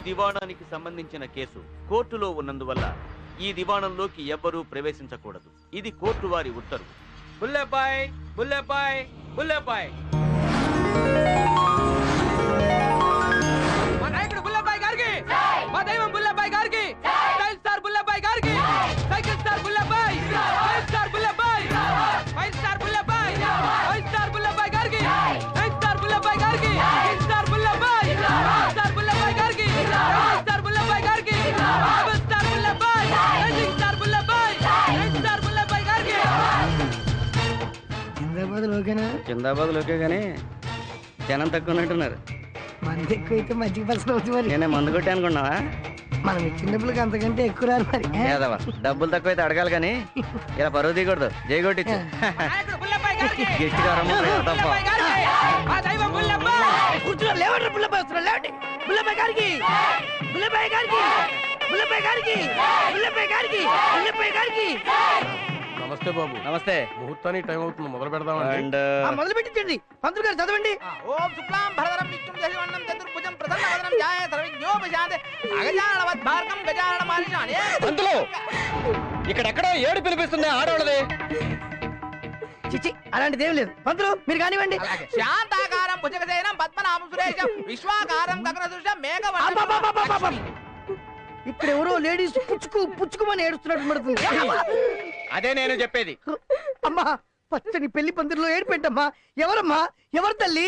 దివాణానికి సంబంధించిన కేసు కోర్టులో ఉన్నందువల్ల ఈ దివాణంలోకి ఎవ్వరూ ప్రవేశించకూడదు. ఇది కోర్టు వారి ఉత్తర్వు. బుల్లెబాయ్ బుల్లెబాయ్ బుల్లెబాయ్. మా నాయకుడు బుల్లెబాయ్ గారికి, మా దైవం బుల్లెబాయ్ గారికి, స్టైల్ స్టార్ బుల్లెబాయ్ గారికి, cycle star Bullebai, five star Bullebai, five star Bullebai, five star Bullebai గారికి, నైన్ స్టార్ బుల్లెబాయ్ గారికి, six star Bullebai, star Bullebai గారికి, స్టార్ బుల్లెబాయ్ గారికి, seven star Bullebai, eight star Bullebai, nine star Bullebai గారికి. జిందాబాద్ లోకే గానీ జనం తక్కువ ఉన్నట్టున్నారు. మంది ఎక్కువైతే మజ్జిగ పసలు అవుతుంది మరి. నేనే మందు కొట్టి అనుకున్నావా? మనం ఇచ్చిన డబ్బులకి అంతకంటే ఎక్కువ రాదు మరి. డబ్బులు తక్కువైతే అడగాలి కానీ ఇలా పరువు తీయకూడదు. జై కొట్టించు. నమస్తే బాబు. నమస్తే. ముహూర్తానికి టైం అవుతుంది, మొదలు పెడదాం. మొదలు పెట్టించండి. పంతులు గారు చదవండి. ఓం శుక్లాం భరధరం విష్ణుం శశివర్ణం చతుర్భుజం ప్రసన్నవదనం ధ్యాయే సర్వజ్ఞోపశాంతే అగజానవద్భార్గం గజాననమానిషానే. పంతులు, ఇక్కడెక్కడో ఏడు పిలిపిస్తుంది ఆడవాళ్ళది. చిచి, అలాంటిదేం లేదు. పంతులు మీరు కానివ్వండి. శాంతాకారం భుజగశయనం పద్మనాభం సురేశం విశ్వాకారం గగనదృశ్యం మేఘవర్ణం. ఇక్కడ ఎవరో లేడీస్ పుచ్చుకుమని ఏడుస్తున్నట్టు పడుతుంది. అదే నేను చెప్పేది. అమ్మా, పచ్చని పెళ్లి పందిరిలో ఏడిపెట్టమ్మా. ఎవరమ్మా? ఎవరు తల్లి?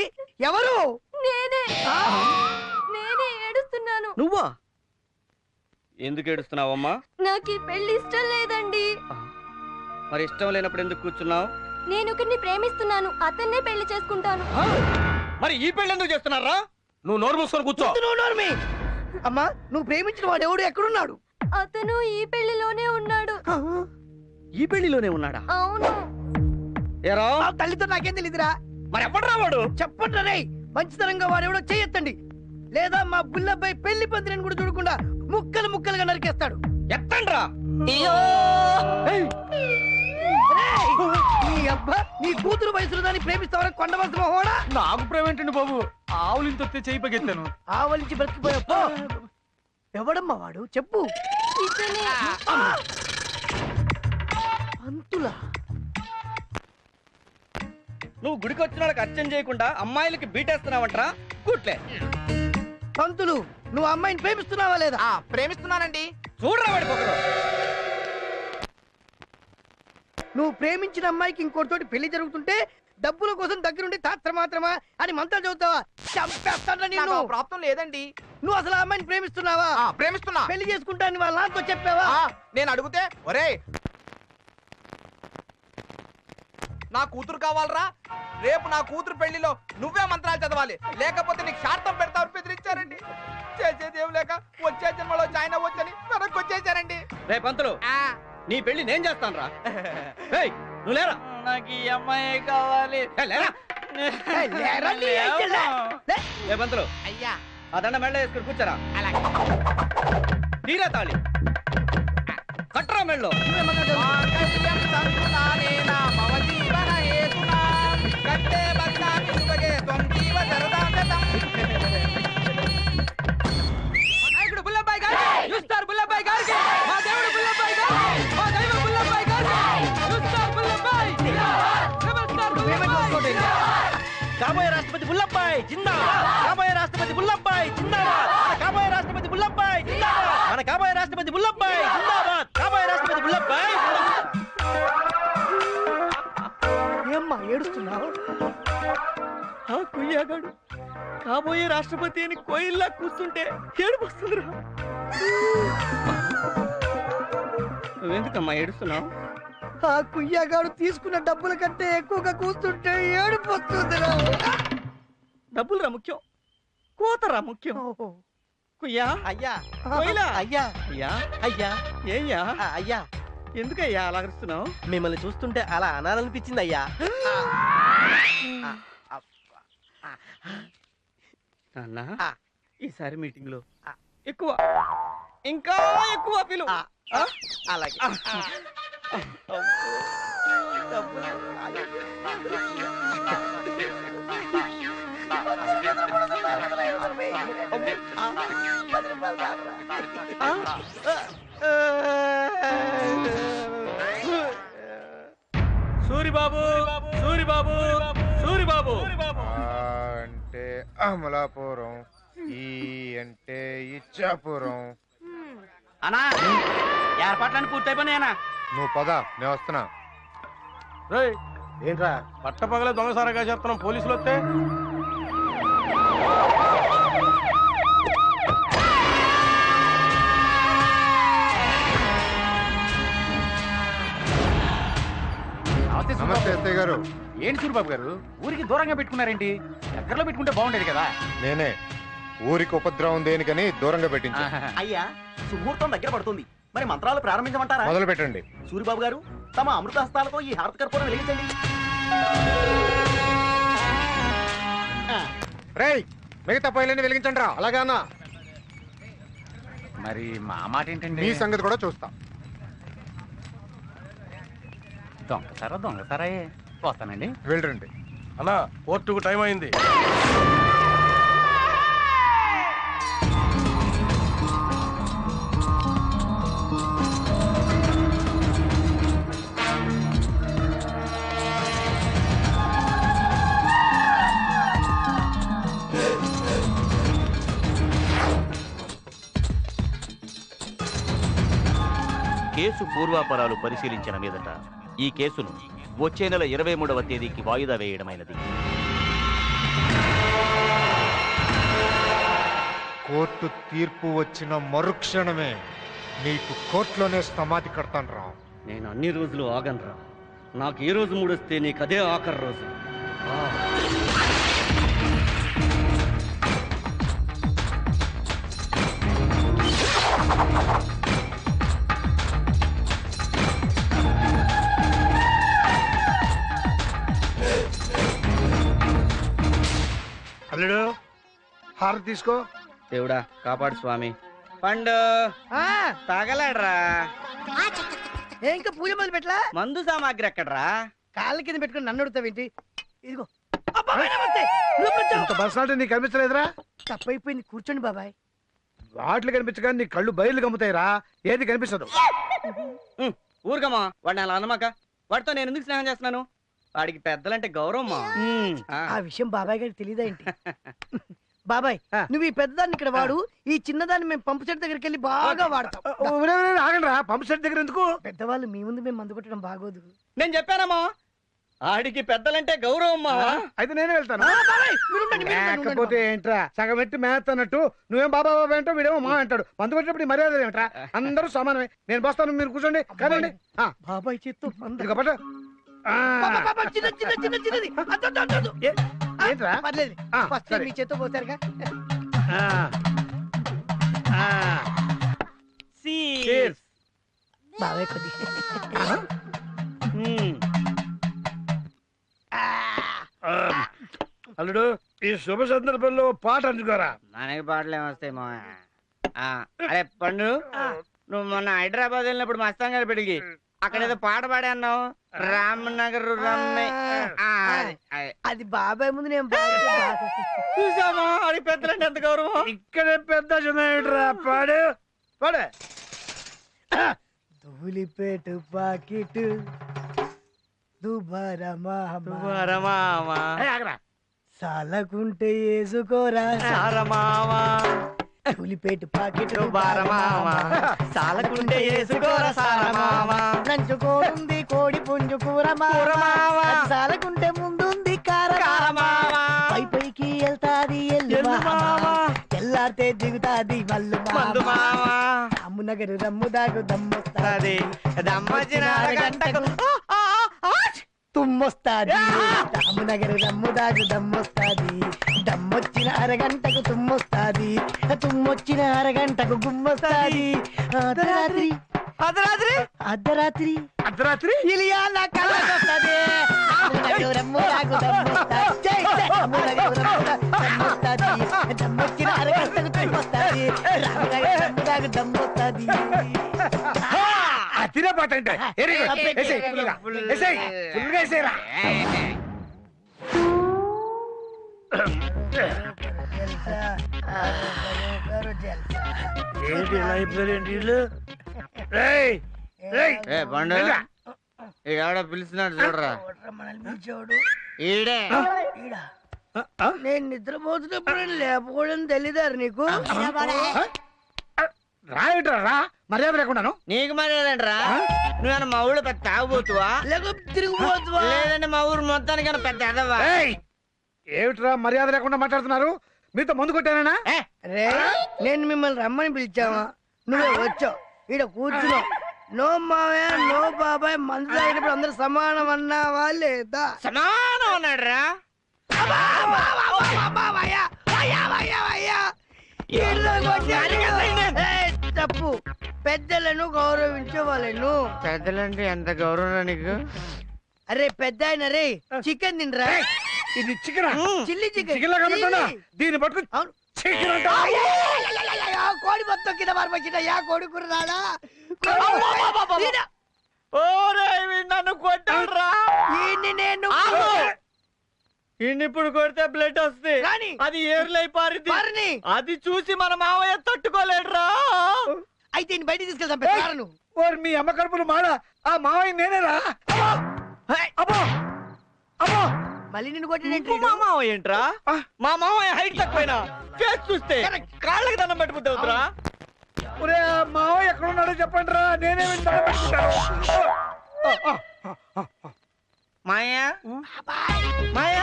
ఎవరు? నేనే ఏడుస్తున్నాను. నువ్వా? ఎందుకు ఏడుస్తున్నావమ్మా? నాకు ఈ పెళ్లి ఇష్టం లేదండి. మరి ఇష్టం లేనప్పుడు ఎందుకు కూర్చున్నావు? నేను ఒకరిని ప్రేమిస్తున్నాను, అతన్నే పెళ్లి చేసుకుంటాను. మరి ఈ పెళ్లి ఎందుకు చేస్తున్నారా? నువ్వు నోరు మూసుకొని కూర్చో. అమ్మా, నువ్వు ప్రేమించిన వాడు ఎవడు? ఎక్కడున్నాడు? అతను ఈ పెళ్లిలోనే ఉన్నాడు. ఈ పెళ్లిలోనే ఉన్నాడా? అవును. ఏరా, తల్లితో నాకేం తెలియదురా. మరి ఎప్పుడురా వాడు? చెప్పండి రే. మంచితనంగా వాడెవడో చేయొత్తండి, లేదా మా బుల్లబ్బాయి పెళ్లి పందిరిని కూడా చూడకుండా ముక్కలు ముక్కలుగా నరికేస్తాడు. ఎత్తండ్రా. నీ అబ్బా, నీ కూతురు వయసులో దాన్ని ప్రేమిస్తావరా కొండవలసిన హోడా? నాకు ప్రేమేంటండి బాబు, ఆవులింత వస్తే చేయి పగెత్తాను. ఆవలించి బ్రతికిపోయా. ఎవడమ్మా వాడు? చెప్పు. ఇతనే. అంతులా? నువ్వు గుడికి వచ్చిన వాళ్ళకి అర్చన చేయకుండా అమ్మాయిలకి బీటేస్తున్నావంటరా? గుట్లే. పంతులు, నువ్వు అమ్మాయిని ప్రేమిస్తున్నావా లేదా? ప్రేమిస్తున్నానండి. చూడరా వాడి పొగరు. నువ్వు ప్రేమించిన అమ్మాయికి ఇంకోటితోటి పెళ్లి జరుగుతుంటే డబ్బుల కోసం దగ్గరుండి తాత్ర మాత్రమా అని మంత్రాలు చదువుతావా? చంపేస్తాను నేను. ప్రాప్తం లేదండి. నువ్వు అసలు ఆ అమ్మాయిని ప్రేమిస్తున్నావా? ప్రేమిస్తున్నా. పెళ్లి చేసుకుంటాను వాళ్ళ నాతో చెప్పావా? నేను అడిగితే ఒరే నా కూతురు కావాలరా, రేపు నా కూతురు పెళ్లిలో నువ్వే మంత్రాలు చదవాలి, లేకపోతే నీకు శార్థం పెడతావు బెదిరించారండి. చేసేది ఏం లేక వచ్చే జన్మలో జాయిన్ అవ్వచ్చని వెనక్కి వచ్చేసారండి. రే పంతులు, నీ పెళ్లి నేను చేస్తాను రా. నువ్వు లేరా? నాకు ఈ అమ్మాయి కావాలి. ఏ పంతులు, అయ్యా ఆ దండ మెళ్ళ వేసుకుని కూర్చోరా. అలాగే. తీరా తాళి కట్టరా మెళ్ళో. నాయకుడు బుల్లబ్బాయి గారికి, యూస్టార్ బుల్లబ్బాయి గారికి, మా దేవుడు బుల్లబ్బాయి గారికి, మా దైవం బుల్లబ్బాయి గారికి, యూస్టార్ బుల్లబ్బాయి, రెబల్ స్టార్ బుల్లబ్బాయి. కాబోయే రాష్ట్రపతి బుల్లబ్బాయి జిందాబాద్. కాబోయే రాష్ట్రపతి బుల్లబ్బాయి జిందాబాద్. మన కాబోయే రాష్ట్రపతి బుల్లబ్బాయి జిందాబాద్. మన కాబోయే రాష్ట్రపతి బుల్లబ్బాయి జిందాబాద్. కాబోయే రాష్ట్రపతి బుల్లబ్బాయి. ఏమ్మా ఏడుస్తున్నావు? ఆ కుయ్యాగాడు కాబోయే రాష్ట్రపతి అని కోయిల్లా కూర్చుంటే ఏడుపు వస్తుందిరా. నువ్వెందుకమ్మా ఏడుస్తున్నావు? ఆ కుయ్యగాడు తీసుకున్న డబ్బుల కంటే ఎక్కువగా కూస్తుంటే ఏడుపు వస్తుందిరా. డబ్బులురా ముఖ్యం, కోతరా ముఖ్యం. కుయ్యా అయ్యా కోయిలా అయ్యా అయ్యా అయ్యా ఏయ్యా అయ్యా ఎందుకయ్యా అలా అరుస్తున్నావు? మిమ్మల్ని చూస్తుంటే అలా అనాలనిపించింది అయ్యా. నాన్న, ఈసారి మీటింగ్ లో ఎక్కువ, ఇంకా ఎక్కువ పిలు. అలాగే. సూరిబాబు సూరిబాబు సూరిబాబు అంటే అమలాపురం, ఈ అంటే ఇచ్చాపురం. అన్నా ఏర్పాట్లన్నీ పూర్తయిపోయినాయనా? నువ్వు పద, నేను వస్తున్నా. రేయ్ ఏంట్రా? పట్టపగలే దొంగసారగా చేస్తున్నాం, పోలీసులు వస్తే నమస్తే ఎస్ఐ గారు. ఏంటి సూరిబాబు గారు ఊరికి దూరంగా పెట్టుకున్నారేంటి? దగ్గరలో పెట్టుకుంటే బాగుండేది కదా. నేనే ఊరికి ఉపద్రవం దేనికని దూరంగా పెట్టించా. అయ్యా సుముహూర్తం దగ్గర పడుతుంది, మరి మంత్రాలు ప్రారంభించమంటారా? మొదలు పెట్టండి. సూరిబాబు గారు తమ అమృత హస్తాలతో ఈ హారత కర్పూరం వెలిగించండి. రేయ్, మిగతా పైలన్నీ వెలిగించండి రా. అలాగానా? మరి మా మాట ఏంటండి? మీ సంగతి కూడా చూస్తా. దొంగసారా వస్తానండి. వెళ్ళండి. అన్నా కోర్టుకు టైం అయింది. కేసు పూర్వాపరాలు పరిశీలించిన మీదట ఈ కేసును వచ్చే నెల 23వ తేదీకి వాయిదా వేయడమైనది. కోర్టు తీర్పు వచ్చిన మరుక్షణమే నీకు కోర్టులోనే సమాధి కడతాను రా. నేను అన్ని రోజులు ఆగనరా. నాకు ఏ రోజు మూడొస్తే నీకు అదే ఆఖరి రోజు. అల్లుడు హారతి తీసుకో. దేవుడా కాపాడు స్వామి. పండు తాగలాడరా. ఇంకా పూజ మొదలు పెట్టలా? మందు సామాగ్రి ఎక్కడరా? కాళ్ళ కింద పెట్టుకుని నన్ను అడుగుతావేంటి? ఇదిగో. బాబాయ్ నమస్తే. లోపలికి వచ్చావు. పర్సనాలిటీ నీకు కనిపించలేదురా? తప్పైపోయింది, కూర్చోండి బాబాయ్. వాటిలు కనిపించగా నీ కళ్ళు బయలు గమ్ముతాయిరా, ఏది కనిపించదు. ఊరుకమ్మా, వాడిని అలా అనమాక. వాడితో నేను ఎందుకు స్నేహం చేస్తున్నాను? వాడికి పెద్దలంటే గౌరవం. ఆ విషయం బాబాయ్ గారికి తెలియదా ఏంటి? బాబాయ్ నువ్వు ఈ పెద్దదాన్ని ఇక్కడ వాడు, ఈ చిన్నదాన్ని మేము పంపు సెట్ దగ్గరికి వెళ్ళి బాగా వాడతాం. ఆగండి రా, పంప్ సెట్ దగ్గర ఎందుకు? పెద్దవాళ్ళు మీ ముందు మేము మందు కొట్టడం బాగోదు. నేను చెప్పానమ్మా, ఆడికి పెద్దలంటే గౌరవం. అయితే నేనే వెళ్తాను. లేకపోతే ఏంట్రా, సగం ఎట్టి మేత అన్నట్టు నువ్వేం బాబా బాబా అంటావు, వీడేమో మా అంటాడు. మందు కొట్టినప్పుడు ఈ మర్యాద ఏమిట్రా? అందరూ సమానమే. నేను బస్తాను, మీరు కూర్చోండి. కదండి బాబాయ్ చేత్తు ఏంట్రా? పర్లేదు, ఫస్ట్ సరే. మీ చేత్తో పోతారుగా. బాబాయ్ కొద్ది అల్లుడు, ఈ శుభ సందర్భంలో పాట అందుకోరా. మనకి పాటలు ఏమొస్తాయి మా. అరే పండు, నువ్వు మొన్న హైదరాబాద్ వెళ్ళినప్పుడు మస్తాన్ గారు పెడిగి అక్కడ ఏదో పాట పాడే అన్నావు. రామనగర్ అది బాబాయ్ ముందు నేను చూసామా? ఆడికి పెద్దలంటే ఎంత గౌరవం. ఇక్కడే పెద్ద చిన్న పాడు పాడే. ధూళిపేట పాకెట్ దుబారమా సాలకుంటే వేసుకోరా సారమావా. ధూళిపేట పాకెట్ బారమావా సాలకుంటే వేసుకోరా సారమావా. నంచుకోనుంది కోడి పుంజు కూర కూరమావా. సాలకుంటే ముందుంది కారమావా. పై పైకి వెళ్తాది ఎల్లు మావా, తెల్లారితే దిగుతాది మల్లు మావా. రామునగరు రమ్ము దాగు దమ్మొస్తాది, దమ్మొచ్చిన అరగంటకు తుమ్మొస్తాది. రామునగరు రమ్ము దాగు దమ్మొస్తాది, దమ్మొచ్చిన అరగంటకు తుమ్మొస్తాది, తుమ్మొచ్చిన అరగంటకు గుమ్మొస్తాది. అర్ధరాత్రి అర్ధరాత్రి అర్ధరాత్రి అర్ధరాత్రి ఇలియా నా కళ్ళకొస్తది. రామునగరు రమ్ము దాగు దమ్మొస్తాది, జై జై. రామునగరు రమ్ము దాగు దమ్మొస్తాది, దమ్మొచ్చిన అరగంటకు తుమ్మొస్తాది, రామునగరు రమ్ము దాగు దమ్మొస్తాది. తినే పాట అంటే ఏంటి ఇలా అయిపోయారేంటి వీళ్ళు? రేయ్, రేయ్, వెళ్ళరా. ఎవడ పిలుస్తున్నాడు చూడరా ఈడే నేను నిద్రపోతున్నప్పుడు లేపకూడదని తెలీదారు నీకు? రాయటరా రా, మర్యాద లేకుండాను. నీకు మర్యాదేంట్రా? నువ్వేనా మా ఊళ్ళో పెద్ద తాగుబోతువా లేకపోతే తిరిగిపోతువా? లేదంటే మా ఊరు మొత్తానికైనా పెద్ద ఎదవా? ఏయ్, ఏమిట్రా మర్యాద లేకుండా మాట్లాడుతున్నారు? మీతో మందు కొట్టానా? రే, నేను మిమ్మల్ని రమ్మని పిలిచావా? నువ్వే వచ్చావు, ఈడ కూర్చున్నావు. నో మావయ్య, నో బాబాయ్, మందు తాగినప్పుడు అందరు సమానం అన్నావా లేదా? సమానం అన్నాడురా. తప్పు. పెద్దలను గౌరవించే వాళ్ళను. పెద్దలంటే ఎంత గౌరవం నీకు? అరే పెద్ద ఆయన రే, చికెన్ తినరా? ఇది చికెన్, చిల్లీ చికెన్. చికెన్ లాగా కనబడుతుందా? దీన్ని పట్టుకుని అవును. చికెన్ అంటా? కోడి మొత్తం కింద మార్పచ్చినా కోడి కుర్రాడా? నన్ను కొట్టాడురా. నేను ఇప్పుడు కొడితే బ్లడ్ వస్తుంది, రాని. అది ఏర్లై పారింది. పారిని. అది చూసి మన మావయ్య తట్టుకోలేడురా. అయితే ఈయన బయటికి తీసుకెళ్తాం పెద్దారను. ఓరి మీ అమ్మ కడుపులు మాడ, ఆ మావయ్య నేనేరా? అబ్బో అబ్బో, మళ్ళీ నిన్ను కొట్టినంటే మా మావయ్య ఏంట్రా? మా మావయ్య హైట్ తక్కువైనా ఫేస్ చూస్తే కాళ్ళకి దండం పెట్టుకుంటావురా. ఒరే ఆ మావయ్య ఎక్కడ ఉన్నాడో చెప్పండి రా, నేనేమి దండం పెట్టుకుంటాను. మాయా మాయా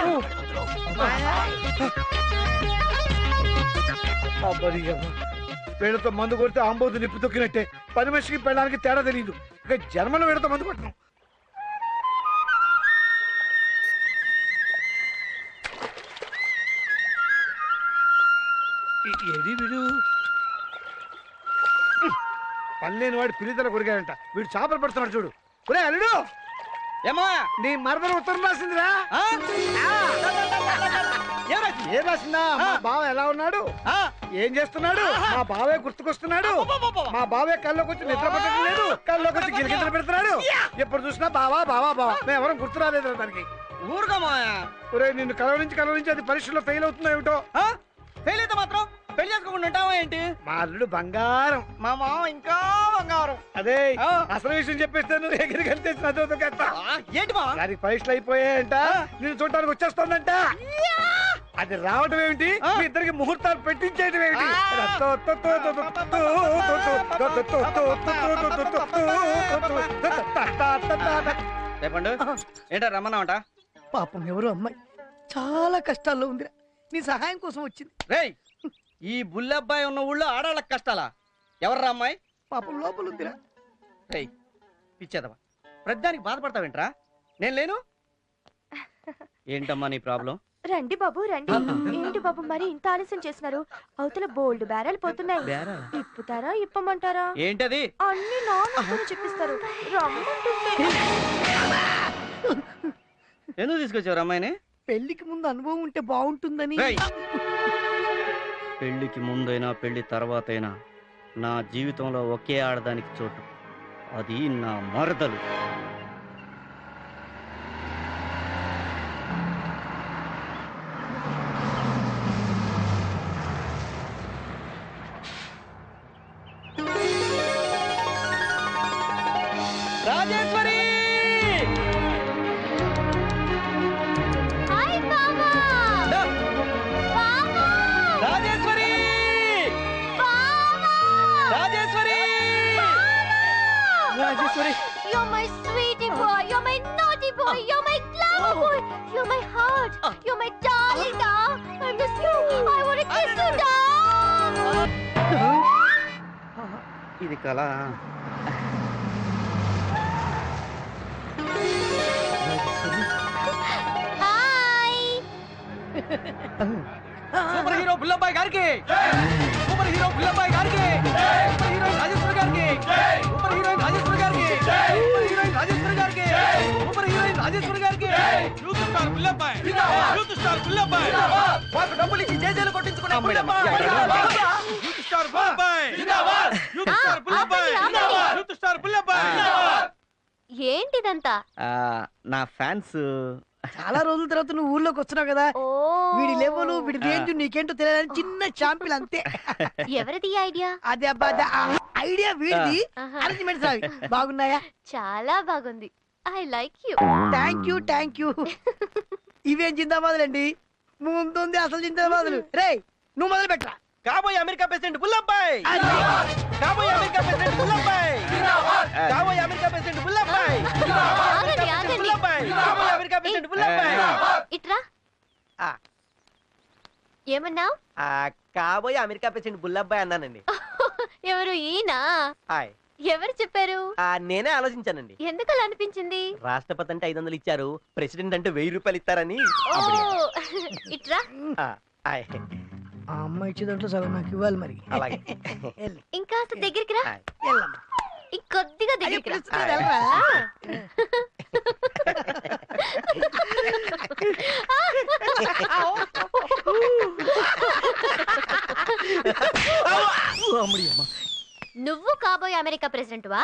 వీళ్ళతో మందు కొడితే ఆంబోతు నిప్పు తొక్కినట్టే. పని మనిషికి పెళ్ళడానికి తేడా తెలియదు. ఇక జన్మలో వీళ్ళతో మందు కొట్టను. ఏది వీడు? పల్లెని వాడి పిలితల కొరిగాడంట. వీడు చేపలు పడుతున్నాడు చూడు. ఒరే అల్లుడు, ఏమా నీ మరదలు ఉత్తరం రాసిందిరా. ఏం రాసిందా? మా బావ ఎలా ఉన్నాడు, ఏం చేస్తున్నాడు, మా బావే గుర్తుకొస్తున్నాడు, మా బావే కల్లోకి వచ్చి నిద్ర పట్టడం లేదు, కల్లోకి వచ్చి గిలిగింతలు పెడుతున్నాడు. ఎప్పుడు చూసినా బావా బావా బావా, మేము ఎవరం గుర్తు రాలేదు దానికి. ఊరుగా మాయా. ఒరే నిన్ను కలవరించి అది పరీక్షలో ఫెయిల్ అవుతుందో ఏమిటో. ఫెయిల్ అయితే మాత్రం పెళ్లి చేసుకోకుండా ఉంటావా ఏంటి? మా అల్లుడు బంగారం, మా మామ ఇంకా బంగారం. అదే అసలు విషయం చెప్పేస్తే నువ్వు ఎగిరి కలిసి ఏంటి మా దానికి పరీక్షలు అయిపోయాయంట, నేను చూడటానికి వచ్చేస్తోందంట. అది రావటం ఏమిటి, మీ ఇద్దరికి ముహూర్తాలు పెట్టించేయటం ఏమిటి? చెప్పండి ఏంటో రమ్మన్నావంట? పాపం ఎవరో అమ్మాయి చాలా కష్టాల్లో ఉంది, నీ సహాయం కోసం వచ్చింది. రేయ్, ఈ బుల్లబ్బాయి ఉన్న ఊళ్ళో ఆడాళ్ళకి కష్టాలా? ఎవర్రా అమ్మాయి? పాపం లోపల ఉందిరా. రేయ్ పిచ్చేదవా, ప్రతిదానికి బాధపడతావేంట్రా? నేను లేను. ఏంటమ్మా నీ ప్రాబ్లం? రండి బాబు రండి. ఏంటి బాబు మరి ఇంత ఆలస్యం చేస్తున్నారు? అవతల బోల్డ్ బేరాలు పోతున్నాయి. ఇప్పుతారా ఇప్పమంటారా? ఏంటది? అన్ని నాన్న చెప్పిస్తారు. రమ్మంటుంటే ఎందుకు తీసుకొచ్చావు అమ్మాయిని? పెళ్లికి ముందు అనుభవం ఉంటే బాగుంటుందని. పెళ్లికి ముందైనా పెళ్లి తర్వాతైనా నా జీవితంలో ఒకే ఆడదానికి చోటు, అది నా మరదలు. Rajeshwari! Hi Baba. Baba. Rajeshwari! Baba. Rajeshwari! Rajeshwari! You're my sweetie boy. You're my naughty boy. You're my glamour boy. You're my heart. You're my darling dog. I miss you. I want to kiss you, dog. ఇది కళ. Hi. Super hero బుల్లబ్బాయి గారికి, super hero బుల్లబ్బాయి గారికి, super heroine Rajeshwari గారికి, super heroine Rajeshwari గారికి, super heroine Rajeshwari గారికి, super heroine Rajeshwari గారికి. Youth star బుల్లబ్బాయి, youth star బుల్లబ్బాయి, మాకు డబ్బులు ఇచ్చి జేజేలు కొట్టించుకునే బుల్లబ్బాయి. యూత్ స్టార్ బుల్లబ్బాయి, యూత్ స్టార్ బుల్లబ్బాయి, యూత్ స్టార్ బుల్లబ్బాయి. ఏంటిదంతా? నా ఫ్యాన్స్. చాలా రోజుల తర్వాత నువ్వు ఊర్లోకి వస్తున్నావు కదా, ఓ వీడి లెవెల్ వీడి రేంజ్ నీకేంటో తెలియదని చిన్న షాంపిల్ అంతే. ఎవరిది ఐడియా? అదే అబ్బా ఐడియా వీడిది. అరేంజ్మెంట్స్ అవి బాగున్నాయా? చాలా బాగుంది. I like you. Thank you. ఇవేం జిందాబాదులండి, ముందుంది అసలు జిందాబాదులు. రే నువ్వు మొదలు పెట్టరా. కాబోయే అమెరికా ప్రెసిడెంట్ బుల్లబ్బాయ్, కాబోయే అమెరికా ప్రెసిడెంట్ బుల్లబ్బాయ్, కాబోయే అమెరికా ప్రెసిడెంట్ బుల్లబ్బాయ్, కాబోయే అమెరికా ప్రెసిడెంట్ బుల్లబ్బాయ్. ఇట్రా. ఏమన్నావు? కాబోయే అమెరికా ప్రెసిడెంట్ బుల్లబ్బాయ్ అన్నానండి. ఎవరు ఈయన? హాయ్. ఎవరు చెప్పారు? నేనే ఆలోచించానండి. ఎందుకు అలా అనిపించింది? రాష్ట్రపతి అంటే 500 ఇచ్చారు, ప్రెసిడెంట్ అంటే 1000 రూపాయలు ఇస్తారని. ఇట్రా. ఆ అమ్మాయి ఇచ్చే దాంట్లో సగం నాకు ఇవ్వాలి మరి. అలాగే. ఇంకా దగ్గరికి రా. ఇంకొద్దిగా దగ్గరికి రా. నువ్వు కాబోయే అమెరికా ప్రెసిడెంట్ వా?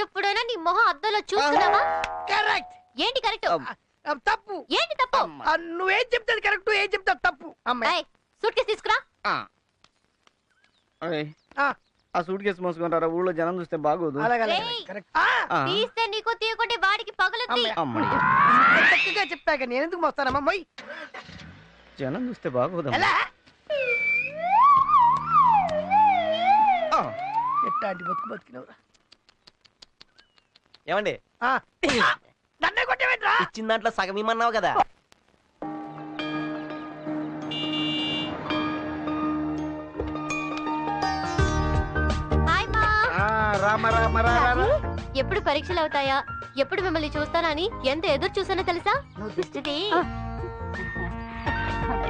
ఎప్పుడైనా నీ మొహం అద్దంలో చూసుకున్నావా? కరెక్ట్. ఏంటి కరెక్ట్? తప్పు. ఏంటి తప్పు? నువ్వేం చెప్తాది కరెక్ట్, ఏం చెప్తావు తప్పు. అమ్మాయి సూట్ కేసు తీసుకురా. ఆ సూట్ కేసు మోసుకుంటారా, ఊళ్ళో జనం చూస్తే బాగోదు. తీస్తే నీకు, తీయకుంటే వాడికి పగులుద్ది. చక్కగా చెప్పాక నేను ఎందుకు మోస్తానమ్మా? మొయ్ జనం చూస్తే బాగోదు. ఎట్టాంటి బతుకు బతికినవురా. ఏమండి, నన్నే కొట్టేవేంట్రా? ఇచ్చిన దాంట్లో సగం ఇమ్మన్నావు కదా. హాయ్ మా. ఎప్పుడు పరీక్షలు అవుతాయా, ఎప్పుడు మిమ్మల్ని చూస్తానని ఎంత ఎదురు చూసానో తెలుసా? నువ్వు దిష్టిది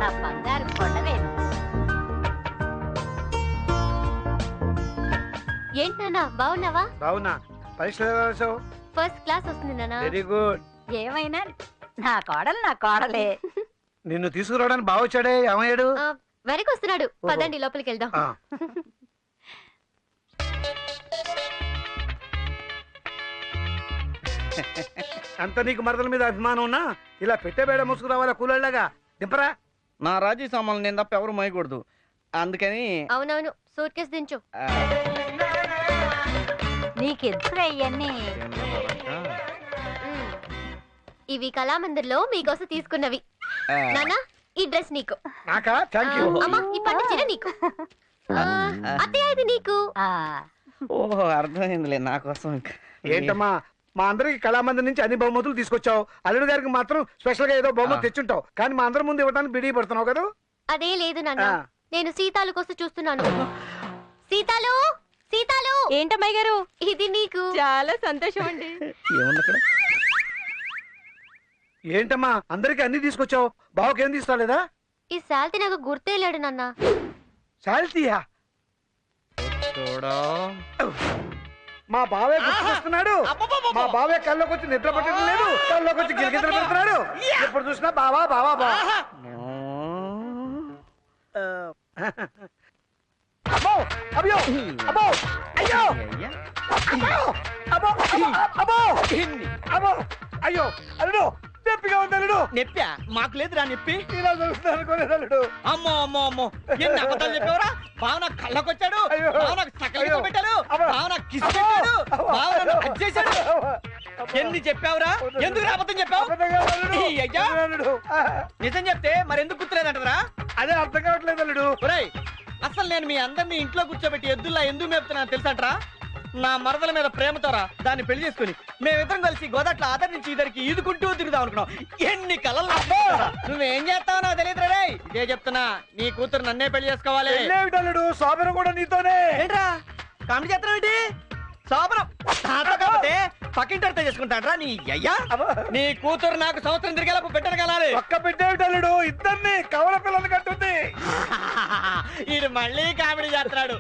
నా బంగారు కొండవేను. ఏంటి నాన్న, బాగున్నావా? బాగున్నా. పరీక్షలు ఫస్ట్ క్లాస్ వస్తుంది నాన్న. Very good. ఏమైనా నా కోడలు నా కోడలే. నిన్ను తీసుకురావడానికి బాగా వచ్చాడే, ఏమయ్యాడు? వెనక్కి వస్తున్నాడు. పదండి లోపలికి వెళ్దాం. అంత నీకు మరదల మీద అభిమానం ఉన్నా ఇలా పెట్టే బేడ ముసుగు రావాలా కూలలాగా దింపరా. నా రాజీ సామాన్లు నేను తప్ప ఎవరు మోయకూడదు, అందుకని. అవునవును, సూట్ కేసు దించు. నీకెందుకురా ఇవన్నీ? ఇవి కళామందిర్లో మీకోసం తీసుకున్నవి. నాన్న, ఈ డ్రెస్ నీకు. నాకా? థాంక్యూ. అమ్మా, ఈ పట్టు చీర నీకు. అత్తయ్య, ఇది నీకు. ఓహో, అర్థమైందిలే. నా కోసం ఏంటమ్మా, మా అందరికి కళామందిర్ నుంచి అన్ని బహుమతులు తీసుకొచ్చావు, అల్లుడు గారికి మాత్రం స్పెషల్ గా ఏదో బహుమతి తెచ్చుంటావు, కానీ మా అందరి ముందు ఇవ్వడానికి బిడి పడుతున్నావు కదా. అదే లేదు నాన్న, నేను సీతాలు కోసం చూస్తున్నాను. సీతాలు, సీతాలు. ఏంటమ్మాయి గారు? ఇది నీకు. చాలా సంతోషం అండి. ఏంటమ్మా, అందరికి అన్ని తీసుకొచ్చావు, బావకేం తీసుకోలేదా? ఈ శాల్తీ నాకు గుర్తే లేడు నాన్న. శాల్తీయా? మా బావే గుర్తుకొస్తున్నాడు. మా బావే కల్లోకి వచ్చి నిద్ర పట్టడం లేదు, కల్లోకి వచ్చి గిరిగిద్దరు పెడుతున్నాడు. ఎప్పుడు చూసినా బావా బావా బావా. అబ్బో, అయ్యో, అబ్బో, అయ్యో, అబ్బో, అబ్బో, అబ్బో, అయ్యో, అల్లుడు నొప్పిగా ఉంది అల్లుడు. నెప్పా? మాకు లేదురా నొప్పి. ఇలా చూస్తున్నాను అనుకోలేదు అల్లుడు. అమ్మో అమ్మో అమ్మో, ఎన్ని అబద్ధాలు చెప్పావురా? బావ నాకు కళ్ళకొచ్చాడు, బావ నాకు సకలితో పెట్టాడు, బావ నాకు కిస్ పెట్టాడు, బావ నన్ను హగ్ చేశాడు. ఎన్ని చెప్పావురా? ఎందుకు అబద్ధం చెప్పావు? నిజం చెప్తే మరి ఎందుకు గుర్తులేదంటారా? అదే అర్థం కావట్లేదు అల్లుడు. ఒరేయ్, అసలు నేను మీ అందరినీ ఇంట్లో కూర్చోబెట్టి ఎద్దుల్లా ఎందుకు మేపుతున్నాను తెలుసంటరా? నా మరదల మీద ప్రేమతోరా దాన్ని పెళ్లి చేసుకుని మేమిద్దరం కలిసి గోదట్ల ఆదరి నుంచి ఇద్దరికి ఈదుకుంటూ తిరుగుదాం అనుకున్నాం. ఎన్ని కలలు! నువ్వేం చేస్తావో నాకు తెలియదు రే. ఇదే చెప్తున్నా, నీ కూతురు నన్నే పెళ్లి చేసుకోవాలి. అల్లుడు, శోభన కూడా నీతోనే. ఏంట్రా కామెడీ చేస్తున్నావు ఏంటి? శోభనం కాకపోతే పక్కింటితో చేసుకుంటాడ్రా నీ అయ్యా. నీ కూతురు నాకు సంవత్సరం తిరిగేలా పెట్టను కలాలి. ఒక్క పెట్టేవిటల్లుడు, ఇద్దరిని కవల పిల్లలు కట్టుంది. ఈడు మళ్ళీ కామెడీ చేస్తున్నాడు.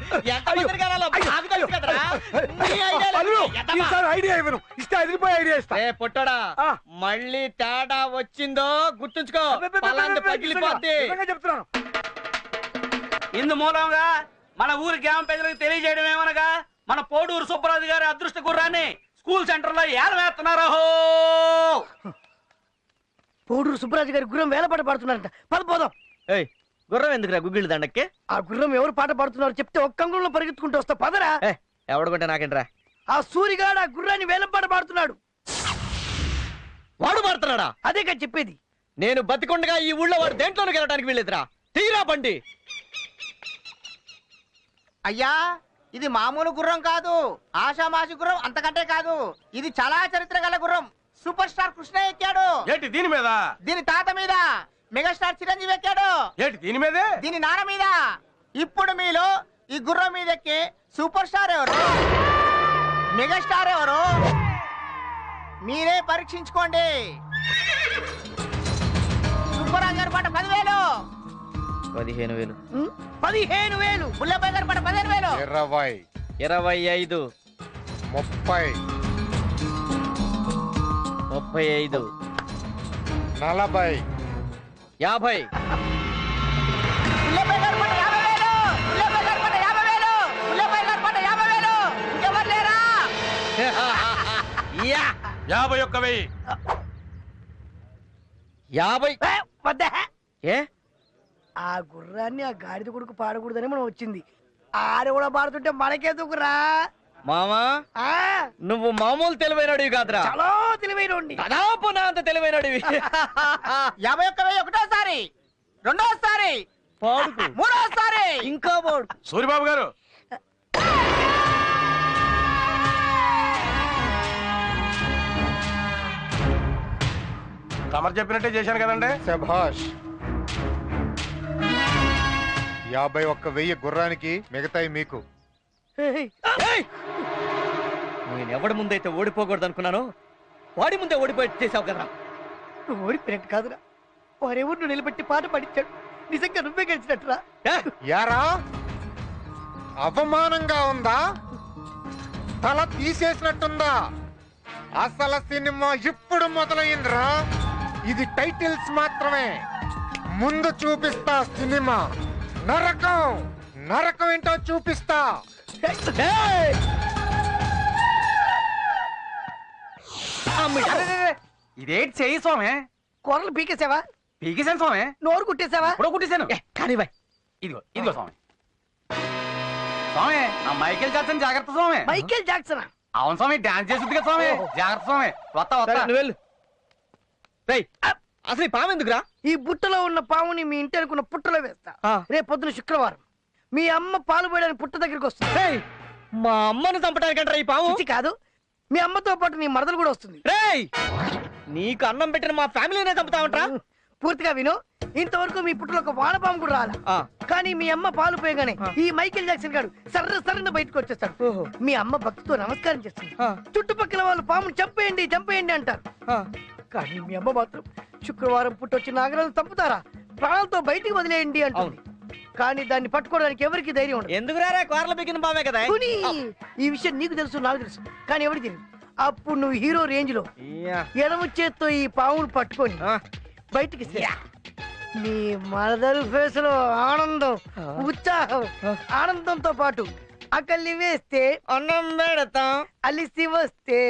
ఎంత ఐడియా ఇవ్వను, ఇస్తే అదిరిపోయి ఐడియా ఇస్తా. పొట్టడా, మళ్ళీ తేడా వచ్చిందో గుర్తుంచుకో, పగిలిపోద్ది. చెప్తున్నాను. ఇందు మూలంగా మన ఊరి గ్రామ ప్రజలకు తెలియజేయడం ఏమనగా, మన పోడూరు సుబ్బరాజు గారి అదృష్ట గుర్రాన్ని స్కూల్ సెంటర్ లో ఏలవేస్తున్నారు. పోడూరు సుబ్బరాజు గారి గుర్రం వేలపాట పాడుతున్నారంట. పద పోదాం. ఏయ్ గుర్రం ఎందుకురా గుగ్గిళ్ళు దండక్కి? ఆ గుర్రం ఎవరు పాట పాడుతున్నారో చెప్తే ఒక్క అంగుళంలో పరిగెత్తుకుంటూ వస్తా. పదరా. ఎవడుకుంటే నాకేంట్రా? ఆ సూరిగాడు ఆ గుర్రాన్ని వేలం పాట పాడుతున్నాడు. వాడు పాడుతున్నాడా? అదే కదా చెప్పేది. నేను బతికొండగా ఈ ఊళ్ళో వాడు దేంట్లోనూ గెలవడానికి వెళ్ళేదిరా. తీరా బండి. అయ్యా ఇది మామూలు గుర్రం కాదు, ఆషామాషి గుర్రం అంతకంటే కాదు. ఇది చాలా చరిత్ర గల గుర్రం. సూపర్ స్టార్ కృష్ణ ఎక్కాడు. ఏంటి దీని మీద? దీని తాత మీద మెగాస్టార్ చిరంజీవి ఎక్కాడు. ఏంటి దీని మీదే? దీని నాన్న మీద. ఇప్పుడు మీలో ఈ గుర్రం మీద ఎక్కి సూపర్ స్టార్ ఎవరు, మెగాస్టార్ ఎవరు మీరే పరీక్షించుకోండి. సుబ్బరాజు గారి పాట 10,000. 15,000. 15,000. బుల్లబాయ్ గారి పాట 15,000. 20, 25, 30, 35, 40, 50. బుల్లబాయ్ గారి పాట 50,000. బుల్లబాయ్ గారి పాట 50,000. బుల్లబాయ్ గారి పాట 50,000. ఇంకెవరు లేరా? 51,000. 50. వద్దా. ఏ ఆ గుర్రాన్ని ఆ గాడిద కొడుకు పాడకూడదని మనం వచ్చింది. ఆడ కూడా పాడుతుంటే మనకెందుకురా? మామా నువ్వు మామూలు తెలివైనడివి కాదురా. చాలా తెలివైనోడిని. దాదాపు నా అంత తెలివైనడివి. 51,000 ఒకటోసారి, రెండోసారి, పాడుకు, మూడోసారి, ఇంకా పాడు. సూరిబాబు గారు తమరు చెప్పినట్టే చేశాను కదండి. శభాష్. 51,000 గుర్రానికి, మిగతాయి మీకు. నేను ఎవడి ముందైతే ఓడిపోకూడదు అనుకున్నాను వాడి ముందే ఓడిపోయి చేసావు కదా. నువ్వు ఓడిపోయినట్టు కాదురా, వారెవరు నిలబెట్టి పాట పాడించాడు. నిజంగా నువ్వే గెలిచినట్టురా. యారా అవమానంగా ఉందా? తల తీసేసినట్టుందా? అసలు సినిమా ఇప్పుడు మొదలైందిరా. ఇది టైటిల్స్ మాత్రమే. ముందు చూపిస్తా సినిమా. నరకం నరకం ఏంటో చూపిస్తా. ఇదేంటి చెయ్యి స్వామి? కూరలు పీకేసావా? పీకేశాను స్వామి. నోరు కుట్టేసావా? ఇప్పుడు కుట్టేశాను. కానీ బాయ్ ఇదిగో ఇదిగో స్వామి. స్వామి ఆ మైకేల్ జాక్సన్ జాగ్రత్త స్వామి. Michael Jackson? అవును స్వామి, డాన్స్ చేస్తుంది కదా స్వామి. జాగ్రత్త స్వామి. వస్తా వస్తా. నువ్వు వెళ్ళు. అసలు ఈ పాము ఎందుకురా? ఈ బుట్టలో ఉన్న పాముని మీ ఇంటి అనుకున్న పుట్టలో వేస్తా. రేపు పొద్దున శుక్రవారం మీ అమ్మ పాలు పోయడానికి పుట్ట దగ్గరికి వస్తుంది. మా అమ్మను చంపడానికంటారా ఈ పాము? కాదు, మీ అమ్మతో పాటు నీ మరదలు కూడా వస్తుంది. నీకు అన్నం పెట్టిన మా ఫ్యామిలీనే చంపుతామంటరా? పూర్తిగా విను. ఇంతవరకు మీ పుట్టలో ఒక వానపాము కూడా రాలా. కానీ మీ అమ్మ పాలు పోయగానే ఈ మైకేల్ జాక్సన్ గారు సర్రన బయటకు వచ్చేస్తాడు. మీ అమ్మ భక్తితో నమస్కారం చేస్తుంది. చుట్టుపక్కల వాళ్ళు పాముని చంపేయండి చంపేయండి అంటారు. కానీ మీ అమ్మ మాత్రం శుక్రవారం పుట్టొచ్చి నాగరాజు చంపుతారా, ప్రాణాలతో బయటికి వదిలేయండి అంటుంది. కానీ దాన్ని పట్టుకోవడానికి ఎవరికి ధైర్యం ఉండదు. ఎందుకు రారా? కోరలు బిగిన పామే కదా. ఈ విషయం నీకు తెలుసు, నాకు తెలుసు, కానీ ఎవరికి తెలియదు. అప్పుడు నువ్వు హీరో రేంజ్ లో ఎడమ చేత్తో ఈ పామును పట్టుకొని బయటికి నీ మరదలు ఫేస్ లో ఆనందం, ఉత్సాహం, ఆనందంతో పాటు అకల్లి వేస్తే అన్నం పెడతాం, అలిసి వస్తే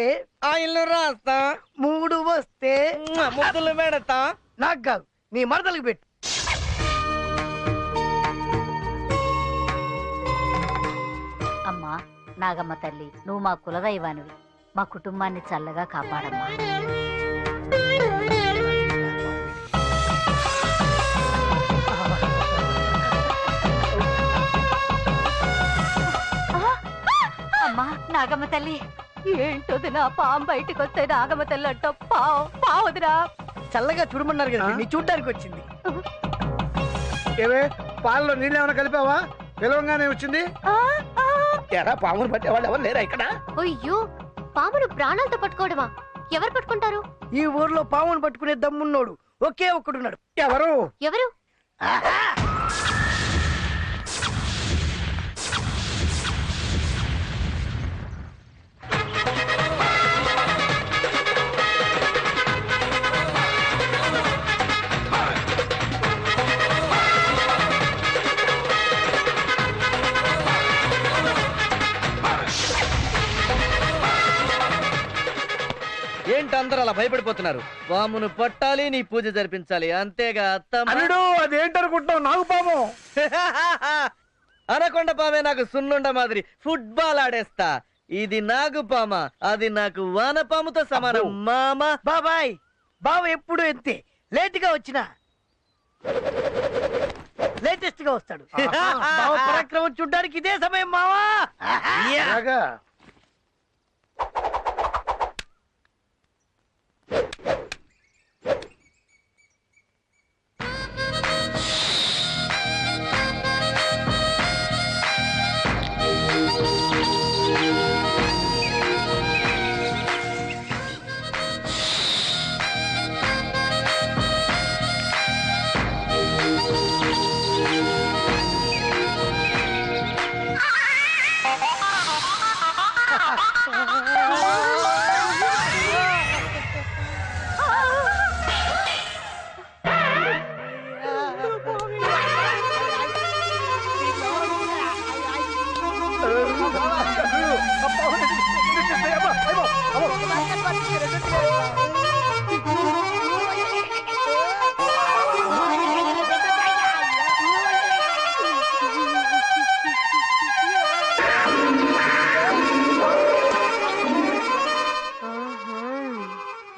ఆయిల్ రాస్తా, మూడు వస్తే ముద్దులు పెడతా. నాకు కాదు, నీ మరదలకు పెట్టు. అమ్మా నాగమ్మ తల్లి, నువ్వు మా కులదైవానివి, మా కుటుంబాన్ని చల్లగా కాపాడమ్మా. అమ్మా నాగమ్మ తల్లి, ఏంటోది నా పాము బయటకు వస్తే నాగమ్మ తల్లి అంట పావుదిరా. చల్లగా చూడమన్నారు కదా, నీ చూడ్డానికి వచ్చింది. ఏవే పాలలో నీళ్ళు ఏమైనా కలిపావా? పిలవంగానే వచ్చింది. ఎరా పామును పట్టేవాళ్ళు ఎవరు లేరా ఇక్కడ? అయ్యో, పామును ప్రాణాలతో పట్టుకోవడమా? ఎవరు పట్టుకుంటారు? ఈ ఊర్లో పామును పట్టుకునే దమ్మున్నోడు ఒకే ఒక్కడున్నాడు. ఎవరు? ఎవరు? ఏంటి అందరూ అలా భయపడిపోతున్నారు. పామును పట్టాలి, నీ పూజ జరిపించాలి, అంతేగా అత్తమ్మ. అల్లుడు అదేంటనుకుంటున్నావు? నాకు పాము. అనకొండ పామే నాకు సున్నుండ మాదిరి ఫుట్బాల్ ఆడేస్తా. ఇది నాగుపామ, అది నాకు వానపాముతో సమానం మామ. బాబాయ్ బావ ఎప్పుడు ఎంతే, లేట్ గా వచ్చినా లేటెస్ట్ గా వస్తాడు. బావ పరాక్రమం చూడ్డానికి ఇదే సమయం మావా. అలాగా?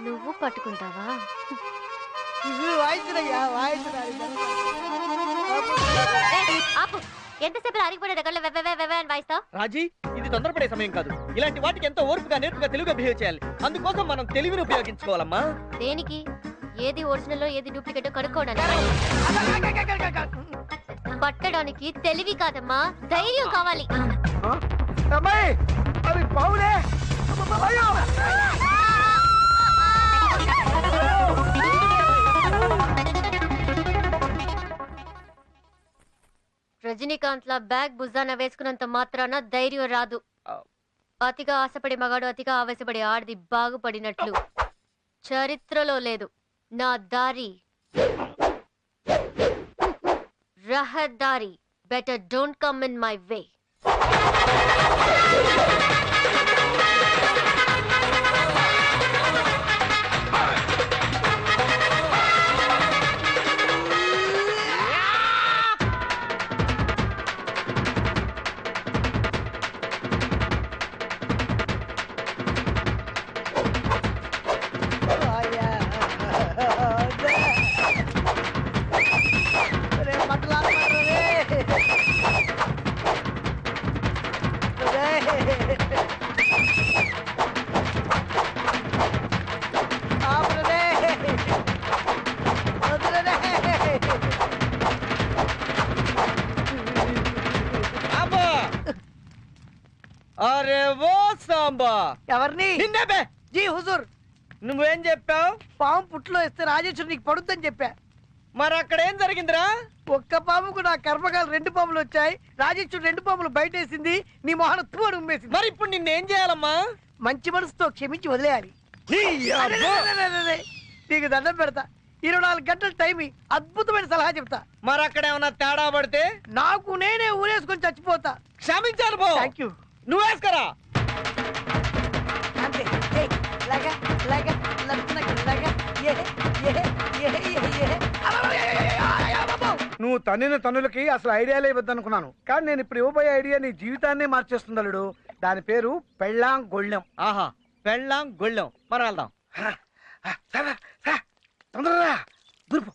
నువ్వు పట్టుకుంటావా? ఆపు. ఎంతసేపు అరిగిపోయిన దగ్గర అని వాయిస్తావు? రాజీ, ఇది తొందరపడే సమయం కాదు. ఇలాంటి వాటికి ఎంతో ఓర్పుగా నేర్పుగా తెలుగుగా బిహేవ్ చేయాలి. అందుకోసం మనం తెలివిని ఉపయోగించుకోవాలమ్మా. దేనికి? ఏది ఒరిజినల్ ఏది డూప్లికేట్ కనుక్కోవడానికి. పట్టడానికి తెలివి కాదమ్మా, ధైర్యం కావాలి. అమ్మాయి అది పావులే. అయ్యో! రజనీకాంత్ లా బ్యాగ్ భుజాన వేసుకున్నంత మాత్రాన ధైర్యం రాదు. అతిగా ఆశపడి మగాడు అతిగా ఆవేశపడి ఆడిది బాగుపడినట్లు చరిత్రలో లేదు. నా దారి రహదారి. Better don't come in my way. అరే ఓ సాంబా, ఎవరిని? నిన్నే. జీ హుజూర్. నువ్వేం చెప్పావు? పాము పుట్లో ఇస్తే రాజేశ్వరు నీకు పడుద్దని చెప్పా. మరి అక్కడ ఏం జరిగిందిరా? ఒక్క పాముకు నా కర్మకాలు 2 పాములు వచ్చాయి. రాజేశ్వరు 2 పాములు బయటేసింది. నీ మొహన తూడు ఉమ్మేసింది. మరి ఇప్పుడు నిన్నేం చేయాలమ్మా? మంచి మనసుతో క్షమించి వదిలేయాలి. నీకు దండం పెడతా. 24 గంటలు టైం, అద్భుతమైన సలహా చెప్తా. మరి అక్కడ ఏమన్నా తేడా పడితే నాకు నేనే ఊరేసుకొని చచ్చిపోతా. క్షమించాను పో. Thank you. నువ్వేసుకరా. అంతే. లాగా లాగా లాగా. నువ్వు తన్నిన తన్నులకి అసలు ఐడియాలే ఇవ్వద్దనుకున్నాను, కానీ నేను ఇప్పుడు ఇవ్వబోయే ఐడియా నీ జీవితాన్నే మార్చేస్తుంది అల్లుడు. దాని పేరు పెళ్ళాం గొళ్ళెం. ఆహా, పెళ్ళాం గొళ్ళెం. మనం వెళ్దాం. తొందరగా దుర్పు.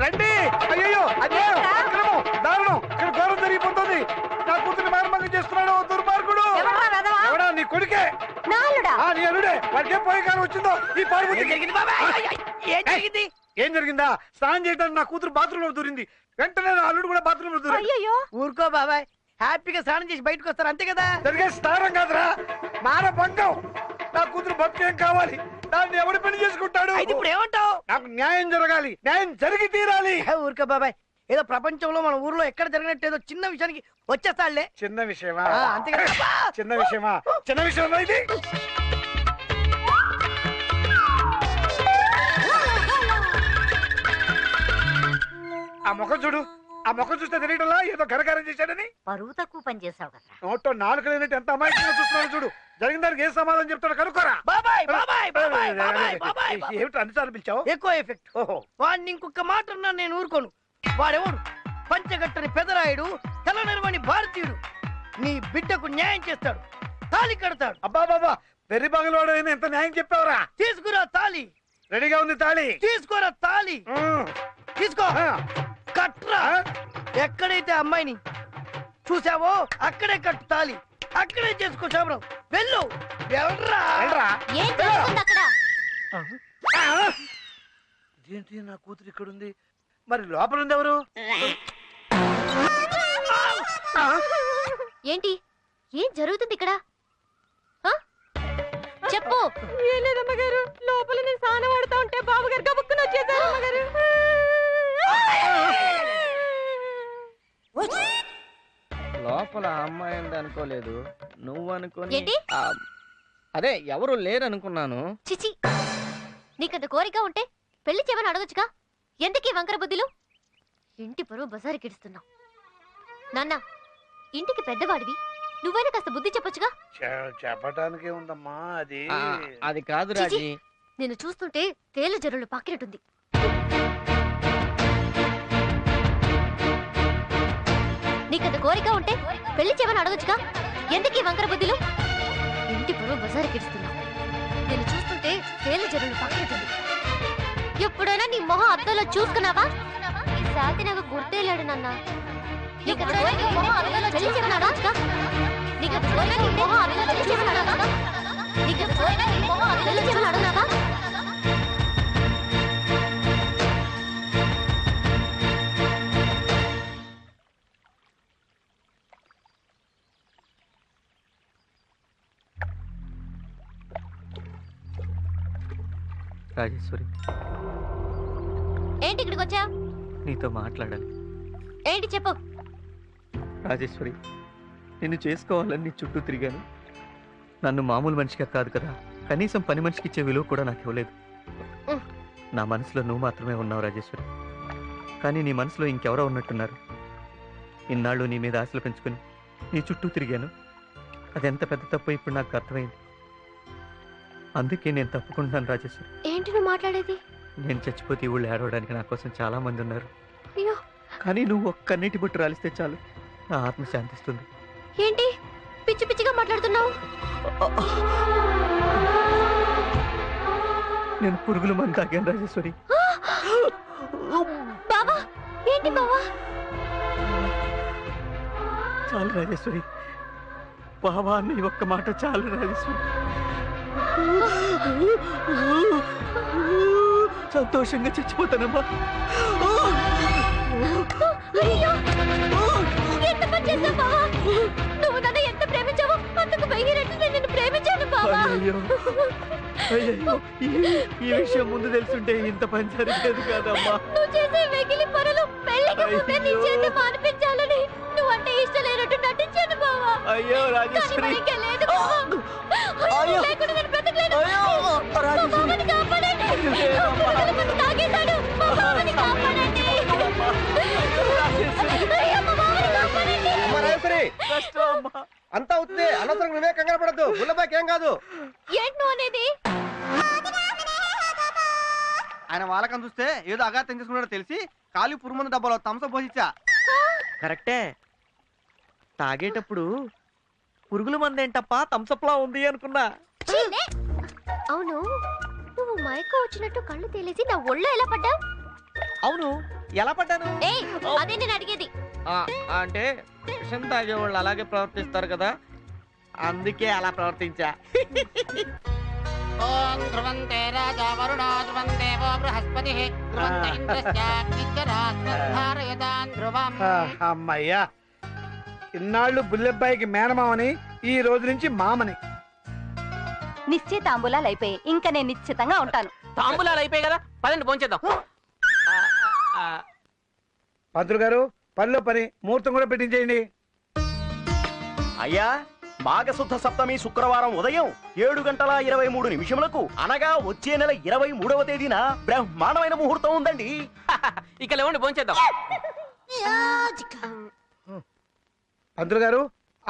రండి. అయ్యో అదే దారుణం. ఇక్కడ ఘోరం జరిగిపోతుంది. నా కూతురు మారమంగం చేస్తున్నాడు దుర్మార్గుడు. ఎవడా? నీ కొడుకే. నీ అల్లుడే. వాడికి ఏం పోయే కాలం వచ్చిందో ఈ పాడు. ఏం జరిగిందా? స్నానం చేయడానికి నా కూతురు బాత్రూమ్ లో దూరింది. వెంటనే నా అల్లుడు కూడా బాత్రూమ్ లో దూరింది. ఊరుకో బాబాయ్, హ్యాపీగా స్నానం చేసి బయటకు వస్తారు అంతే కదా. జరిగే స్నానం కాదురా, మాన భంగం. నా కూతురు బతుకేం కావాలి? దాన్ని ఎవడు పెళ్లి చేసుకుంటాడు? ఇప్పుడు ఏమంటావు? నాకు న్యాయం జరగాలి, న్యాయం జరిగి తీరాలి. ఊరుకో బాబాయ్, ఏదో ప్రపంచంలో మన ఊర్లో ఎక్కడ జరిగినట్టు ఏదో చిన్న విషయానికి వచ్చేస్తాడులే. చిన్న విషయమా? అంతే కదా. చిన్న విషయమా? చిన్న విషయమా ఇది? ఆ ముఖం చూడు, ఆ మొక్క చూస్తే తెలియటంలా ఏదో ఘనకారం చేశాడని. పరువు తక్కువ పని చేసావు కదా. నోట్లో నాలుగు లేనట్టు ఎంత అమాయకంగా చూస్తున్నాడు చూడు. జరిగిన దానికి ఏం సమాధానం చెప్తాడు కనుక్కోరా. ఏమిటి అన్నిసార్లు పిలిచావు? ఎక్కువ ఎఫెక్ట్. వాడిని ఇంకొక మాట అన్నా నేను ఊరుకోను. వాడెవడు? పంచగట్టని పెదరాయుడు, తల నిర్వని భారతీయుడు. నీ బిడ్డకు న్యాయం చేస్తాడు, తాళి కడతాడు. అబ్బా బాబా, వెర్రి బాగలవాడు ఎంత న్యాయం చెప్పావురా. తీసుకురా తాళి. రెడీగా ఉంది తాళి. తీసుకోరా తాళి. తీసుకో. కట్రా. ఎక్కడైతే అమ్మాయిని చూసావో అక్కడే కట్టు తాళి. అక్కడే చేసుకో శబరం. వెళ్ళు. వెళ్ళరా. ఏంటి నా కూతురు ఇక్కడ ఉంది, మరి లోపల ఉంది ఎవరు? ఏంటి? ఏం జరుగుతుంది ఇక్కడ? చెప్పు. ఏం లేదమ్మగారు, లోపల నేను స్నానం ఆడుతా ఉంటే బాబుగారు గబుక్కుని వచ్చేసారు అమ్మగారు. లోపల అమ్మాయి ఉంది అనుకోలేదు, నువ్వు అనుకోని. ఏంటి? అదే ఎవరు లేరు అనుకున్నాను. చిచి, నీకంత కోరిక ఉంటే పెళ్లి చేయమని అడగొచ్చుగా. ఎందుకీ వంకర బుద్ధిలు? ఇంటి పరువు బజారుకి ఇడుస్తున్నావు. నాన్న, ఇంటికి పెద్దవాడివి, నువ్వైనా కాస్త బుద్ధి చెప్పొచ్చుగా. చెప్పటానికి ఉందమ్మా. అది కాదు రాజీ. నేను చూస్తుంటే తేలు జరులు పాకినట్టుంది. నీకంత కోరిక ఉంటే పెళ్లి చేయమని అడగొచ్చుగా. ఎందుకీ వంకర బుద్ధిలు? ఇంటి పరువు బజారుకి ఇడుస్తున్నావు. నేను చూస్తుంటే తేలు జరులు పాకినట్టుంది. ఎప్పుడైనా నీ మొహం అద్దంలో చూసుకున్నావా? ఈ సాతి నాకు గుర్తేలాడు నాన్న. రాజేశ్వరి, ఏంటి ఇక్కడికి వచ్చా? నీతో మాట్లాడాలి. ఏంటి చెప్పు. రాజేశ్వరి, నిన్ను చేసుకోవాలని నీ చుట్టూ తిరిగాను. నన్ను మామూలు మనిషిగా కాదు కదా, కనీసం పని మనిషికి ఇచ్చే విలువ కూడా నాకు ఇవ్వలేదు. నా మనసులో నువ్వు మాత్రమే ఉన్నావు రాజేశ్వరి. కానీ నీ మనసులో ఇంకెవరో ఉన్నట్టున్నారు. ఇన్నాళ్ళు నీ మీద ఆశలు పెంచుకొని నీ చుట్టూ తిరిగాను. అదెంత పెద్ద తప్పు ఇప్పుడు నాకు అర్థమైంది. అందుకే నేను తప్పుకుంటున్నాను రాజేశ్వరి. ఏంటి నువ్వు మాట్లాడేది? నేను చచ్చిపోతే ఊళ్ళో ఏడవడానికి నా కోసం చాలా మంది ఉన్నారు. అయ్యో, కానీ నువ్వు ఒక్క నీటి బొట్టు రాలిస్తే చాలు, నా ఆత్మ శాంతిస్తుంది. ఏంటి పిచ్చి పిచ్చిగా మాట్లాడుతున్నావు? నేను పురుగుల మందు తాగాను రాజేశ్వరి. బావా, ఏంటి బావా? చాలు రాజేశ్వరి, బావా నీ ఒక్క మాట చాలు రాజేశ్వరి. సంతోషంగా చచ్చిపోతానమ్మా. ఎంత పని చేశావు బావా? నువ్వు నన్ను ఎంత ప్రేమించావో అంతకు 1000 రెట్లు నేను నిన్ను ప్రేమించాను బావా. అయ్యో, ఈ విషయం ముందు తెలుసుంటే ఇంత పని జరిగేది కాదమ్మా. నువ్వు చేసే వెకిలి పనులు పెళ్లికి ముందే నీ చేత మానిపించాలని నువ్వంటే ఇష్టం లేనట్టు నటించాను బావా. అయ్యో రాజేశ్వరి, లేదు బావా. అయ్యో, లేకుండా నేను బ్రతకలేను. మా బావని కాపాడండి. పురుగుల మందు తాగేశాడు. మా బావని కాపాడండి. అయ్యో, మా బావని కాపాడండి. అంతా అవుతుంది, అనవసరం నువ్వే కంగారు పడద్దు. బుల్లబాకి ఏం కాదు. ఏంటి నువ్వు అనేది? ఆయన వాళ్ళకని చూస్తే ఏదో అఘాతం చేసుకున్నాడో తెలిసి కాలి పురుమందు డబ్బాలో థమ్సప్ పోసిచ్చా. కరెక్టే, తాగేటప్పుడు పురుగుల మందేంటప్ప థమ్సప్లా ఉంది అనుకున్నా. అవును, నువ్వు మైకో వచ్చినట్టు కళ్ళు తేలేసి నా ఒళ్ళో ఎలా పడ్డా? అవును, ఎలా పడ్డాను? ఏయ్, అదే నేను అడిగేది. అంటే విషం తాగే వాళ్ళు అలాగే ప్రవర్తిస్తారు కదా, అందుకే అలా ప్రవర్తించా. అమ్మయ్యా, ఇన్నాళ్ళు బుల్లెబ్బాయికి మేనమామని, ఈ రోజు నుంచి మామని. నిశ్చితాంబులాలు అయిపోయి ఇంకా నేను నిశ్చితంగా ఉంటాను. తాంబూలాలు అయిపోయాయి కదా, పదండి భోంచేద్దాం. పంతులు గారు, పనిలో పని ముహూర్తం కూడా పెట్టించేయండి. అయ్యా, మాఘశుద్ధ సప్తమి శుక్రవారం ఉదయం 7:23 అనగా వచ్చే నెల 23వ తేదీన బ్రహ్మాండమైన ముహూర్తం ఉందండి. ఇక లేవండి భోంచేద్దాం. పంతులు గారు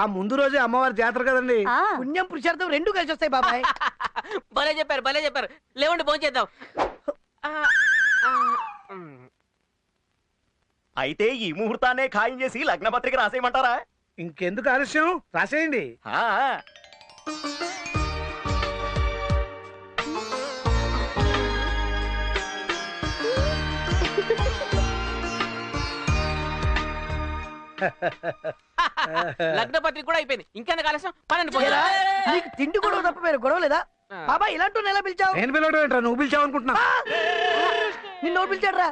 ఆ ముందు రోజే అమ్మవారి జాతర కదండి, పుణ్యం పురుషార్థం రెండు కలిసి వస్తాయి బాబాయ్. భలే చెప్పారు లేవండి భోంచేద్దాం. అయితే ఈ ముహూర్తాన్నే ఖాయం చేసి లగ్న పత్రిక రాసేయమంటారా? ఇంకెందుకు ఆలస్యం, రాసేయండి. లగ్న పత్రిక కూడా అయిపోయింది, ఇంకెందుకు ఆలస్యం? పనండి నీకు తిండి గొడవ తప్ప వేరే గొడవ లేదా? బాబా ఇలాంటి ఎలా పిలిచావు? నేను పిలవడం ఏంట్రా, నువ్వు పిలిచావు అనుకుంటున్నా. నిన్ను పిలిచాడ్రా?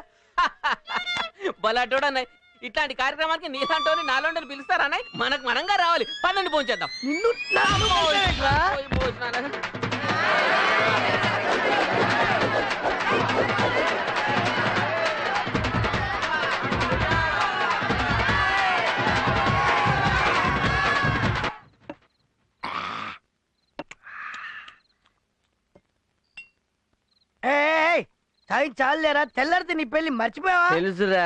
బలాటోడన్నాయి. ఇట్లాంటి కార్యక్రమానికి నీలాంటి నాలోంటి పిలుస్తారా? మనకు మనంగా రావాలి. పన్నెండు పోంచేద్దాం. నిన్ను సాయి చాలేరా, తెల్లారితే నీ పెళ్లి మర్చిపోయావా? తెలుసురా,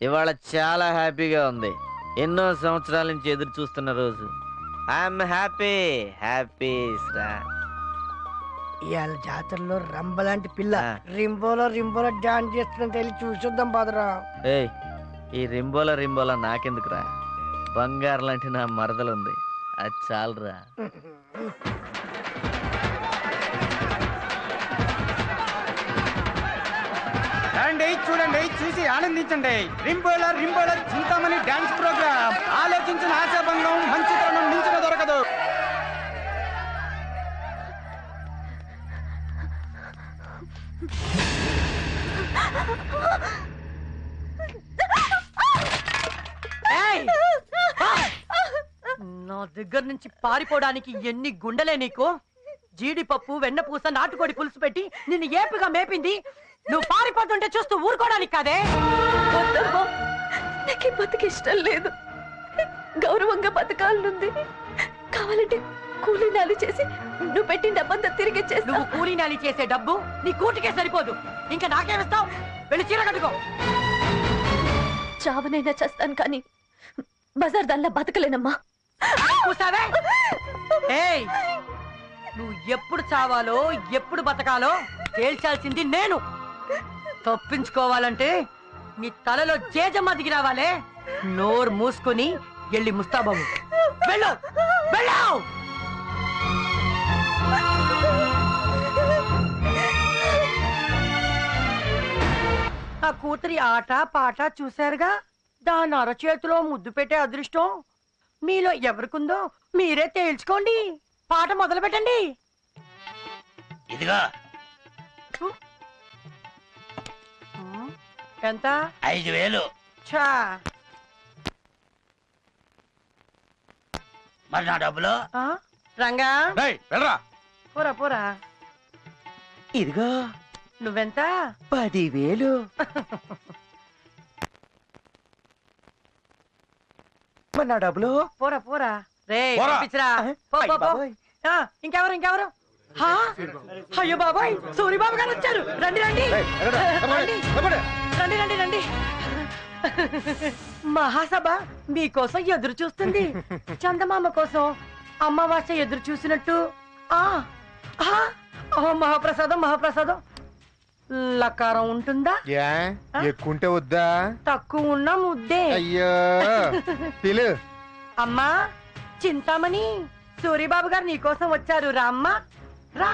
ఇవాళ చాలా హ్యాపీగా ఉంది. ఎన్నో సంవత్సరాల నుంచి ఎదురు చూస్తున్న రోజు. ఐఎమ్ హ్యాపీ హ్యాపీ రా. ఇవాళ జాతరలో రంబలాంటి పిల్ల రింబోలో డాన్స్ చేస్తుందని తెలిసి చూసొద్దాం బాదరా. ఏయ్, ఈ రింబోలా నాకెందుకురా? బంగారు లాంటి నా మరదలుంది, అది చాలరా. రండి, చూడండి, చూసి ఆనందించండి. రింబోలా చింతామణి డాన్స్ ప్రోగ్రామ్. ఆలోచించిన ఆశాభంగం మంచి తరుణం మించిన దొరకదు. నా దగ్గర నుంచి పారిపోవడానికి ఎన్ని గుండెలే నీకు? జీడిపప్పు, వెన్నపూస, నాటుకోడి పులుసు పెట్టి నిన్ను ఏపుగా మేపింది నువ్వు పారిపోతుంటే చూస్తూ ఊరుకోవడానికి కాదే. నాకు బతుకు ఇష్టం లేదు, గౌరవంగా బతకాలనుంది. కావాలంటే కూలీనాలు చేసి నువ్వు పెట్టిన డబ్బంతా తిరిగి చేసి. నువ్వు కూలీనాలి చేసే డబ్బు నీ కూటికే సరిపోదు, ఇంకా నాకేమిస్తావు? వెళ్ళి చీర కట్టుకో. చావనైనా చేస్తాను కానీ బజార్ దానిలా బతకలేనమ్మా. నువ్వు ఎప్పుడు చావాలో ఎప్పుడు బతకాలో తేల్చాల్సింది నేను. తప్పించుకోవాలంటే నీ తలలో జేజమ్మ దిగి రావాలే. నోరు మూసుకొని వెళ్ళి ముస్తాబాబు వెళ్ళు. ఆ కూతురి ఆట పాట చూశారుగా, దాని అరచేతిలో ముద్దు పెట్టే అదృష్టం మీలో ఎవరికుందో మీరే తేల్చుకోండి. పాట మొదలు పెట్టండి. ఇదిగో ఎంత? 5,000. చా, మరి నా డబ్బులు? రంగా వెళ్ళరా. పోరా. ఇదిగో నువ్వెంత? 10,000. మరి నా డబ్బులు? పోరా. రే పంపించరా. ఇంకెవరు? అయ్యో బాబాయ్, సూరిబాబు గారు వచ్చారు. రండి. మహాసభ మీకోసం ఎదురు చూస్తుంది. చందమామ కోసం అమావాస్య ఎదురు చూసినట్టు. మహాప్రసాదం. లకారం ఉంటుందా? ఎక్కుంటే వద్దా? తక్కువ ఉన్న ముద్దే. అయ్యో పిలు. అమ్మా చింతామణి, సూరిబాబు గారు నీకోసం వచ్చారు. రా అమ్మా, రా.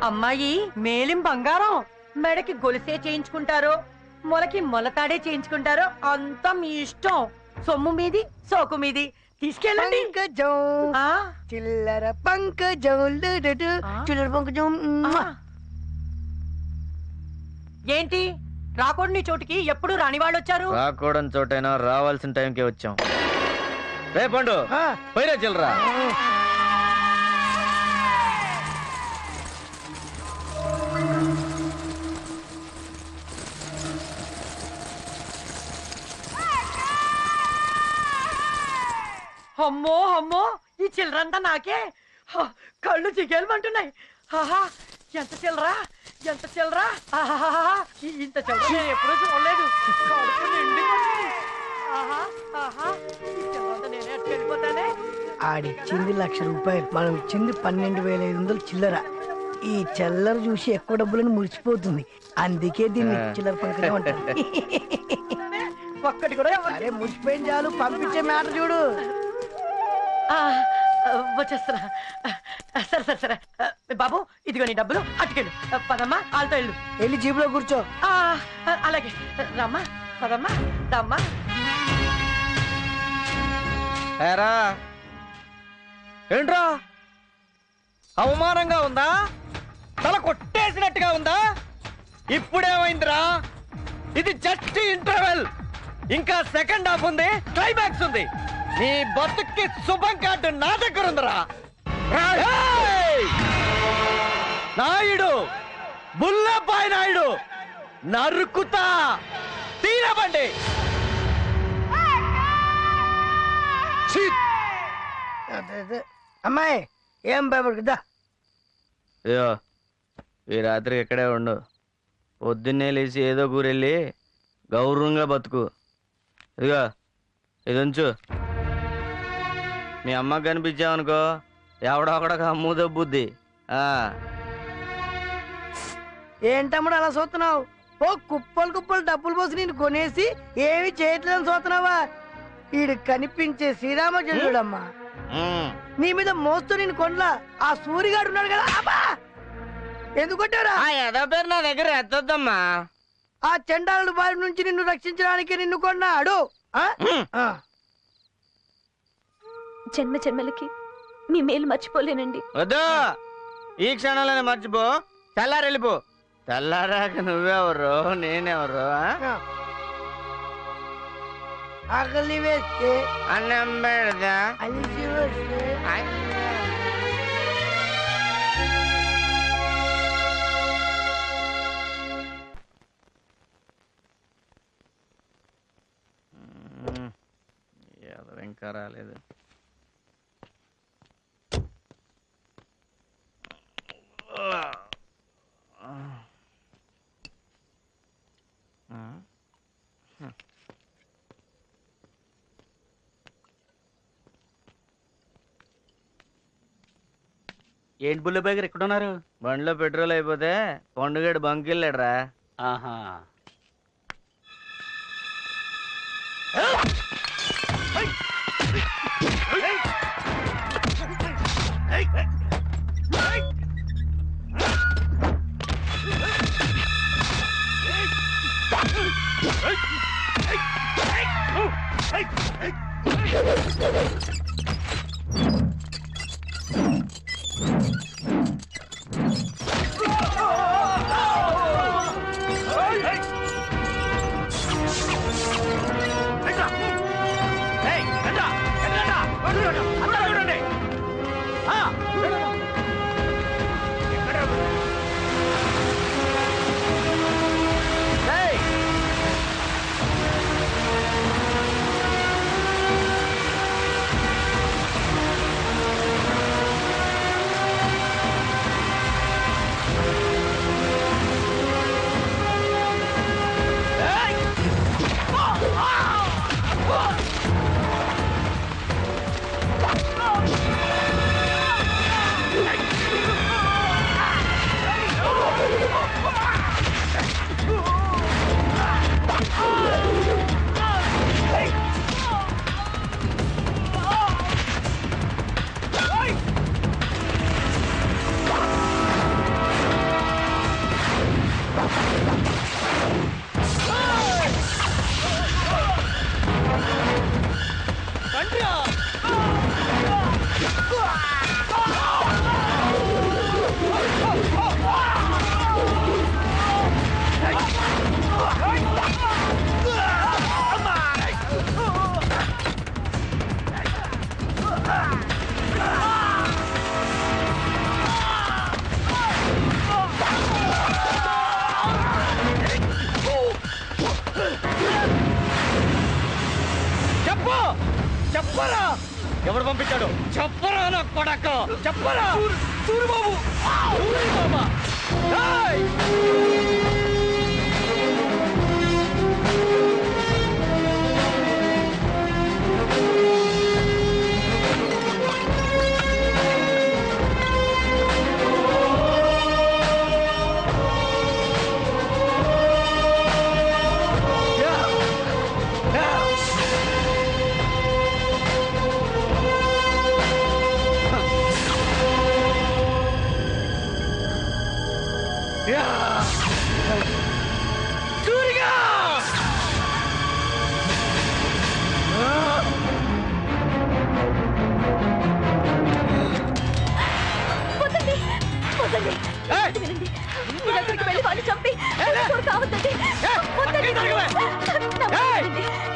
అమ్మాయి మేలిం బంగారం, మెడకి గొలుసే చేయించుకుంటారో మొలకి మొలతాడే చేయించుకుంటారో అంతా మీ ఇష్టం. సొమ్ము మీది, సోకు మీది. తీసుకెళ్ళండి. చిల్లర పంకజం. ఏంటి రాకూడని చోటుకి ఎప్పుడు రాని వాళ్ళు వచ్చారు? రాకూడని చోటైనా రావాల్సిన టైంకి వచ్చాం. రే పండు, పైరా చిల్లరా. అమ్మో అమ్మో ఈ చిల్లరంతా నాకే కళ్ళు చిగేలమంటున్నాయి. ఎంత చిల్లరా ఎంత చిల్లరా ఇంత చిల్లర నేను ఎప్పుడూ చూడలేదు. కడుపు నిండిపోతుంది. ఈ చిల్లరంతా నేనే వెళ్ళిపోతానే. ఆడిచ్చింది 1,00,000 రూపాయలు, మనం ఇచ్చింది 12,500 చిల్లర. ఈ చిల్లర చూసి ఎక్కువ డబ్బులను మురిసిపోతుంది, అందుకే దీన్ని చిల్లర పంకనే ఉంటారు. ఒక్కటి కూడా అరే మురిసిపోయిన చాలు, పంపించే మ్యాటర్ చూడు. వచ్చేస్తున్నా. సరే సరే సరే బాబు, ఇదిగో నీ డబ్బులు అటుకెళ్ళు. పదమ్మా వాళ్ళతో వెళ్ళు. వెళ్ళి జీబులో కూర్చో. అలాగే రమ్మా, పదమ్మా దమ్మా. ఏరా ఏంట్రా అవమానంగా ఉందా? తల కొట్టేసినట్టుగా ఉందా? ఇప్పుడేమైందిరా? ఇది జస్ట్ ఇంటర్వెల్, ఇంకా సెకండ్ హాఫ్ ఉంది, క్లైమాక్స్ ఉంది. నీ బతుక్కి శుభం కార్డు నా దగ్గర ఉందిరా. నాయుడు, బుల్లబాయ్ నాయుడు, నరుకుతా, తీరబండి. అమ్మాయి ఏం భయపడదా? అయ్యో ఈ రాత్రికి ఇక్కడే ఉండు, పొద్దున్నే లేచి ఏదో కూరెళ్ళి గౌరవంగా బతుకు. ఇదిగో ఇది ఉంచు. మీ అమ్మకి కనిపించావనుకో ఎవడో ఒకడొక అమ్ము దబ్బుద్ది. ఏంటమ్ముడు అలా చూస్తున్నావు? ఓ కుప్పలు కుప్పలు డబ్బులు పోసి నేను కొనేసి ఏమి చేయట్లేదని చూస్తున్నావా? ఈడు కనిపించే శ్రీరామచంద్రుడమ్మా, నీ మీద మోస్తూ నేను కొండలా ఆ సూరిగాడు ఉన్నాడు కదా. అబ్బా ఎందుకు కొట్టారా? ఏదో పేరు నా దగ్గర ఎత్తొద్దమ్మా. ఆ చండాలుడి బారి నుంచి నిన్ను రక్షించడానికి నిన్ను కొన్నాడు. జన్మ జన్మలకి మీ మేలు మర్చిపోలేనండి. వద్దు, ఈ క్షణంలోనే మర్చిపో, తెల్లారి వెళ్ళిపో. తెల్లారాక నువ్వెవరు నేనెవరు? ఆకలి వేస్తే అన్నం పెడదా? అలిసి వస్తే ఇంకా రాలేదు. ఏంటి బుల్లబాయ్ గారు ఎక్కడున్నారు? బండిలో పెట్రోల్ అయిపోతే పండుగడు బంక్ వెళ్ళాడురా. ఆహా, ఎవరు పంపించాడు చెప్పరా నా కొడక చెప్పరా సూరిబాబు సూరిబాబా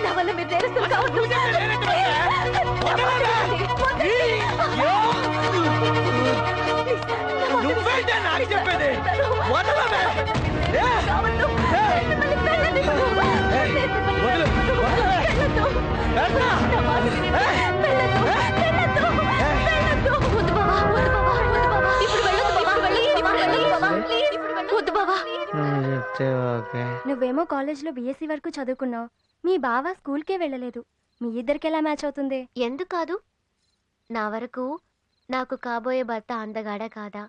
నా వల్ల మీరు నేరస్తులు కావద్దు. నువ్వేంటే నాకు చెప్పేది నువ్వేమో కాలేజ్లో బీఎస్సీ వరకు చదువుకున్నావు, మీ బావ స్కూల్కే వెళ్ళలేదు. మీ ఇద్దరికి ఎలా మ్యాచ్ అవుతుంది? ఎందుకు కాదు? నా వరకు నాకు కాబోయే భర్త అందగాడా కాదా,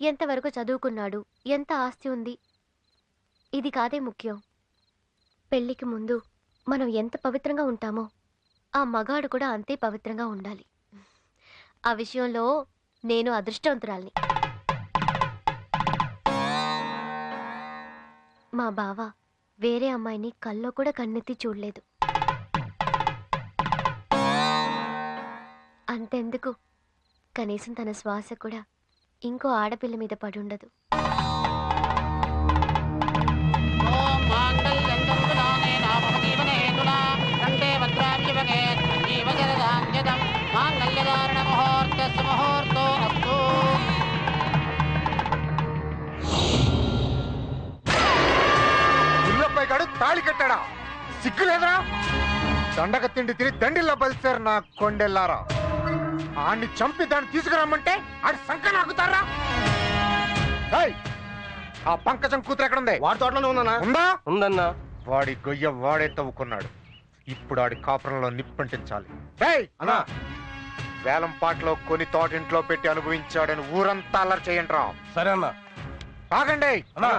ఎంతవరకు చదువుకున్నాడు, ఎంత ఆస్తి ఉంది, ఇది కాదే ముఖ్యం. పెళ్లికి ముందు మనం ఎంత పవిత్రంగా ఉంటామో ఆ మగాడు కూడా అంతే పవిత్రంగా ఉండాలి. ఆ విషయంలో నేను అదృష్టవంతురాల్ని. మా బావ వేరే అమ్మాయిని కల్లో కూడా కన్నెత్తి చూడలేదు. అంతెందుకు, కనీసం తన శ్వాస కూడా ఇంకో ఆడపిల్ల మీద పడుండదు. గుల్లపైగాడు తాళి కట్టాడా? సిగ్గులేదురా? దండగ తిండి తిని దండిల్లో బలిసారు నా కొండెల్లారా. ఆడిని చంపి దాన్ని తీసుకురమ్మంటే ఆడి సంక నాకుతారా? ఆ పంకజం కూతురు ఎక్కడుంది? వాడి తోటలోనే ఉందన్నా. ఉందా? ఉందన్నా. వాడి గొయ్య వాడే తవ్వుకున్నాడు. ఇప్పుడు ఆడి కాపురంలో నిప్పంటించాలి. అన్నా, వేలం పాటలో కొని తోటింట్లో పెట్టి అనుభవించాడని ఊరంతా అల్లరి చేయండి రా. సరే అన్నా. ఆగండి అన్నా.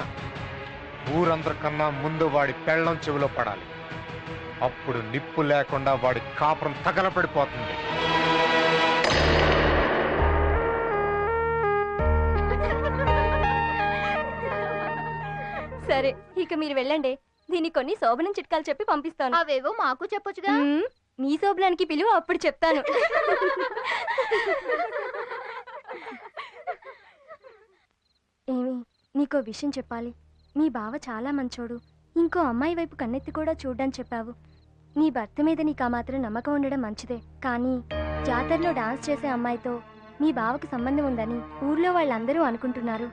ఊరందరికన్నా ముందు వాడి పెళ్ళం చెవిలో పడాలి. అప్పుడు నిప్పు లేకుండా వాడి కాపురం తగలపడిపోతుంది. సరే, ఇక మీరు వెళ్ళండి. దీనికి కొన్ని శోభనం చిట్కాలు చెప్పి పంపిస్తాను. అవేవో మాకు చెప్పొచ్చుగా. మీ శోభనానికి పిలువ, అప్పుడు చెప్తాను. ఏమి, నీకో విషయం చెప్పాలి. మీ బావ చాలా మంచోడు. ఇంకో అమ్మాయి వైపు కన్నెత్తి కూడా చూడ్డని చెప్పావు. నీ భర్త మీద నీకు ఆ మాత్రం నమ్మకం ఉండడం మంచిదే. కానీ జాతరలో డాన్స్ చేసే అమ్మాయితో మీ బావకు సంబంధం ఉందని ఊర్లో వాళ్ళందరూ అనుకుంటున్నారు.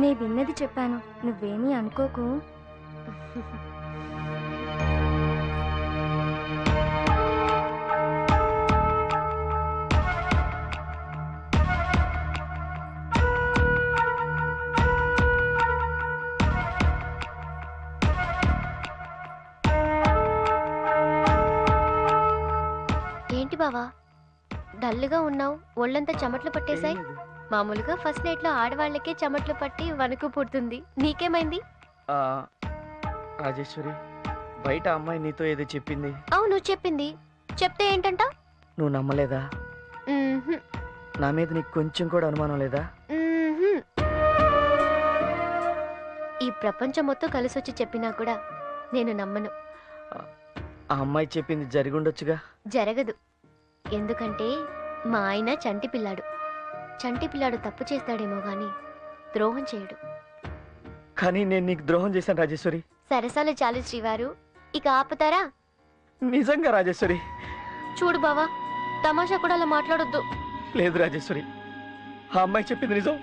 నే విన్నది చెప్పాను, నువ్వేమీ అనుకోకు. ఏంటి బావా, డల్గా ఉన్నావు? ఒళ్ళంతా చెమట్లు పట్టేశాయి. మామూలుగా ఫస్ట్ నైట్ లో ఆడవాళ్ళకే చెమట్లు పట్టి వణుకు పుడుతుంది, నీకేమైంది? రాజేశ్వరి, బయట అమ్మాయి నీతో ఏదో చెప్పింది. అవును చెప్పింది. చెప్తే ఏంటంట? నువ్వు నమ్మలేదా? నా మీద నీకు కొంచెం కూడా అనుమానం లేదా? ఈ ప్రపంచం మొత్తం కలిసొచ్చి చెప్పినా కూడా నేను నమ్మను. ఆ అమ్మాయి చెప్పింది జరిగుండొచ్చుగా? జరగదు. ఎందుకంటే మా ఆయన చంటి పిల్లాడు. చంటి పిల్లాడు తప్పు చేస్తాడేమో గాని ద్రోహం చేయడు. కానీ నేను నీకు ద్రోహం చేశాను రాజేశ్వరి. సరసాలు చాలు శ్రీవారు, ఇక ఆపుతారా? నిజంగా రాజేశ్వరి. చూడు బావా, తమాషా కూడా అలా మాట్లాడొద్దు. లేదు రాజేశ్వరి, ఆ అమ్మాయి చెప్పింది నిజం.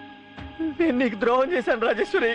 నేను నీకు ద్రోహం చేశాను రాజేశ్వరి.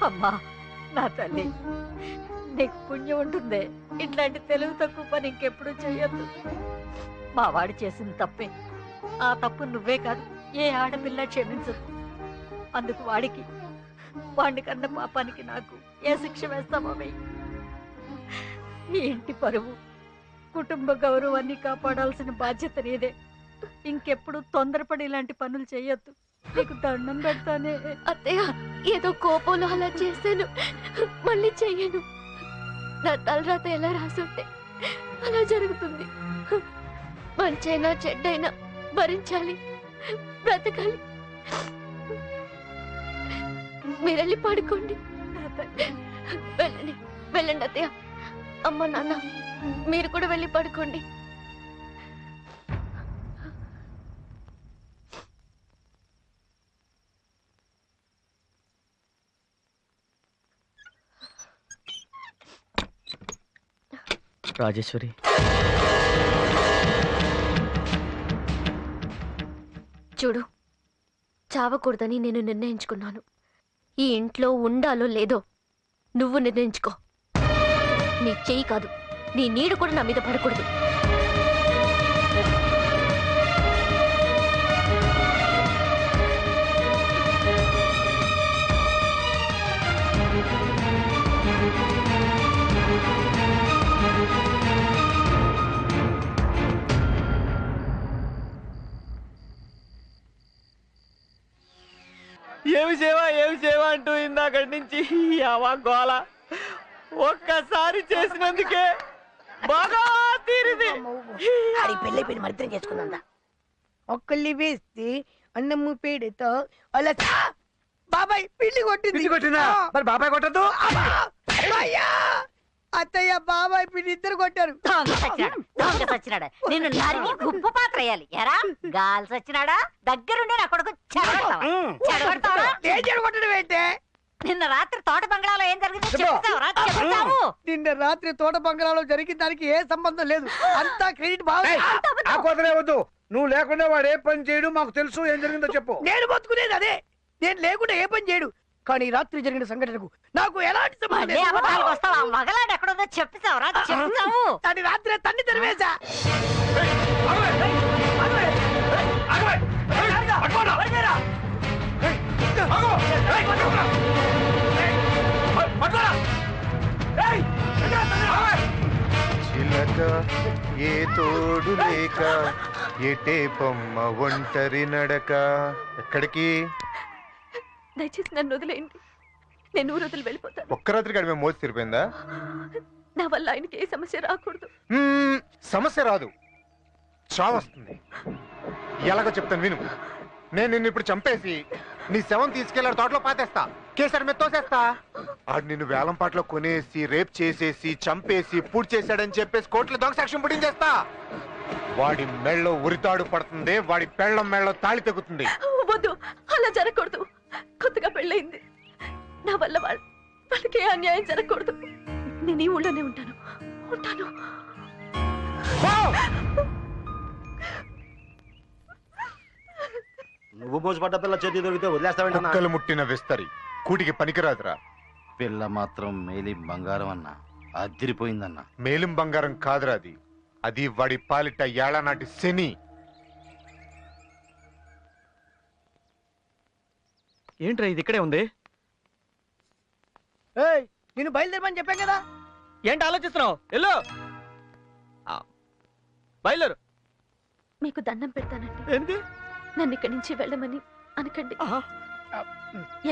అమ్మా నా తల్లి, నీకు పుణ్యం ఉంటుంది. ఇట్లాంటి తెలుగు తక్కువ పని ఇంకెప్పుడు చెయ్యొద్దు. మా వాడు చేసిన తప్పే. ఆ తప్పు నువ్వే కాదు, ఏ ఆడపిల్ల క్షమించదు. అందుకు వాడికి, వాడిని కన్న పాపానికి నాకు ఏ శిక్ష వేస్తామో వెయ్యి. ఈ ఇంటి పరువు, కుటుంబ గౌరవాన్ని కాపాడాల్సిన బాధ్యత నీదే. ఇంకెప్పుడు తొందరపడి ఇలాంటి పనులు చెయ్యొద్దు. నీకు దండం పెడతానే. అత్తయ్య, ఏదో కోపంలో అలా చేశాను, మళ్ళీ చెయ్యను. నా తలరాత ఎలా రాసుంటే అలా జరుగుతుంది. మంచైనా చెడ్డైనా భరించాలి, బ్రతకాలి. మీరెళ్ళి పడుకోండి. వెళ్ళండి వెళ్ళండి అత్తయ్య. అమ్మ నాన్న మీరు కూడా వెళ్ళి పడుకోండి. రాజేశ్వరి, చూడు, చావకూడదని నేను నిర్ణయించుకున్నాను. ఈ ఇంట్లో ఉండాలో లేదో నువ్వు నిర్ణయించుకో. నీ చెయ్యి కాదు, నీ నీడు కూడా నా మీద పడకూడదు. ఏమి సేవ అంటూ ఇందాకటి నుంచి గోల ఒక్కసారి చేసినందుకే బాగా తీరింది. పెళ్ళైపోయింది, మరిద్దరం చేసుకుందా. ఒక్కళ్ళి వేస్తే అన్నము పేడతో అలా బాబాయ్ పిండి కొట్టింది. మరి బాబాయ్ కొట్టద్దు. అత్తయ్య బాబాయ్ పిండి ఇద్దరు కొట్టారు. సచ్చినాడా నేను నరికి గుప్పు పాత్ర వేయాలి. ఎరా గాలి సచ్చినాడా, దగ్గరుండి నా కొడుకు చెడగొడతావా? చెడగొట్టడం ఏంటే? నిన్న రాత్రి తోట బంగ్లాలో ఏం జరిగిందో చెప్తావు. నిన్న రాత్రి తోట బంగ్లాలో జరిగిన దానికి ఏ సంబంధం లేదు. అంతా క్రెడిట్ బాబాయ్. ఆ కోతలే వద్దు. నువ్వు లేకుండా వాడు ఏ పని చేయడు, మాకు తెలుసు. ఏం జరిగిందో చెప్పు. నేను బతుకునేది అదే. నేను లేకుండా ఏ పని చేయడు. కానీ రాత్రి జరిగిన సంఘటనకు నాకు ఎలాంటి సంబంధం లేదు. మగలాడు ఎక్కడుందో చెప్తావురా? చెప్తావు. దాని రాత్రి తన్ని తెరివేశా. చిలక ఏ తోడు లేక ఎటే బొమ్మ ఒంటరి నడక. ఎక్కడికి? దయచేసి నన్ను వదిలేయండి. నేను ఊరు వదిలి వెళ్ళిపోతాను. ఒక్క రాత్రికి అడిమే మోసి తిరిపోయిందా? నా వల్ల ఆయనకి ఏ సమస్య రాకూడదు. సమస్య రాదు, చావొస్తుంది. ఎలాగో చెప్తాను విను. నేను నిన్ను ఇప్పుడు చంపేసి నీ శవం తీసుకెళ్లాడు తోటలో పాతేస్తా, కేసరి మీద తోసేస్తా. ఆడు నిన్ను వేలంపాట్లో కొనేసి రేప్ చేసేసి చంపేసి పూర్తి చేశాడని చెప్పేసి కోర్టులో దొంగ సాక్ష్యం పుట్టించేస్తా. వాడి మెళ్ళో ఉరితాడు పడుతుంది, వాడి పెళ్ళం మెళ్ళో తాళి తెగుతుంది. వద్దు, అలా జరగకూడదు. కొత్తగా పెళ్ళయింది. నా వల్ల వాళ్ళకి ఏ అన్యాయం జరగకూడదు. నేను ఈ ఊళ్ళోనే ఉంటాను. నువ్వు మోసపడ్డ పిల్ల చేతి దొరికితే వదిలేస్తావేంటన్నా? కుక్కలు ముట్టిన విస్తరి కూటికి పనికిరాదురా. పిల్ల మాత్రం మేలి బంగారం అన్న అదిరిపోయిందన్న. మేలిం బంగారం కాదురా అది. అది వాడి పాలిట ఏళ్ళనాటి శని. ఏంట్రా ఇది ఇక్కడే ఉంది? నేను బయలుదేరమని చెప్పాను కదా. ఏంటి ఆలోచిస్తున్నావు? ఎల్లో బయలుదేరు. మీకు దండం పెడతానండి. ఏంటి? నన్ను ఇక్కడి నుంచి వెళ్ళమని అనకండి.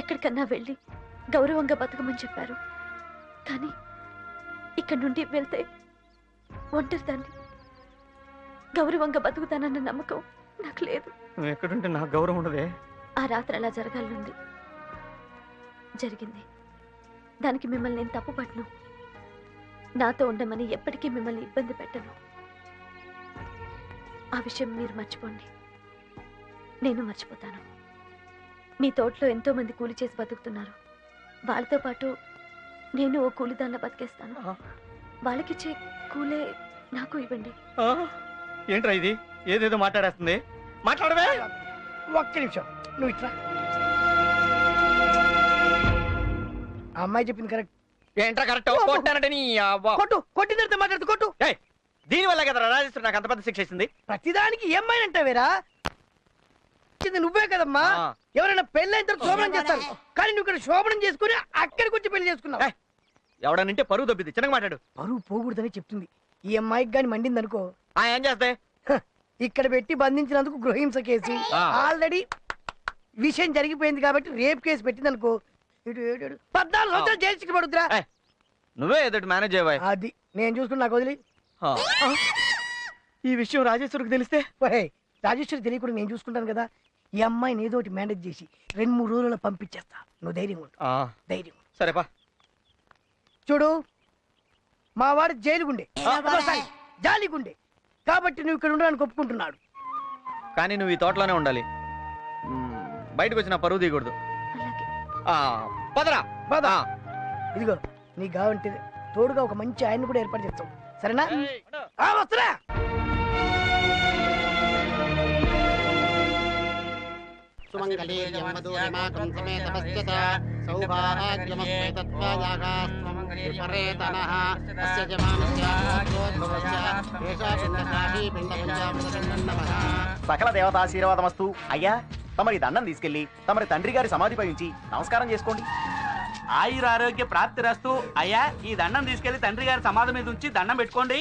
ఎక్కడికన్నా వెళ్ళి గౌరవంగా బతకమని చెప్పారు. కానీ ఇక్కడి నుండి వెళ్తే ఒంటరిదాన్ని. గౌరవంగా బతుకుతానన్న నమ్మకం నాకు లేదు. నువ్వు ఎక్కడుంటే నాకు గౌరవం ఉండదే. ఆ రాత్రి అలా జరగాలనుంది, జరిగింది. దానికి మిమ్మల్ని నేను తప్పు పట్టను. నాతో ఉండమని ఎప్పటికీ మిమ్మల్ని ఇబ్బంది పెట్టను. ఆ విషయం మీరు మర్చిపోండి, నేను మర్చిపోతాను. మీ తోటలో ఎంతో మంది కూలి చేసి బతుకుతున్నారు. వాళ్ళతో పాటు నేను ఓ కూలిదాన్లా బతికేస్తాను. వాళ్ళకిచ్చే కూలే నాకు ఇవ్వండి. ఏంట్రా ఇది? ఏదేదో మాట్లాడేస్తుంది. మాట్లాడవే. ఒక్క నిమిషం, నువ్వు ఇట్లా. ఆ అమ్మాయి చెప్పింది కరెక్ట్. ఏంట్రా కరెక్ట్? కొట్టానంటే నీ కొట్టు, కొట్టిన తర్వాత మాట్లాడుతూ కొట్టు. దీని వల్ల కదా రాజేశ్వరి నాకు అంత పెద్ద శిక్ష ఇస్తుంది. ప్రతిదానికి ఏమైనా అంటావేరా? నువ్వే కదమ్మా. ఎవరైనా పెళ్ళైన తర్వాత శోభనం చేస్తారు, కానీ నువ్వు ఇక్కడ శోభనం చేసుకుని అక్కడికి వచ్చి పెళ్లి చేసుకున్నావు. ఎవడనంటే పరువు దొబ్బింది. చిన్నగా మాట్లాడు. పరువు పోకూడదని చెప్తుంది. ఈ అమ్మాయికి గాని మండింది అనుకో, ఏం చేస్తే ఇక్కడ పెట్టి బంధించినందుకు గృహహింస కేసు. ఆల్రెడీ విషయం జరిగిపోయింది కాబట్టి రేప్ కేసు పెట్టింది అనుకో, 14 సంవత్సరాలు జైలు శిక్ష పడుతురా. నువ్వే ఏదో మేనేజ్ అయ్యా. అది నేను చూసుకుని నాకు వదిలి. ఈ విషయం రాజేశ్వరికి తెలిస్తే? రాజేశ్వరి తెలియకుండా నేను చూసుకుంటాను కదా. ఈ అమ్మాయిని ఏదో ఒకటి మేనేజ్ చేసి 2-3 రోజుల్లో పంపించేస్తా. నువ్వు ధైర్యం ఉంటు. ధైర్యం. సరేపా. చూడు, మా వాడు జైలుగుండే, జాలిగుండే, కాబట్టి నువ్వు ఇక్కడ ఉండడానికి ఒప్పుకుంటున్నాడు. కానీ నువ్వు ఈ తోటలోనే ఉండాలి. బయటకు వచ్చిన పరువు తీయకూడదు. పదరా పదా. ఇదిగో నీకు కావంటే తోడుగా ఒక మంచి ఆయన్ని కూడా ఏర్పాటు చేస్తాం. సరేనా? వస్తున్నా. సకల దేవతాశీర్వాదమస్తు. అయ్యా, తమరి దండం తీసుకెళ్లి తమరి తండ్రి గారి సమాధిపై ఉంచి నమస్కారం చేసుకోండి. ఆయురారోగ్య ప్రాప్తి రస్తు. అయ్యా, ఈ దండం తీసుకెళ్లి తండ్రి గారి సమాధి మీద ఉంచి దండం పెట్టుకోండి.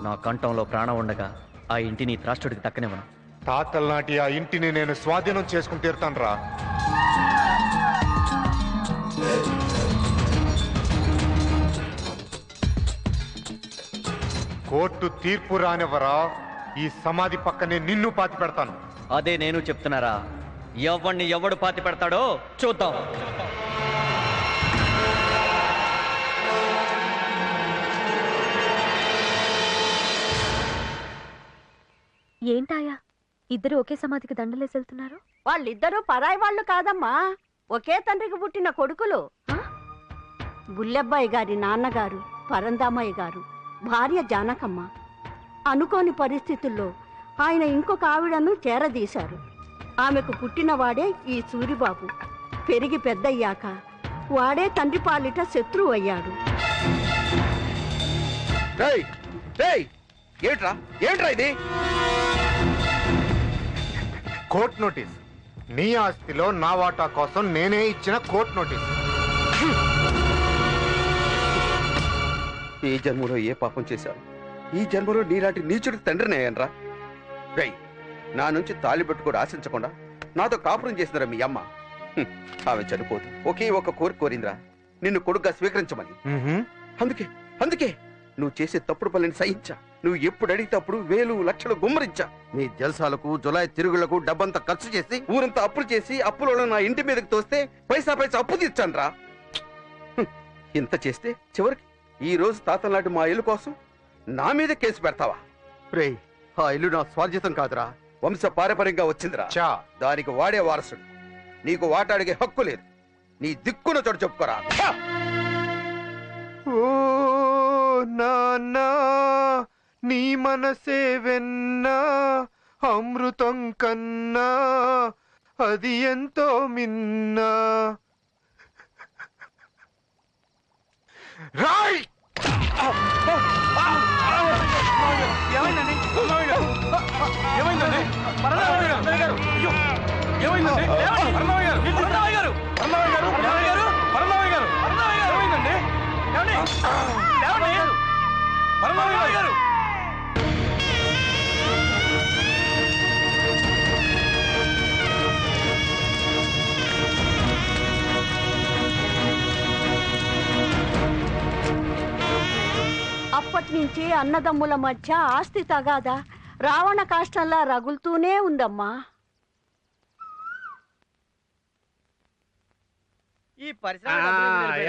నా కంఠంలో ప్రాణం ఉండగా ఆ ఇంటిని త్రాష్టుడికి దక్కనివ్వను. తాతల నాటి ఆ ఇంటిని నేను స్వాధీనం చేసుకుని తీరుతాను రా. కోర్టు తీర్పు రానివ్వరా, ఈ సమాధి పక్కనే నిన్ను పాతి పెడతాను. అదే నేను చెప్తున్నారా. ఎవడిని ఎవడు పాతి పెడతాడో చూద్దాం. ఏంటాయా ఇద్దరు ఒకే సమాధికి దండలేసి వెళ్తున్నారు? వాళ్ళిద్దరూ పరాయి వాళ్ళు కాదమ్మా, ఒకే తండ్రికి పుట్టిన కొడుకులు. బుల్లెబ్బాయి గారి నాన్నగారు పరందామయ్య గారు, భార్య జానకమ్మ. అనుకోని పరిస్థితుల్లో ఆయన ఇంకొక ఆవిడను చేరదీశారు. ఆమెకు పుట్టినవాడే ఈ సూరిబాబు. పెరిగి పెద్దయ్యాక వాడే తండ్రి పాలిట శత్రువు అయ్యాడు. ఏంట్రా ఏంట్రా ఇది? Court notice. నీ ఆస్తిలో నా వాటా కోసం నేనే ఇచ్చిన కోర్ట్ నోటీస్. ఈ జన్మలో ఏ పాపం చేశాను? ఈ జన్మలో నీలాంటి నీచుడికి తండ్రిని అయ్యానరా? రై, నా నుంచి తాళి పెట్టుకోడు ఆశించకుండా నాతో కాపురం చేసిందిరా మీ అమ్మ. ఆమె చనిపోతూ ఒకే ఒక కోరిక కోరిందిరా, నిన్ను కొడుకుగా స్వీకరించమని. అందుకే నువ్వు చేసే తప్పుడు పనిని సహించా. నువ్వు ఎప్పుడు అడిగితే అప్పుడు 1000 లక్షలు గుమ్మరించా. నీ జల్సాలకు జులాయి తిరుగులకు డబ్బంతా ఖర్చు చేసి ఊరంతా అప్పులు చేసి అప్పులలో నా ఇంటి మీదకి తోస్తే పైసా అప్పు తీర్చాను రా. ఇంత చేస్తే చివరికి ఈ రోజు తాతల నాటి మా ఇల్లు కోసం నా మీద కేసు పెడతావా? రే, ఆ ఇల్లు నా స్వార్జితం కాదురా, వంశ పారంపర్యంగా వచ్చిందిరా. దానికి వాడే వారసుడు. నీకు వాట అడిగే హక్కు లేదు. నీ దిక్కున చోటు చెప్పుకోరా. ఓ నాన్నా, నీ మనసే వెన్నా, అమృతం కన్నా అది ఎంతో మిన్నా. రాయ్! ఏమైందండి? ఏమైందండి? పరమావయ్య గారు! అయ్యో! ఏమైందండి? పరమావయ్య గారు! పరమావయ్య గారు! పరమావయ్య గారు! అప్పటి నుంచి అన్నదమ్ముల మధ్య ఆస్తి తగాదా రావణ కాష్టంలా రగులుతూనే ఉందమ్మా. ఈ పరిశ్రమ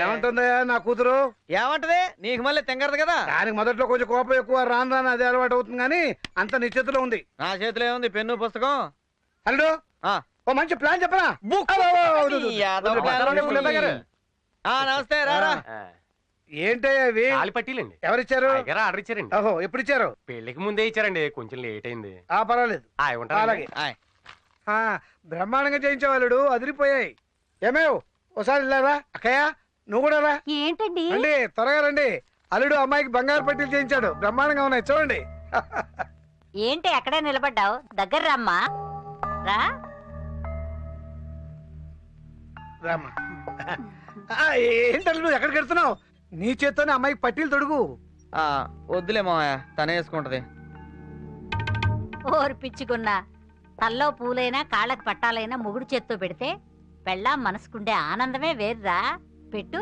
ఏమంటుందయ్యా నా కూతురు? ఏమంటది? నీకు మళ్ళీ తెంగరదు కదా. దానికి మొదట్లో కొంచెం కోపం ఎక్కువ, రాను రాను అదే అలవాటు అవుతుంది. కానీ అంత నీ చేతిలో ఉంది. నా చేతిలో ఏముంది? పెన్ను పుస్తకం. అల్లుడు ఓ మంచి ప్లాన్ చెప్పరా? నమస్తే రారా. ఏంటయ్యా ఇవి? పట్టీలండి. ఎవరిచ్చారు? ఆర్డర్ ఇచ్చారండి. ఓహో ఎప్పుడు ఇచ్చారు? పెళ్లికి ముందే ఇచ్చారండి, కొంచెం లేట్ అయింది. పర్వాలేదు. అలాగే బ్రహ్మాండంగా చేయించేవాళ్ళుడు, అదిరిపోయాయి. ఏమేవ్ ఒకసారి వెళ్ళారా? అక్కయ్య నువ్వు కూడా రా. ఏంటండి? రండి త్వరగా రండి. అల్లుడు అమ్మాయికి బంగారు పట్టీలు చేయించాడు, బ్రహ్మాండంగా ఉన్నాయి చూడండి. ఏంటి అక్కడే నిలబడ్డావు? దగ్గర రమ్మా. రా రామ్మా. ఏంటల్లుడు ఎక్కడికి వెళ్తున్నావు? నీ చేత్తోనే అమ్మాయికి పట్టీలు తొడుగు. వద్దులే మామయ్య, తనే వేసుకుంటది. ఓరు పిచ్చుకున్నా, తల్లో పూలైనా కాళ్ళకి పట్టాలైనా మొగుడు చేత్తో పెడితే పెళ్ళాం మనసుకుండే ఆనందమే వేర్రా. పెట్టు.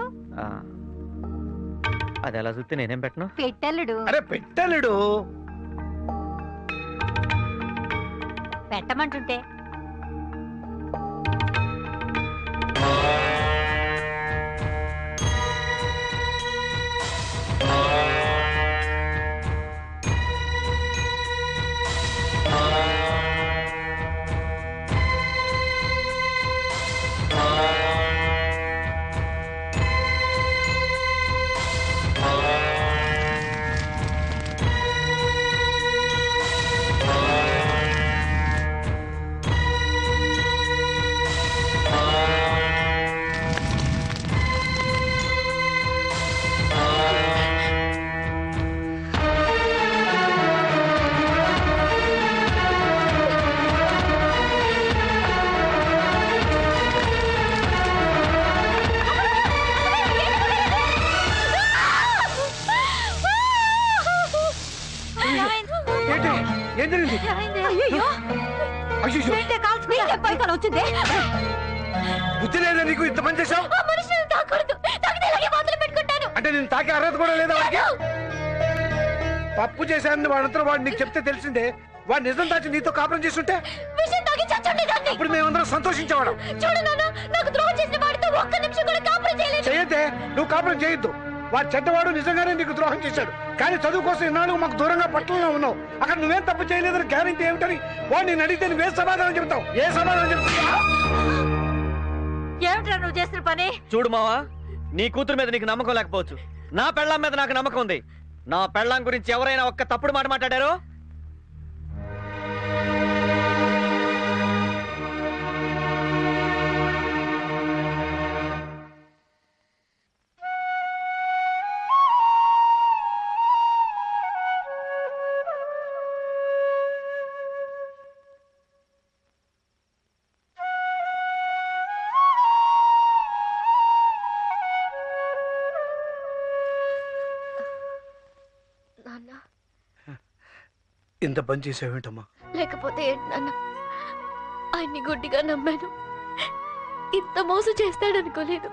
అది ఎలా చూస్తే నేనేం పెట్టను? పెట్టల్లుడు. అరే పెట్టల్లుడు. పెట్టమంటుంటే బుద్ధి లేదా నీకు? ఇంత పని చేసావు అంటే నేను తాకే అర్హత కూడా లేదా వాడికి? తప్పు చేశానని వాడంతా వాడు నీకు చెప్తే తెలిసిందే. వాడు నిజం దాచి నీతో కాపురం చేస్తుంటే అప్పుడు మేమందరం సంతోషించేవాడు. చేయొద్దే, నువ్వు కాపురం చేయొద్దు. వాడు చెడ్డవాడు, నిజంగానే నీకు ద్రోహం చేశాడు. కానీ చదువు కోసం ఇన్నాళ్ళు మాకు దూరంగా పట్టణంలో ఉన్నావు. అక్కడ నువ్వేం తప్పు చేయలేదని గ్యారెంటీ ఏమిటని వాడు నేను అడిగితే నువ్వే సమాధానం చెప్తావు? ఏ సమాధానం చెప్తావు? ఏమిట్రా నువ్వు చేసిన పని? చూడు మావా, నీ కూతురు మీద నీకు నమ్మకం లేకపోవచ్చు, నా పెళ్ళాం మీద నాకు నమ్మకం ఉంది. నా పెళ్ళాం గురించి ఎవరైనా ఒక్క తప్పుడు మాట మాట్లాడారో ఇంత పని చేసావేంటమ్మా? లేకపోతే ఏంటి నాన్న, ఆయన్ని గుడ్డిగా నమ్మాను. ఇంత మోసం చేస్తాడనుకోలేదు.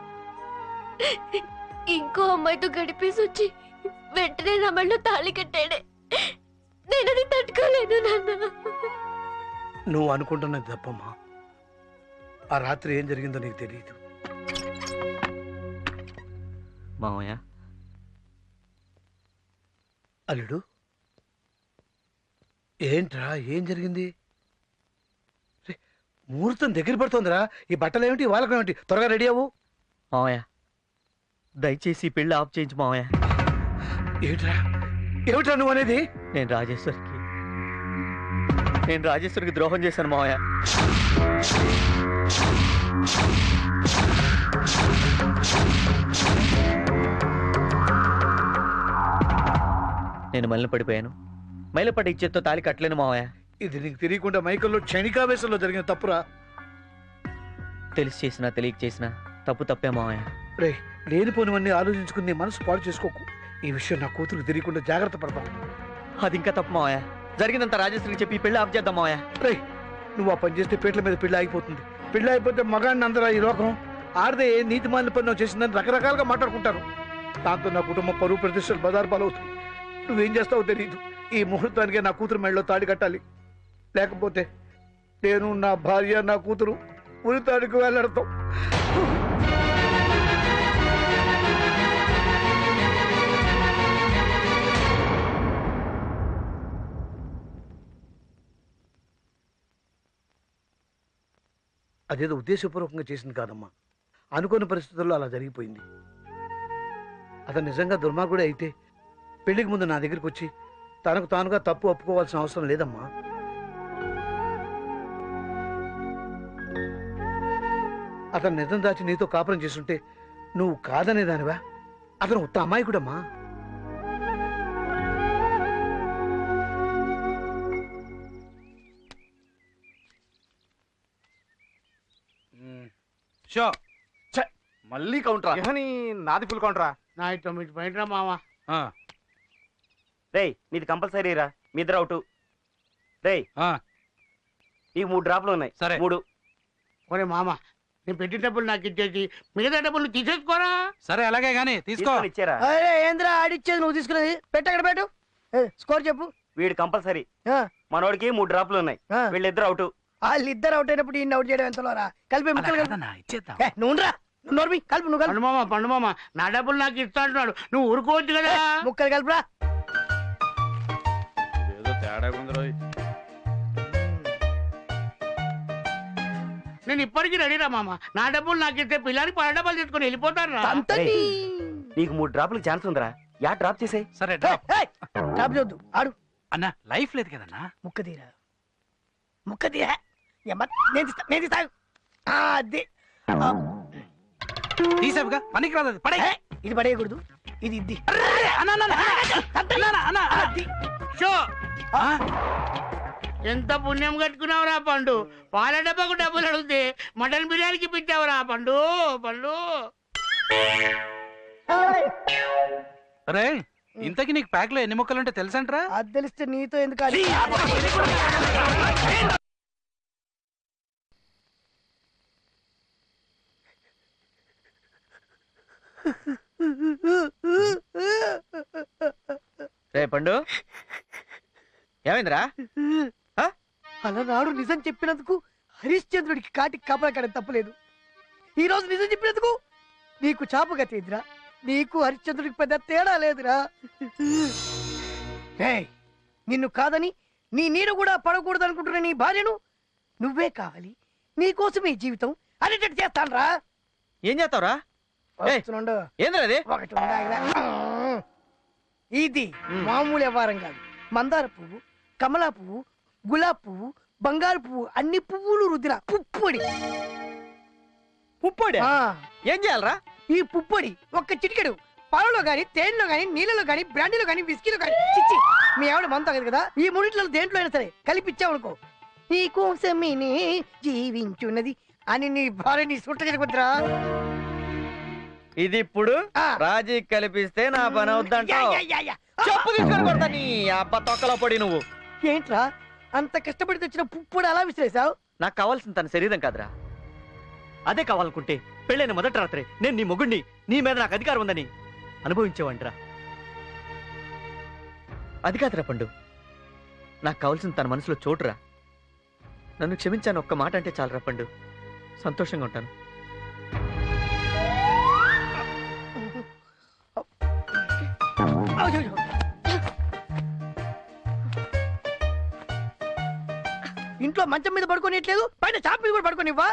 ఇంకో అమ్మాయితో గడిపేసి వచ్చి వెంటనే నా మెళ్ళో తాళి కట్టాడే. నేనది తట్టుకోలేదు నాన్న. నువ్వు అనుకుంటున్నది తప్పమ్మా. ఆ రాత్రి ఏం జరిగిందో నీకు తెలియదు. మామయ్య, అల్లుడు ఏంట్రా, ఏం జరిగింది? ముహూర్తం దగ్గర పడుతోందిరా. ఈ బట్టలు ఏమిటి, వాళ్ళకం ఏమిటి? త్వరగా రెడీ అవ్వు. మామయ్య దయచేసి పెళ్లి ఆఫ్ చేయించు మామయ్య. ఏమిట్రా ఏమిట్రా నువ్వు అనేది? నేను రాజేశ్వరికి ద్రోహం చేశాను మామయ్య. నేను మళ్ళీ పడిపోయాను. మైలపడి ఇచ్చేతో తాళి కట్టలేను మావయ్య. ఇది నీకు తెలియకుండా మైకల్లో క్షణికావేశంలో జరిగిన తప్పురా. తెలిసి చేసినా తెలియక చేసినా తప్పు తప్పే మావయ్య. రే లేనిపోనివన్నీ ఆలోచించుకుని నీ మనసు పాడు చేసుకోకు. ఈ విషయం నా కూతురు తెలియకుండా జాగ్రత్త పడతాను. అది ఇంకా తప్పు మావయ్య. జరిగిందంత రాజేశ్వరికి చెప్పి పెళ్లి ఆఫ్ చేద్దాం మావయ్య. రే, నువ్వు ఆ పని చేస్తే పీటల మీద పెళ్లి ఆగిపోతుంది. పెళ్లి అయిపోతే మగాడిని అందరూ ఈ లోకం ఆడదే నీతి మాలిన పని చేసిందని రకరకాలుగా మాట్లాడుకుంటారు. దాంతో నా కుటుంబం పరువు ప్రతిష్టలు బజారు పాలవుతుంది. నువ్వేం చేస్తావో తెలియదు. ఈ ముహూర్తానికే నా కూతురు మెడలో తాడి కట్టాలి. లేకపోతే నేను, నా భార్య, నా కూతురు ఉరి తాడికి వెళ్ళడతాం. అదేదో ఉద్దేశపూర్వకంగా చేసింది కాదమ్మా. అనుకోని పరిస్థితుల్లో అలా జరిగిపోయింది. అతను నిజంగా దుర్మార్గుడే అయితే పెళ్లికి ముందు నా దగ్గరికి వచ్చి తనకు తానుగా తప్పు ఒప్పుకోవాల్సిన అవసరం లేదమ్మా. అతను నిజం దాచి నీతో కాపురం చేస్తుంటే నువ్వు కాదనేదానివా? అతను ఉత్త అమాయకుడమ్మా. షో మళ్ళీ కౌంటరా? నాది ఫుల్ కౌంటరా? నా తొమ్మిది పాయింట్రా మావా. రేయ్, నీది కంపల్సరీ రా. మీ ఇద్దరు అవుట్. రేయ్, ఈ 3 డ్రాప్లు ఉన్నాయి. సరే 3. ఒరే మామ, నేను పెట్టిన డబ్బులు నాకు ఇచ్చేసి మిగతా డబ్బులు నువ్వు తీసేసుకోరా. సరే అలాగే గానీ తీసుకో. ఇచ్చారా? అరే ఏంద్రా ఆడిచ్చేది నువ్వు తీసుకునేది? పెట్టు అక్కడ పెట్టు. స్కోర్ చెప్పు. వీడు కంపల్సరీ. మనోడికి 3 డ్రాప్లు ఉన్నాయి. వీళ్ళిద్దరు అవుట్. వాళ్ళిద్దరు అవుట్ అయినప్పుడు ఈ అవుట్ చేయడం ఎంతలో రా? కలిపి ముక్కలు కలిపి నువ్వు రా. నువ్వు నోర్మి కలిపి. నువ్వు కలిపి. పండు మామ నా డబ్బులు నాకు ఇస్తా అంటున్నాడు. నువ్వు ఊరుకోవచ్చు కదా. ముక్కలు కలుపురా. తేడా ఉందిరో. నేను ఇప్పటికీ రెడీరా మామ. నా డబ్బులు నాకు ఇస్తే పిల్లానికి 10 డబ్బాలు తీసుకొని వెళ్ళిపోతారు రా. నీకు 3 డ్రాప్లకు ఛాన్స్ ఉందిరా. యా డ్రాప్ చేసే. సరే డ్రాప్. డ్రాప్ చేయొద్దు, ఆడు. అన్న లైఫ్ లేదు కదన్నా. ముక్క తీరా. ముక్క తీరా. నేను తీస్తాను. అది తీసావుగా, పనికి రాదు. పడే. ఇది పడేయకూడదు. ఇది ఇది. ఎంత పుణ్యం కట్టుకున్నావురా పండు. పాల డబ్బాకు డబ్బులు అడిగితే మటన్ బిర్యానీకి పెట్టావురా పండు. పండు రే, ఇంతకీ నీకు ప్యాక్ లో ఎన్ని ముక్కలుంటే తెలుసంట్రా? అది తెలిస్తే నీతో ఎందుకు? రే పండు, ఏమైందిరా? అలనాడు నిజం చెప్పినందుకు హరిశ్చంద్రుడికి కాటికి కాపలాకడం తప్పలేదు. ఈ రోజు నిజం చెప్పినందుకు నీకు చాపగా తీదిరా. నీకు హరిశ్చంద్రుడికి పెద్ద తేడా లేదురా. నిన్ను కాదని నీ నీరు కూడా పడకూడదు అనుకుంటున్న నీ భార్యను నువ్వే కావాలి. నీకోసం ఈ జీవితం అనేటట్టు చేస్తాను రా. ఏం చేస్తావురా? ఏంద్రది? ఒకటి ఇది మామూలు వ్యవహారం కాదు. మందార పువ్వు, కమలా పువ్వు, గులాబ్ పువ్వు, బంగారు పువ్వు, అన్ని పువ్వులు రుద్దిన పుప్పొడి. పుప్పొడి ఏం చేయాలరా? ఈ పుప్పొడి ఒక్క చిటికెడు పాలలో గాని, తేనెలో గాని, నీళ్ళలో గాని, బ్రాండీలో గాని, విస్కీలో గాని, చిచ్చి మీ ఆవిడ మందు తాగదు కదా, ఈ మూడింటిలో దేంట్లో అయినా సరే కలిపిచ్చావనుకో, నీ కోసమే జీవించున్నది అని నీ భార్య నీ సుట్ట జరుగుద్దిరా. ఇది ఇప్పుడు రాజీ కలిపిస్తే నా పని అవుద్దంటావు? చెప్పు తీసుకొని కొడతా నీ అబ్బ తొక్కలో పడి. నువ్వు ఏంట్రా అంత కష్టపడి తెచ్చిన పుప్పొడి అలా విసిరేసావు? నాకు కావాల్సిన తన శరీరం కాదురా. అదే కావాలనుకుంటే పెళ్ళైన మొదటి రాత్రి నేను నీ మొగుడిని, నీ మీద నాకు అధికారం ఉందని అనుభవించేవంటరా. అది కాదురా పండు, నాకు కావాల్సిన తన మనసులో చోటురా. నన్ను క్షమించాను ఒక్క మాట అంటే చాలరా పండు, సంతోషంగా ఉంటాను. ఇంట్లో మంచం మీద పడుకోనిట్లేదు, బయట చాప మీద కూడా పడుకోనివ్వా?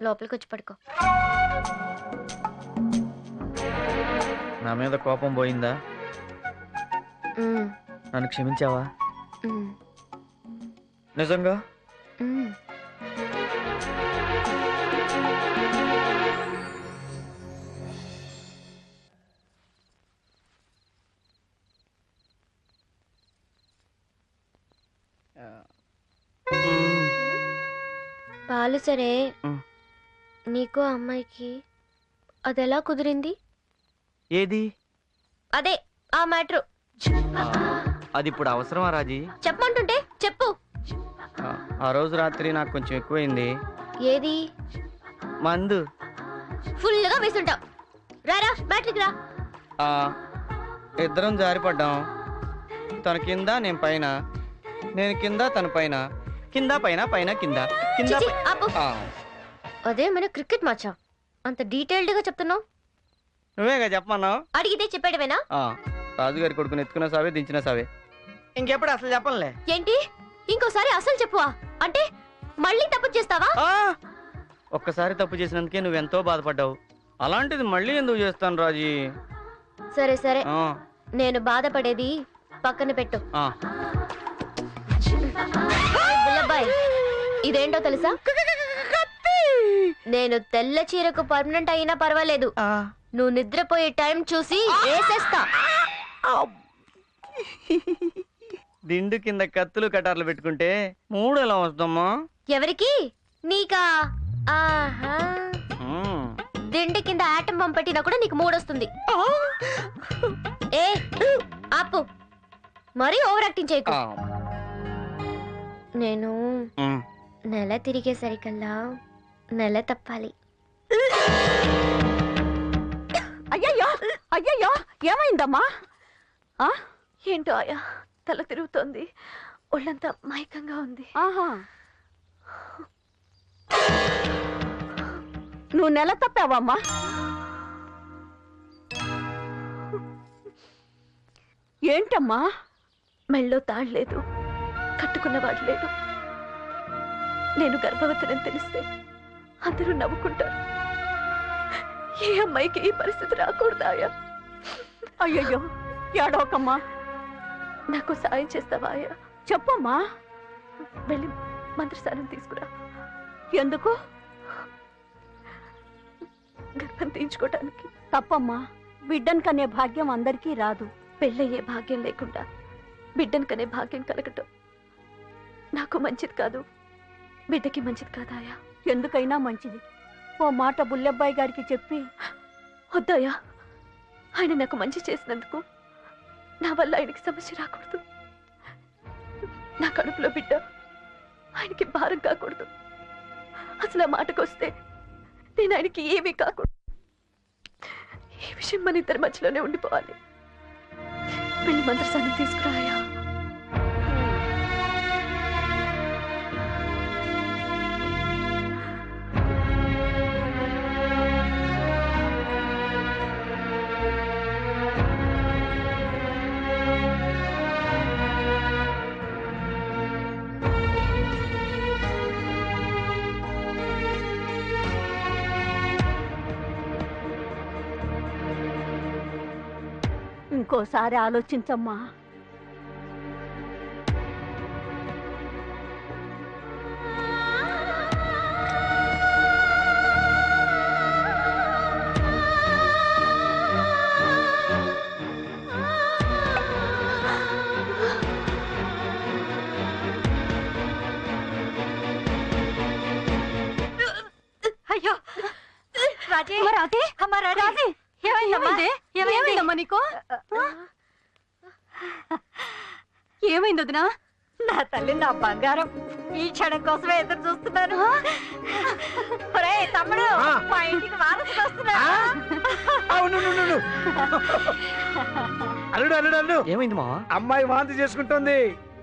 లోపలికి వచ్చి పడుకో. నా మీద కోపం పోయిందా? నన్ను క్షమించావా? నిజంగా? పాలు సరే, నీకు అమ్మాయికి అదెలా కుదిరింది? ఏది? అదే ఆ మ్యాటర్. అది ఇప్పుడు అవసరమా రాజీ? చెప్పమంటుంటే చెప్పు. ఆ రోజు రాత్రి నాకు కొంచెం ఎక్కువైంది. ఏది? మందు ఫుల్గా వేసుంటావు. రారా బ్యాటరీకి రా. ఇద్దరం జారిపడ్డాం. తన కింద నేను పైన, నేను కింద తన పైన, కింద పైన పైన కింద కింద చిచి, ఆపు. అదే మన క్రికెట్ మ్యాచా? అంత డీటెయిల్డ్ గా చెప్తున్నావు. నువ్వేగా చెప్పమన్నావు. అడిగితే చెప్పాడవేనా? రాజుగారి కొడుకుని ఎత్తుకున్న సావే, దించిన సావే. ఇంకెప్పుడు అసలు చెప్పనులే. ఏంటి? ఇంకోసారి అసలు చెప్పువా? అంటే మళ్ళీ తప్పు చేస్తావా? ఒక్కసారి తప్పు చేసినందుకే నువ్వెంతో బాధపడ్డావు. అలాంటిది మళ్ళీ ఎందుకు చేస్తాను రాజీ? సరే సరే, నేను బాధపడేది పక్కన పెట్టు. బుల్లబ్బాయ్, ఇదేంటో తెలుసా? నేను తెల్ల చీరకు పర్మనెంట్ అయినా పర్వాలేదు, నువ్వు నిద్రపోయే టైం చూసి వేసేస్తా. దిండు కింద కత్తులు కటార్లు పెట్టుకుంటే మూడు ఎలా వస్తామా? ఎవరికి? నీకా? ఆహా, దిండు కింద ఆటం బాంబు పెట్టినా కూడా నీకు మూడొస్తుంది. ఏ ఆపు, మరీ ఓవర్ యాక్టింగ్ చేయకు. నేను నెల తిరిగేసరికల్లా నెల తప్పాలి. అయ్యయ్యో అయ్యయ్యో, ఏమైందమ్మా? ఏంటో ఆయా, తల తిరుగుతోంది, ఒళ్ళంతా మైకంగా ఉంది. నువ్వు నెల తప్పావమ్మా? ఏంటమ్మా? మెళ్ళో తాళ్లేదు, కట్టుకున్నవాడు లేడు. నేను గర్భవతిని తెలిస్తే అందరూ నవ్వుకుంటారు. ఏ అమ్మాయికి ఈ పరిస్థితి రాకూడదాయా? అయ్యయ్యో, ఏడవకమ్మా. నాకు సాయం చేస్తావా ఆయా? చెప్పమ్మా. వెళ్ళి మంత్రసానం తీసుకురా. ఎందుకు? గర్భం తీయించుకోవటానికి. తప్పమ్మా, బిడ్డను కనే భాగ్యం అందరికీ రాదు. పెళ్ళయ్యే భాగ్యం లేకుండా బిడ్డను కనే భాగ్యం కలగటం నాకు మంచిది కాదు, బిడ్డకి మంచిది కాదాయా? ఎందుకైనా మంచిది. ఓ మాట బుల్లబ్బాయి గారికి చెప్పి. వద్దాయా, ఆయన నాకు మంచి చేసినందుకు నా వల్ల ఆయనకి సమస్య రాకూడదు. నా కడుపులో బిడ్డ ఆయనకి భారం కాకూడదు. అసలు ఆ మాటకు వస్తే నేను ఆయనకి ఏమీ కాకూడదు. ఈ విషయం మన ఇద్దరి మధ్యలోనే ఉండిపోవాలి. వెళ్ళి మంత్రసాన్ని తీసుకురాయా. ఇంకోసారి ఆలోచించమ్మా. అయ్యో రాజీ, రాజీ, అమ్మ రాజీ, ఏమైందమ్మా నీకు? ఏమైంది వదినా? నా తల్లి, నా బంగారం, ఈ క్షణం కోసమే ఎదురు చూస్తున్నాను. తమ్ముడు, మా ఇంటికి వారసుడు వస్తున్నాడు. అల్లుడు అల్లుడు అల్లుడు, ఏమైంది మా? అమ్మాయి వాంతి చేసుకుంటోంది.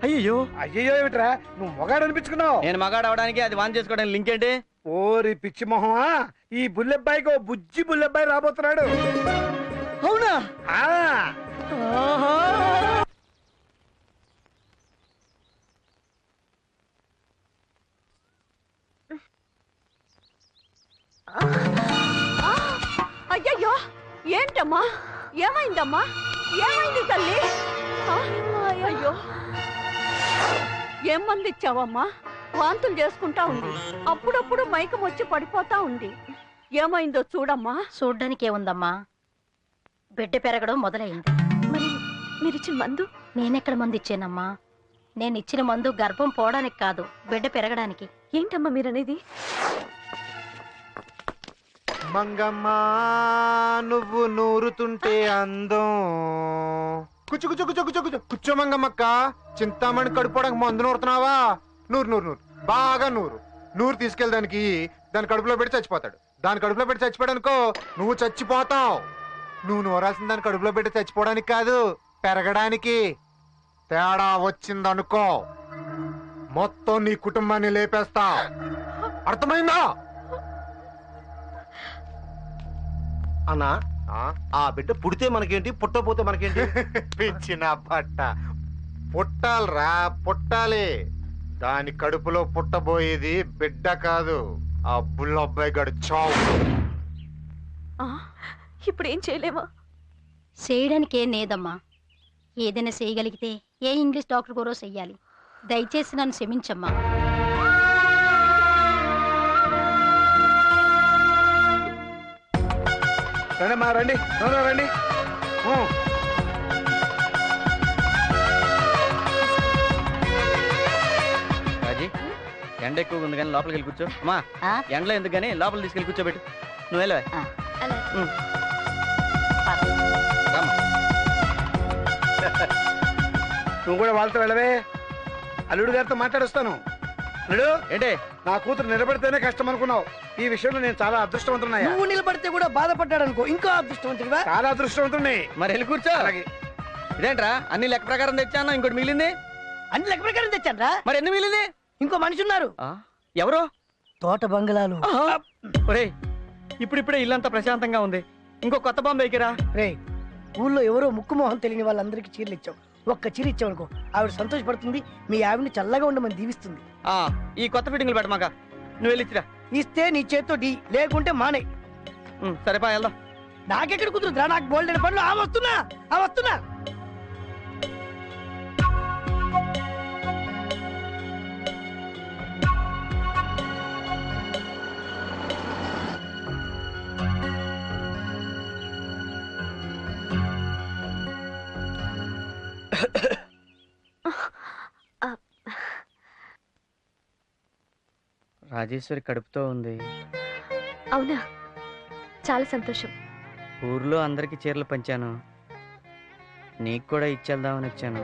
అయ్యో అయ్యో, ఏమిట్రా నువ్వు మొగాడు అనిపించుకున్నావు? నేను మగాడు అవడానికి అది వాన్ చేసుకోవడానికి లింక్ ఏంటి? ఓరి పిచ్చి మొహమా, ఈ బుల్లెబ్బాయికి ఓ బుజ్జి బుల్లెబ్బాయి రాబోతున్నాడు. అవునా? అయ్యయ్యో, ఏంటమ్మా? ఏమైందమ్మా? ఏమైంది తల్లి? అయ్యో, ఏం మంది ఇచ్చావమ్మా? వాంతులు చేసుకుంటా ఉంది, అప్పుడప్పుడు మైకం వచ్చి పడిపోతా ఉంది. ఏమైందో చూడమ్మా. చూడ్డానికి ఏముందమ్మా, బిడ్డ పెరగడం మొదలైంది. మరి మీరిచ్చిన మందు? నేనెక్కడ మందు ఇచ్చానమ్మా? నేను ఇచ్చిన మందు గర్భం పోవడానికి కాదు, బిడ్డ పెరగడానికి. ఏంటమ్మా మీరనేది? మంగమ్మ నువ్వు నూరుతుంటే అందం. కూర్చో కూర్చో కూర్చో కూర్చో కూర్చో కూర్చో మంగమ్మక్క. చింతామణి కడుపుకోవడానికి మందు నూరుతున్నావా? నూరు నూరు నూరు బాగా నూరు. నూరు తీసుకెళ్ళడానికి దాని కడుపులో పెట్టి చచ్చిపోతాడు. దాని కడుపులో పెట్టి చచ్చిపోయాడు అనుకో, నువ్వు చచ్చిపోతావు. నువ్వు నూరాల్సిన దాని కడుపులో పెట్టి చచ్చిపోవడానికి కాదు, పెరగడానికి. తేడా వచ్చిందనుకో మొత్తం నీ కుటుంబాన్ని లేపేస్తా. అర్థమైందా? అన్నా ఆ బిడ్డ పుడితే మనకేంటి, పుట్టపోతే మనకేంటి? పిచ్చిన బట్ట. పుట్టాలరా, పుట్టాలి. దాని కడుపులో పుట్టబోయేది బిడ్డ కాదు, ఆ బుల్లబ్బాయి గడు చావు. ఇప్పుడు ఏం చేయలేమా? చేయడానికి ఏం లేదమ్మా. ఏదైనా చేయగలిగితే ఏ ఇంగ్లీష్ డాక్టర్ కూడా చెయ్యాలి. దయచేసి నన్ను క్షమించమ్మా. రండి రండి రండి. రాజీ, ఎండ ఎక్కువగా ఉంది కానీ లోపలికి వెళ్ళి కూర్చో. అమ్మా ఎండలో ఎందుకు కానీ లోపల తీసుకెళ్ళి కూర్చోబెట్టు. నువ్వు వెళ్ళవా? నువ్వు కూడా వాళ్ళతో వెళ్ళవే. అల్లుడు గారితో మాట్లాడొస్తాను. అల్లుడు ఏంటే, నా కూతురు నిలబడితేనే కష్టం అనుకున్నావు. ఈ విషయంలో నేను చాలా అదృష్టవంతున్నా. నువ్వు నిలబడితే కూడా బాధపడ్డాడు అనుకో, ఇంకా అదృష్టవంతుడివా? చాలా అదృష్టవంతుడిని. మరి వెళ్ళి కూర్చో. ఇదేంట్రా అన్ని లెక్క ప్రకారం తెచ్చాను, ఇంకోటి మిగిలింది. అన్ని లెక్క ప్రకారం తెచ్చానరా? మరి ఎన్ని మిగిలింది? ఇంకో మనిషి ఉన్నారు. ఎవరు? తోట బంగ్లాలు. ఒరేయ్, ఇప్పుడిప్పుడే ఇల్లంతా ప్రశాంతంగా ఉంది, ఇంకో కొత్త బాంబు ఎక్కిరా. రే, ఊళ్ళో ఎవరో ముక్కు మొహం తెలియని వాళ్ళందరికీ చీరలు ఇచ్చావు. ఒక్క చీర ఇచ్చావు అనుకో, ఆవిడ సంతోషపడుతుంది, మీ ఆవిడని చల్లగా ఉండమని దీవిస్తుంది. ఈ కొత్త ఫిట్టింగ్లు పెట్టమాక, నువ్వు వెళ్ళిచ్చిరా. ఇస్తే నీ చేత్తో డీ, లేకుంటే మానే. సరేపా వెళ్దాం. నాకెక్కడ కుదురుతురా, నాకు గోల్డెన్ పనులు. వస్తున్నా వస్తున్నా. రాజేశ్వరి కడుపుతో ఉంది. అవునా? చాలా సంతోషం. ఊర్లో అందరికి చీరలు పంచాను, నీకు కూడా ఇచ్చేద్దామని వచ్చాను.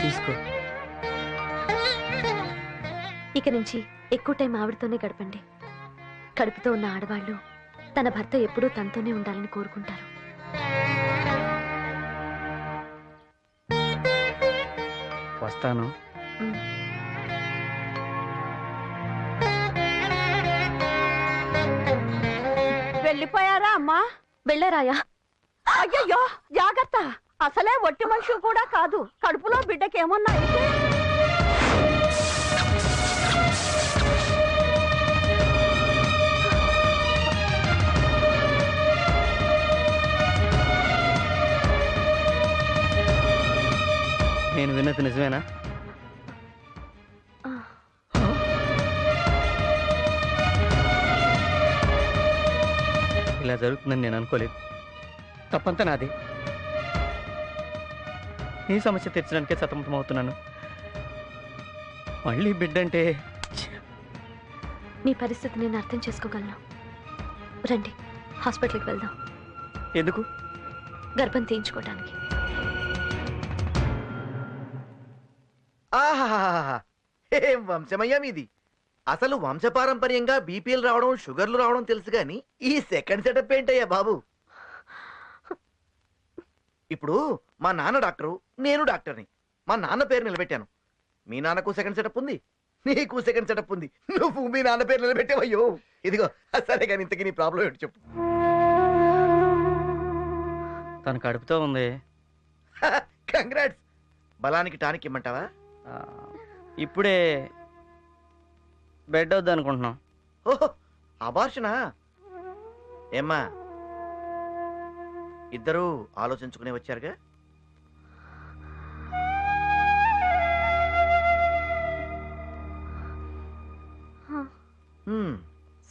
తీసుకో. ఇక నుంచి ఎక్కువ టైం ఆవిడతోనే గడపండి. కడుపుతో ఉన్న ఆడవాళ్ళు తన భర్త ఎప్పుడూ తనతోనే ఉండాలని కోరుకుంటారు. వస్తాను. వెళ్ళిపోయారా అమ్మా? వెళ్ళారాయా? అయ్యయ్యో, జాగ్రత్త. అసలే ఒట్టి మనిషి కూడా కాదు, కడుపులో బిడ్డకి ఏమన్నా అయితే. నేను విన్నది నిజమేనా? ఇలా జరుగుతుందని నేను అనుకోలేదు. తప్పంతా నాది. నీ సమస్య తీర్చడానికే సతమతమవుతున్నాను. మళ్ళీ బిడ్డంటే. మీ పరిస్థితి నేను అర్థం చేసుకోగలను. రండి, హాస్పిటల్కి వెళ్దాం. ఎందుకు? గర్భం తీయించుకోవడానికి. ఆహాహాహా, ఏం వంశమయ్యా మీది! అసలు వంశపారంపర్యంగా బీపీఎల్ రావడం, షుగర్లు రావడం తెలుసు కానీ ఈ సెకండ్ సెటప్ ఏంటయ్యా బాబు? ఇప్పుడు మా నాన్న డాక్టరు, నేను డాక్టర్ని. మా నాన్న పేరు నిలబెట్టాను. మీ నాన్నకు సెకండ్ సెటప్ ఉంది, నీకు సెకండ్ సెటప్ ఉంది. నువ్వు మీ నాన్న పేరు నిలబెట్టావయ్యో. ఇదిగో సరే కానీ ఇంతకీ నీ ప్రాబ్లం ఏంటి చెప్పు. తను కడుపుతో ఉంది. కంగ్రాట్స్. బలానికి టానిక్ ఇమ్మంటావా? ఇప్పుడే బెడ్ వద్దు అనుకుంటున్నాం. ఓహో, అబార్షనా? ఏమ్మా, ఇద్దరూ ఆలోచించుకునే వచ్చారుగా?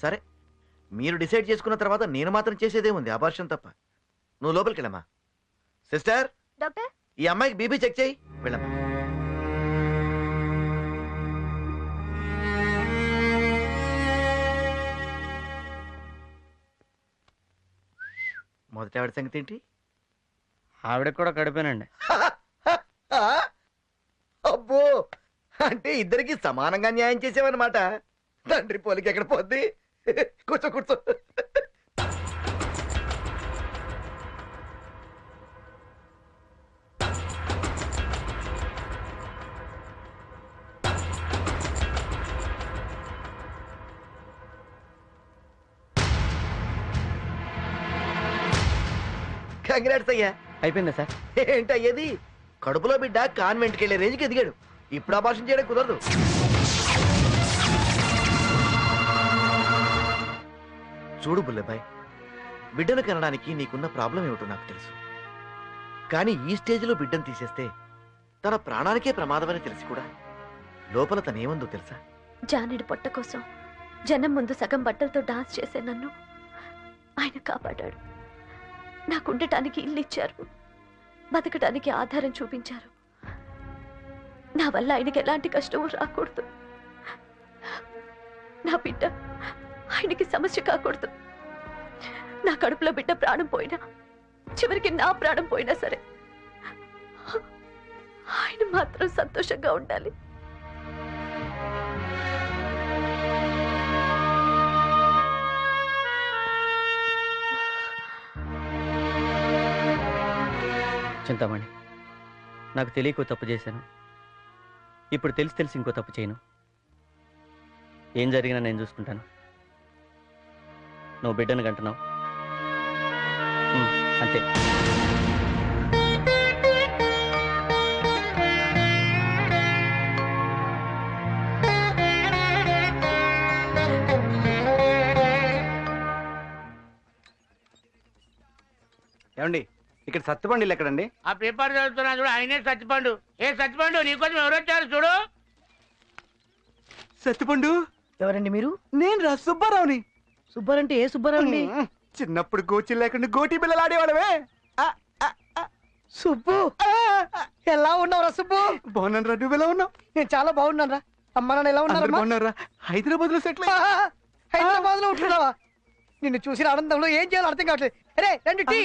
సరే, మీరు డిసైడ్ చేసుకున్న తర్వాత నేను మాత్రం చేసేదేముంది, అబార్షన్ తప్ప. నువ్వు లోపలికి వెళ్ళమ్మా. సిస్టర్, డాక్టర్, ఈ అమ్మాయికి బీపీ చెక్ చేయి. వెళ్ళమ్మా. మొదటి ఆవిడ సంగతి ఏంటి? ఆవిడకి కూడా కడిపోయానండి. అబ్బో, అంటే ఇద్దరికి సమానంగా న్యాయం చేసేవన్నమాట. తండ్రి పోలికి ఎక్కడ పోద్ది? కూర్చో కూర్చో. కంగ్రాట్స్ అయ్యా. అయిపోయిందా సార్? ఏంటయ్యేది? కడుపులో బిడ్డ కాన్వెంట్కి వెళ్ళే రేంజ్కి ఎదిగాడు. ఇప్పుడు అబార్షన్ చేయడం కుదరదు. చూడు బుల్లెబాయ్, బిడ్డను కనడానికి నీకున్న ప్రాబ్లం ఏమిటో నాకు తెలుసు. కానీ ఈ స్టేజ్లో బిడ్డను తీసేస్తే తన ప్రాణానికే ప్రమాదమని తెలిసి కూడా లోపల తనేమందో తెలుసా? జానుడి పొట్ట కోసం జనం ముందు సగం బట్టలతో డాన్స్ చేసే నన్ను ఆయన కాపాడాడు. నాకు ఉండటానికి ఇల్లు ఇచ్చారు, బతకడానికి ఆధారం చూపించారు. నా వల్ల ఆయనకి ఎలాంటి కష్టము రాకూడదు. నా బిడ్డ ఆయనకి సమస్య కాకూడదు. నా కడుపులో బిడ్డ ప్రాణం పోయినా, చివరికి నా ప్రాణం పోయినా సరే ఆయన మాత్రం సంతోషంగా ఉండాలి. చింతామణి, నాకు తెలియకో తప్పు చేశాను. ఇప్పుడు తెలిసి ఇంకో తప్పు చేయను. ఏం జరిగినా నేను చూసుకుంటాను. నువ్వు బిడ్డను కంటున్నావు అంతే. ఏమండి, ఇక్కడ సత్తుపండు ఇల్లు ఎక్కడండి? ఆ పేపర్ చదువుతున్నా చూడు, ఆయనే సత్తిపండు. ఏ సత్తిపండు, నీకోసం ఎవరు వచ్చారు చూడు. సత్తుపండు ఎవరండి మీరు? నేను రా, సుబ్బారావుని. సుబ్బారంటే ఏ సుబ్బారావుని? చిన్నప్పుడు గోచి లేకుండా గోటి పిల్లలు ఆడేవాడవే. సుబ్బు, ఎలా ఉన్నావురా సుబ్బు? బాగున్నాను రా, నువ్వు ఎలా ఉన్నావు? నేను చాలా బాగున్నాను రా. అమ్మ నాన్న ఎలా ఉన్నారా? హైదరాబాద్ లో సెటిల్. హైదరాబాద్ లో ఉంటున్నావా? నిన్ను చూసిన ఆనందంలో ఏం చేయాలో అర్థం కావట్లేదు. అరే రెండు టీ.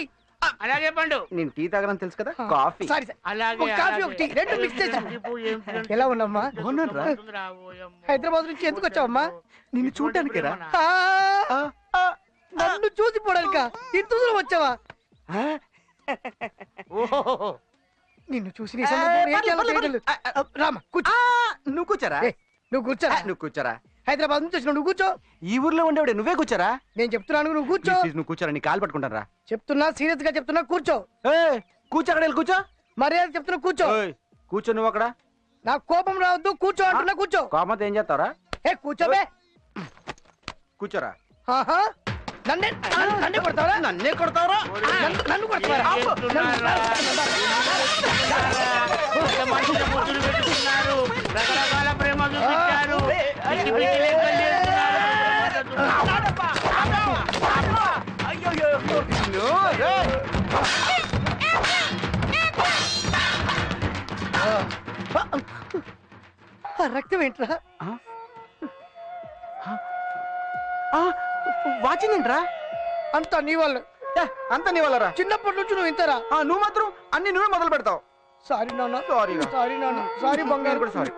అలాగే పండు. నేను టీ తాగనని తెలుసు కదా, కాఫీ. సారీ అలాగే కాఫీ ఒకటి, రెండు మిక్స్ చేసి. ఎలా ఉన్నామ్మా? హైదరాబాద్ నుంచి ఎందుకు వచ్చావమ్మా? నిన్ను చూడటానికి రా. నన్ను చూసిపోవడానిక ఇంత దూరం వచ్చావా? నిన్ను చూసి నీ సందర్భంలో ఏం చేయాలో తెలియదు. రామా కూర్చో. నువ్వు కూర్చోరా. నువ్వు కూర్చోరా. నువ్వు కూర్చోరా. హైదరాబాద్ నుంచి వచ్చిన నువ్వు కూర్చో. ఈ ఊర్లో ఉండేవాడే నువ్వే కూర్చోరా. నేను చెప్తున్నాను, నువ్వు కూర్చో. నువ్వు కూర్చోరా, నీ కాలు పట్టుకుంటాను రా. చెప్తున్నా, సీరియస్ గా చెప్తున్నా, కూర్చో. కూర్చో, అక్కడ కూర్చో. మర్యాద చెప్తున్నా, కూర్చో. కూర్చో నువ్వు అక్కడ. నాకు కోపం రావద్దు, కూర్చో అంటున్నా, కూర్చో. కోపంతో ఏం చేస్తావరా? కూర్చోబే. కూర్చోరా. నన్నే కొడతావరా? నన్నే కొడతావరా? నన్ను కొడతావరా? రకరకాల ప్రేమ చూపించారు. రక్తం ఏంట్రా? వాచిందేంట్రా? అంతా నీ వాళ్ళు. అంతా నీ వాళ్ళరా? చిన్నప్పటి నుంచి నువ్వు ఇంతరా? నువ్వు మాత్రం అన్ని నువ్వే మొదలు పెడతావు. సారీ నాన్న. సారీ సారీ నాన్న. సారీ బంగారు కూడా. సారీ.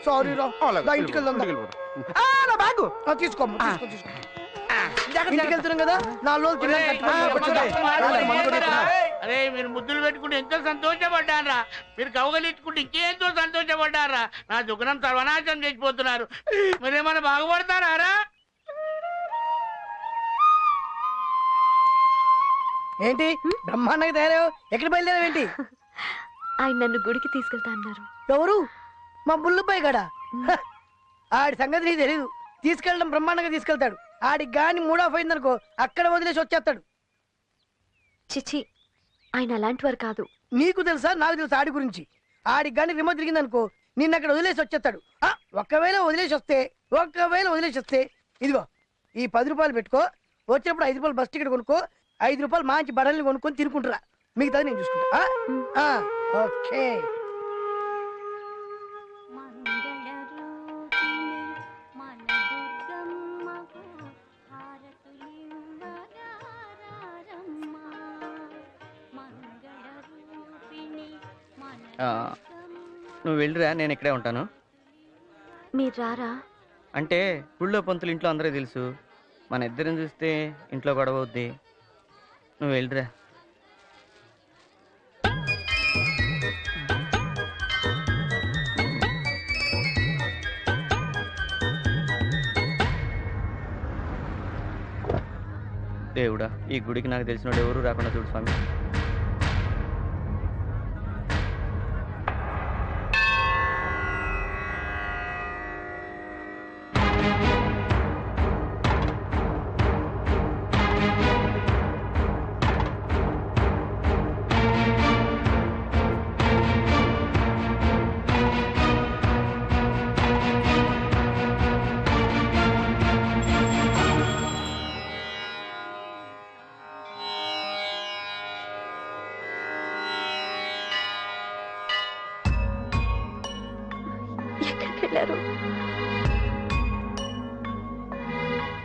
సారీ రా. ఇంటికి వెళ్దాం. నా బ్యాగు తీసుకో. ఇంటికి వెళ్తున్నాం కదా, 4 రోజులు అరే మీరు ముద్దులు పెట్టుకుంటే ఎంతో సంతోషపడ్డారా. మీరు కవగలించుకుంటే ఇంకెంతో సంతోషపడ్డారా. నా దుఃఖం సర్వనాశనం చేసిపోతున్నారు. మీరేమైనా బాగుపడతారా? ఏంటి బ్రహ్మాండంగా తయారయ్యావు? ఎక్కడ బయలుదేరావేంటి? ఆయన నన్ను గుడికి తీసుకెళ్తా అన్నారు. ఎవరు? మా బుల్లుబాయ్ గడా? ఆడి సంగతి నీకు తెలీదు. తీసుకెళ్ళడం బ్రహ్మాండంగా తీసుకెళ్తాడు. ఆడికి గాని మూడ్ ఆఫ్ అయిందనుకో అక్కడ వదిలేసి వచ్చేస్తాడు. చిచి, ఆయన అలాంటి వారు కాదు. నీకు తెలుసా, నాకు తెలుసా ఆడి గురించి? ఆడికి గాని రిమోట్ తిరిగిందనుకో నిన్ను అక్కడ వదిలేసి వచ్చేస్తాడు. ఒకవేళ వదిలేసి వస్తే ఇదిగో ఈ 10 రూపాయలు పెట్టుకో, వచ్చేప్పుడు 5 రూపాయలు బస్ టికెట్ కొనుక్కో, 5 రూపాయలు మంచి బడల్ని కొనుక్కొని తినుకుంటురా, మిగతాది నేను చూసుకుంటా. ఓకే. నువ్వు వెళ్ళిరా, నేను ఇక్కడే ఉంటాను. మీరు రారా? అంటే గుళ్ళో పంతులు ఇంట్లో అందరూ తెలుసు, మన ఇద్దరిని చూస్తే ఇంట్లో గొడవ అవుద్ది. నువ్వు వెళ్ళిరా. దేవుడా, ఈ గుడికి నాకు తెలిసిన ఎవరు రాకుండా చూడు స్వామి.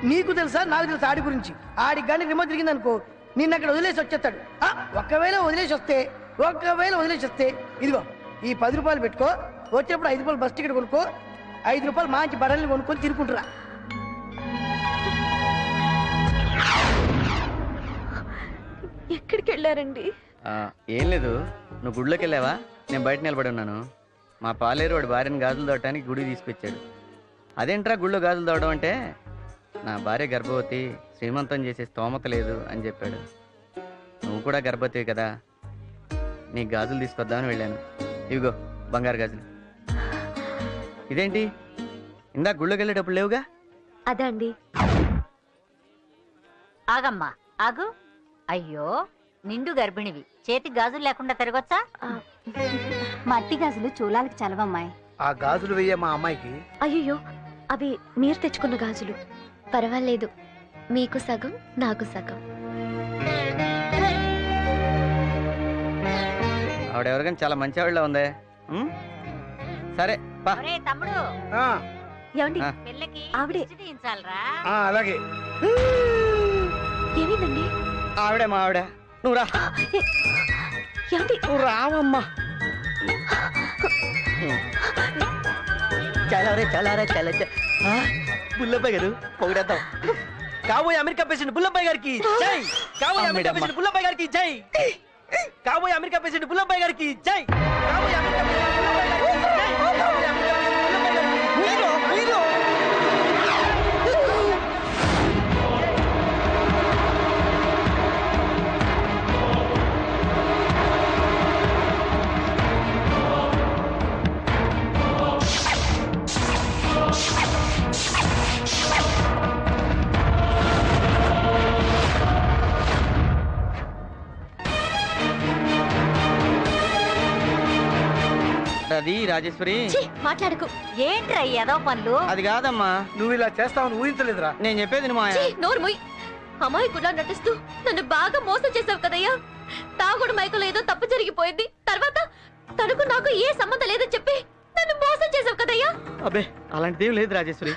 నీకు తెలుసా నాకు తెలుసా ఆడి గురించి? ఆడికి కానీ రిమోట్ తిరిగింది అనుకో, నిన్న అక్కడ వదిలేసి వచ్చేస్తాడు. ఒకవేళ వదిలేసి వస్తే ఇదిగో ఈ 10 రూపాయలు పెట్టుకో, వచ్చేప్పుడు 5 రూపాయలు బస్ టికెట్ కొనుక్కో, 5 రూపాయలు మంచి బడల్ని కొనుక్కొని తినుకుంటురా. ఎక్కడికి వెళ్ళారండి? ఏం లేదు, నువ్వు గుడిలోకి వెళ్ళావా? నేను బయట నిలబడి ఉన్నాను. మా పాలేరు వాడి భార్యను గాజులు తోడటానికి గుడి తీసుకొచ్చాడు. అదేంట్రా గుళ్ళో గాజులు తోవడం అంటే, నా భార్య గర్భవతి, శ్రీమంతం చేసే స్తోమత లేదు అని చెప్పాడు. నువ్వు కూడా గర్భవతి కదా, నీకు గాజులు తీసుకొద్దామని వెళ్ళాను. ఇవిగో బంగారు గాజులు. ఇదేంటి ఇందాక గుళ్ళోకి వెళ్ళేటప్పుడు లేవుగా? అదే అండి. ఆగమ్మా ఆగు. అయ్యో, నిండు గర్భిణివి, చేతికి గాజులు లేకుండా తిరగొచ్చా? మట్టి గాజులు చూలాలకి చలవమ్మాయి. ఆ గాజులు వెయ్యే మా అమ్మాయికి. అయ్యో, అవి మీరు తెచ్చుకున్న గాజులు. పర్వాలేదు, మీకు సగం నాకు సగం. ఆవిడెవరికైనా చాలా మంచి ఆవిడలా ఉందే. సరే పా. తమ్ముడు, ఏమండి పిల్లకి ఆవిడే. తీయించాలరా? అలాగే. ఏమైందండి? ఆవిడే మా ఆవిడ. నువ్వు రా. ఏమండి? నువ్వు రావమ్మా. బుల్లబ్బాయి గారు పొగిడేద్దాం. కాబోయే అమెరికా ప్రెసిడెంట్ బుల్లబ్బాయి గారికి జై. కాబోయే అమెరికా ప్రెసిడెంట్ బుల్లబ్బాయి గారికి జై. కాబోయే అమెరికా ప్రెసిడెంట్ బుల్లబ్బాయి గారికి జై. కాబోయే అమెరికా ప్రెసిడెంట్ బుల్లబ్బాయి గారికి జై. కాబోయే అమెరికా ప్రెసిడెంట్ బుల్లబ్బాయి గారికి హీరో హీరో. అది రాజేశ్వరి, మాట్లాడకు. ఏంట్రా ఏదో పనులు? అది కాదమ్మా. నువ్వు ఇలా చేస్తావని ఊహించలేదురా. నేను చెప్పేది నోరు మొయ్. అమాయకులా నటిస్తూ నన్ను బాగా మోసం చేసావు కదయ్యా. తాగుడు మైకులో ఏదో తప్పు జరిగిపోయింది, తర్వాత తనకు నాకు ఏ సంబంధం లేదని చెప్పి నన్ను మోసం చేసావు కదయ్యా. అబ్బే, అలాంటిదేం లేదు రాజేశ్వరి.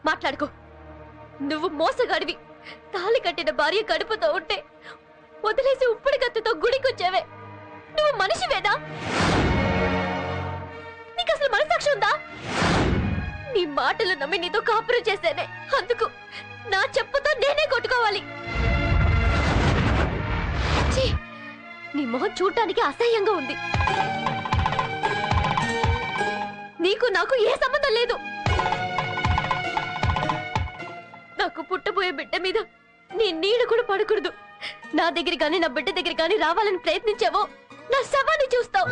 మాట్లాడుకో. నువ్వు మోసగాడివి. తాళి కట్టిన భార్య కడుపుతో ఉంటే వదిలేసి ఉప్పుడు కత్తితో గుడికొచ్చావే. నువ్వు మనిషివేనా? నీకు అసలు మనసాక్షి ఉందా? నీ మాటలు నమ్మి నీతో కాపురం చేశానే, అందుకు నా చెప్పుతో నేనే కొట్టుకోవాలి. ఛీ, నీ మొహం చూడటానికి అసహ్యంగా ఉంది. నీకు నాకు ఏ సంబంధం లేదు. నాకు పుట్టబోయే బిడ్డ మీద నీ నీడ కూడా పడకూడదు. నా దగ్గర కానీ నా బిడ్డ దగ్గర కానీ రావాలని ప్రయత్నించావో నా శవాన్ని చూస్తావు.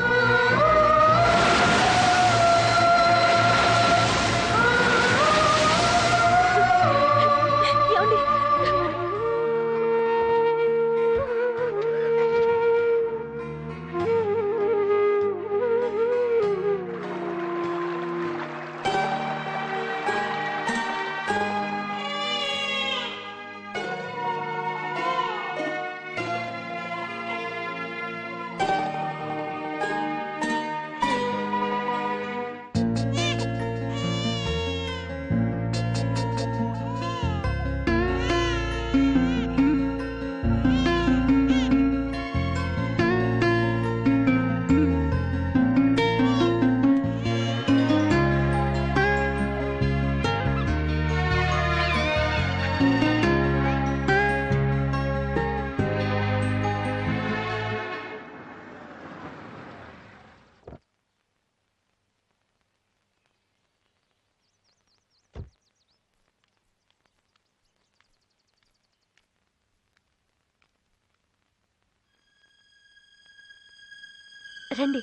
రండి.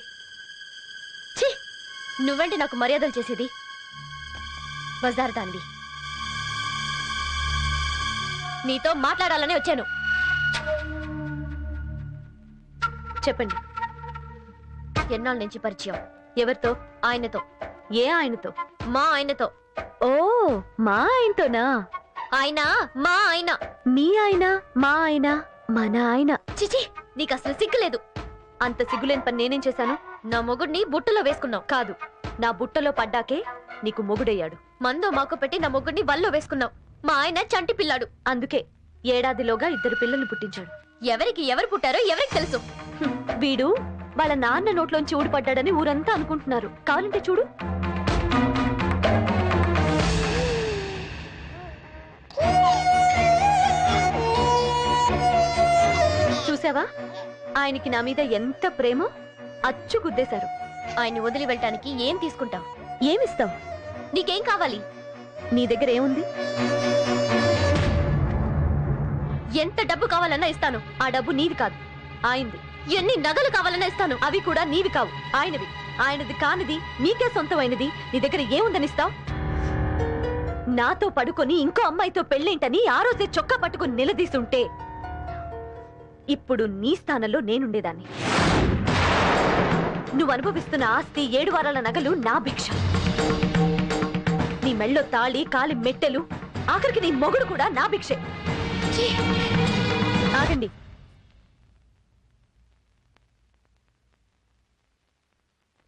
ఛీ, నువ్వేంటి నాకు మర్యాదలు చేసేది? బజార్ దానివి. నీతో మాట్లాడాలని వచ్చాను. చెప్పండి. ఎన్నాళ్ళ నుంచి పరిచయం? ఎవరితో? ఆయనతో. ఏ ఆయనతో? మా ఆయనతో. ఓ, మా ఆయనతోనా? ఆయన మా ఆయన. మీ ఆయన, మా ఆయన, మన ఆయన. చిచి, నీకు అసలు సిగ్గులేదు. అంత సిగ్గులేని పని నేనేం చేశాను? నా మొగుడిని బుట్టలో వేసుకున్నావు. కాదు, నా బుట్టలో పడ్డాకే నీకు మొగుడయ్యాడు. మందో మాకు పెట్టి నా మొగుడిని వల్లో వేసుకున్నావు. మా ఆయన చంటి పిల్లాడు. అందుకే ఏడాదిలోగా 2 పిల్లల్ని పుట్టించాడు. ఎవరికి ఎవరు పుట్టారో ఎవరికి తెలుసు. వీడు వాళ్ళ నాన్న నోట్లోంచి ఊడిపడ్డాడని ఊరంతా అనుకుంటున్నారు. కావాలంటే చూడు. చూసావా, ఆయనకి నా మీద ఎంత ప్రేమో. అచ్చు గుద్దేశారు. ఆయన్ని వదిలి వెళ్ళటానికి ఏం తీసుకుంటావు? ఏమిస్తావు? నీకేం కావాలి? నీ దగ్గర ఏముంది? ఎంత డబ్బు కావాలన్నా ఇస్తాను. ఆ డబ్బు నీది కాదు, ఆయనది. ఎన్ని నగలు కావాలన్నా ఇస్తాను. అవి కూడా నీవి కావు, ఆయనవి. ఆయనది కానిది, నీకే సొంతమైనది నీ దగ్గర ఏముందని ఇస్తావు? నాతో పడుకొని ఇంకో అమ్మాయితో పెళ్ళేంటని ఆ రోజే చొక్కా పట్టుకుని నిలదీసుంటే ఇప్పుడు నీ స్థానంలో నేనుండేదాన్ని. నువ్వు అనుభవిస్తున్న ఆస్తి, 7 వారాల నగలు నా భిక్ష. నీ మెళ్ళో తాళి, కాలి మెట్టెలు, ఆఖరికి నీ మొగుడు కూడా నా భిక్షే. ఆగండి.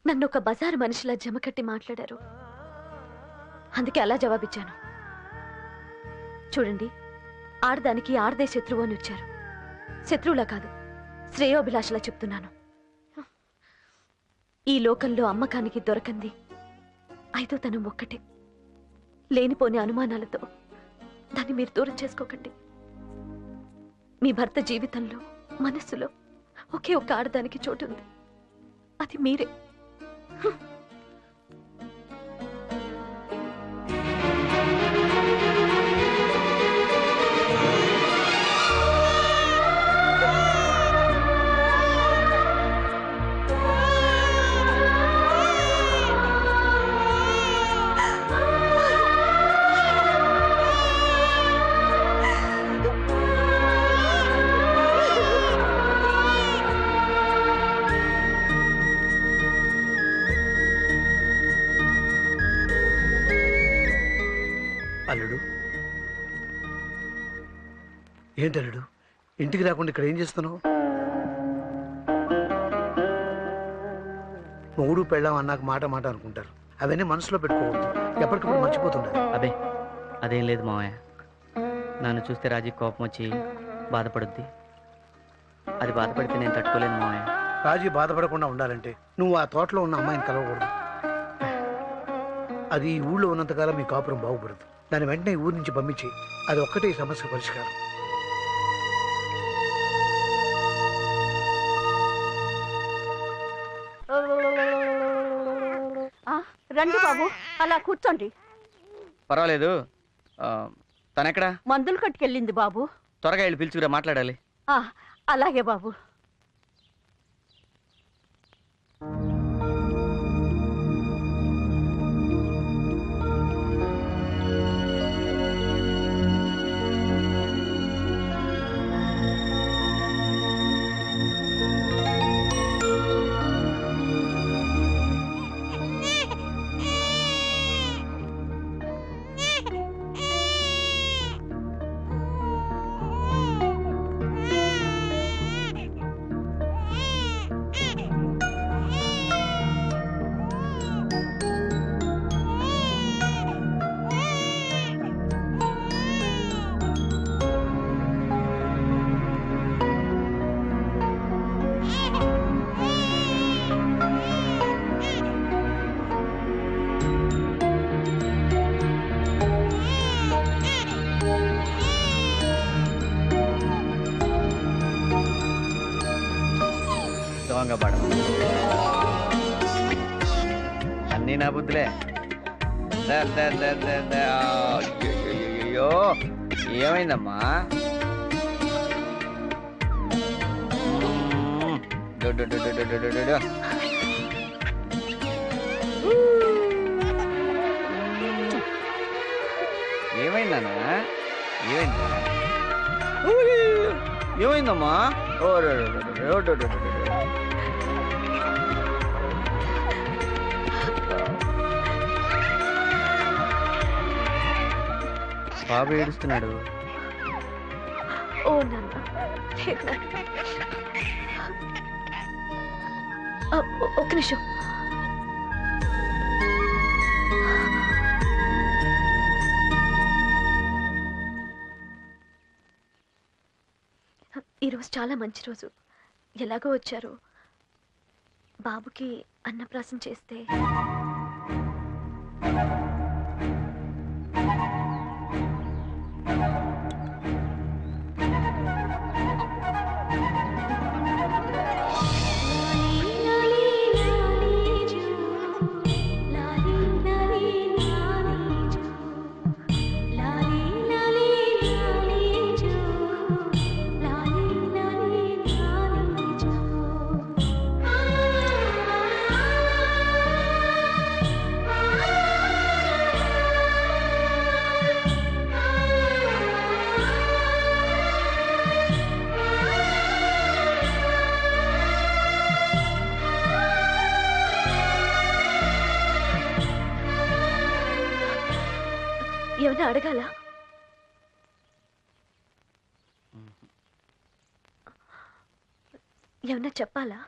నన్ను ఒక బజారు మనిషిలా జమకట్టి మాట్లాడారు. అందుకే అలా జవాబిచ్చాను. చూడండి, ఆడదానికి ఆడదే శత్రువు అని వచ్చారు. శత్రువులా కాదు, శ్రేయోభిలాషలా చెప్తున్నాను. ఈ లోకంలో అమ్మకానికి దొరకంది 5వ తనం ఒక్కటే. లేనిపోని అనుమానాలతో దాన్ని మీరు దూరం చేసుకోకండి. మీ భర్త జీవితంలో, మనస్సులో ఒకే ఒక ఆడదానికి చోటు ఉంది. అది మీరే. అల్లుడు, ఏంటి అల్లుడు, ఇంటికి రాకుండా ఇక్కడ ఏం చేస్తున్నావు? మొగుడు పెళ్ళాం అన్నాక మాట మాట అనుకుంటారు. అవన్నీ మనసులో పెట్టుకోవద్దు. ఎప్పటికప్పుడు మర్చిపోతుంటారు. అదే అదేం లేదు మావయ్య. నన్ను చూస్తే రాజీ కోపం వచ్చి బాధపడుద్ది. అది బాధపడితే నేను తట్టుకోలేను మావయ్య. రాజీ బాధపడకుండా ఉండాలంటే నువ్వు ఆ తోటలో ఉన్న అమ్మాయిని కలవకూడదు. అది ఈ ఊళ్ళో ఉన్నంతకాలం మీ కాపురం బాగుపడదు. దాని వెంటనే ఊరి నుంచి పంపించి, అది ఒక్కటే ఈ సమస్య పరిష్కారం. రండి బాబు, అలా కూర్చోండి. పర్వాలేదు. తనెక్కడా? మందులు కట్టుకెళ్ళింది బాబు. త్వరగా వెళ్ళి పిలుచుకురా, మాట్లాడాలి. అలాగే బాబు. అన్నీ నా బుద్ధులే. అయ్యో, ఏమైందమ్మా? ఏమైందన్నా? ఏమైందమ్మా? బాబు ఏడుస్తున్నాడు. ఓ నాన్న లేదు నాన్న. ఒక్క నిమిషం. ఈరోజు చాలా మంచి రోజు. ఎలాగో వచ్చారు. బాబుకి అన్నప్రాసం చేస్తే ఏమైనా అడగాల? ఏమన్నా చెప్పాలా?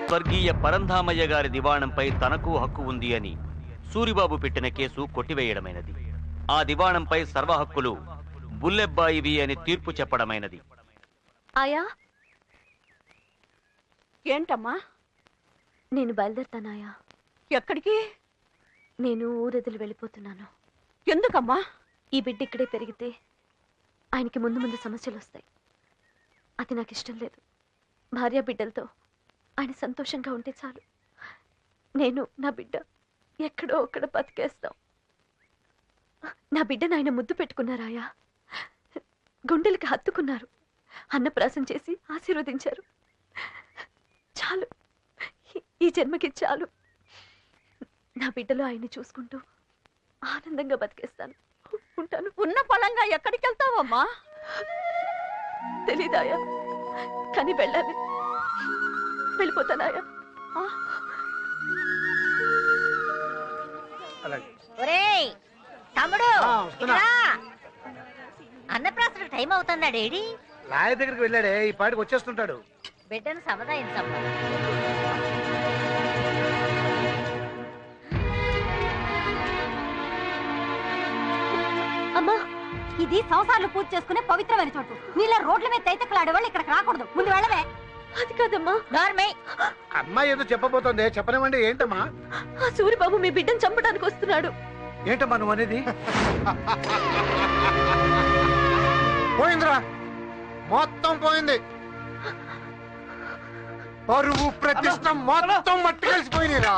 స్వర్గీయ పరంధామయ్య గారి దివాణంపై తనకు హక్కు ఉంది అని సూరిబాబు పెట్టిన కేసు కొట్టివేయడమైనది. ఆ దివాణంపై సర్వ హక్కులు బుల్లెబ్బాయివి అని తీర్పు చెప్పడమైనది. ఆయా, ఏంటమ్మా? నేను బయలుదేరుతానాయా. ఎక్కడికి? నేను ఊరెదులు వెళ్ళిపోతున్నాను. ఎందుకమ్మా? ఈ బిడ్డ ఇక్కడే పెరిగితే ఆయనకి ముందు ముందు సమస్యలు వస్తాయి. అది నాకు ఇష్టం లేదు. భార్య బిడ్డలతో ఆయన సంతోషంగా ఉంటే చాలు. నేను నా బిడ్డ ఎక్కడో ఒక్కడ బతికేస్తాం. నా బిడ్డను ఆయన ముద్దు పెట్టుకున్నారాయా. గుండెలకి హత్తుకున్నారు. అన్నప్రాసం చేసి ఆశీర్వదించారు. చాలు, ఈ జన్మకి చాలు. నా బిడ్డలో ఆయన్ని చూసుకుంటూ ఆనందంగా బతికేస్తాను. ఉంటాను. ఉన్న పొలంగా ఎక్కడికి వెళ్తావమ్మా? తెలీదాయా, కానీ వెళ్ళాలి. వెళ్ళిపోతానాయా. ఒరేయ్ తమ్ముడు, ఇట్రా. అన్నప్రాసన టైం అవుతుందా డేడీ? లాయ దగ్గరికి వెళ్ళాడే, ఈ పాటికి వచ్చేస్తుంటాడు. బిడ్డను సముదాయించమ్మా. అమ్మా, ఇది సంవత్సరాలు పూజ చేసుకునే పవిత్రమైన చోటు. నీళ్ళ రోడ్ల మీద తైతక్కలాడేవాళ్ళు ఇక్కడికి రాకూడదు. ముందు వెళ్ళవే. అది కాదమ్మా. అమ్మాయి ఏదో చెప్పబోతోంది, చెప్పనివ్వండి. ఏంటమ్మా? ఆ సూరిబాబు మీ బిడ్డను చంపడానికి వస్తున్నాడు. ఏంటమ్మా నువ్వు అనేది? పోయిందిరా, మొత్తం పోయింది. పరువు ప్రతిష్ట మొత్తం మట్టి కలిసిపోయినాయిరా.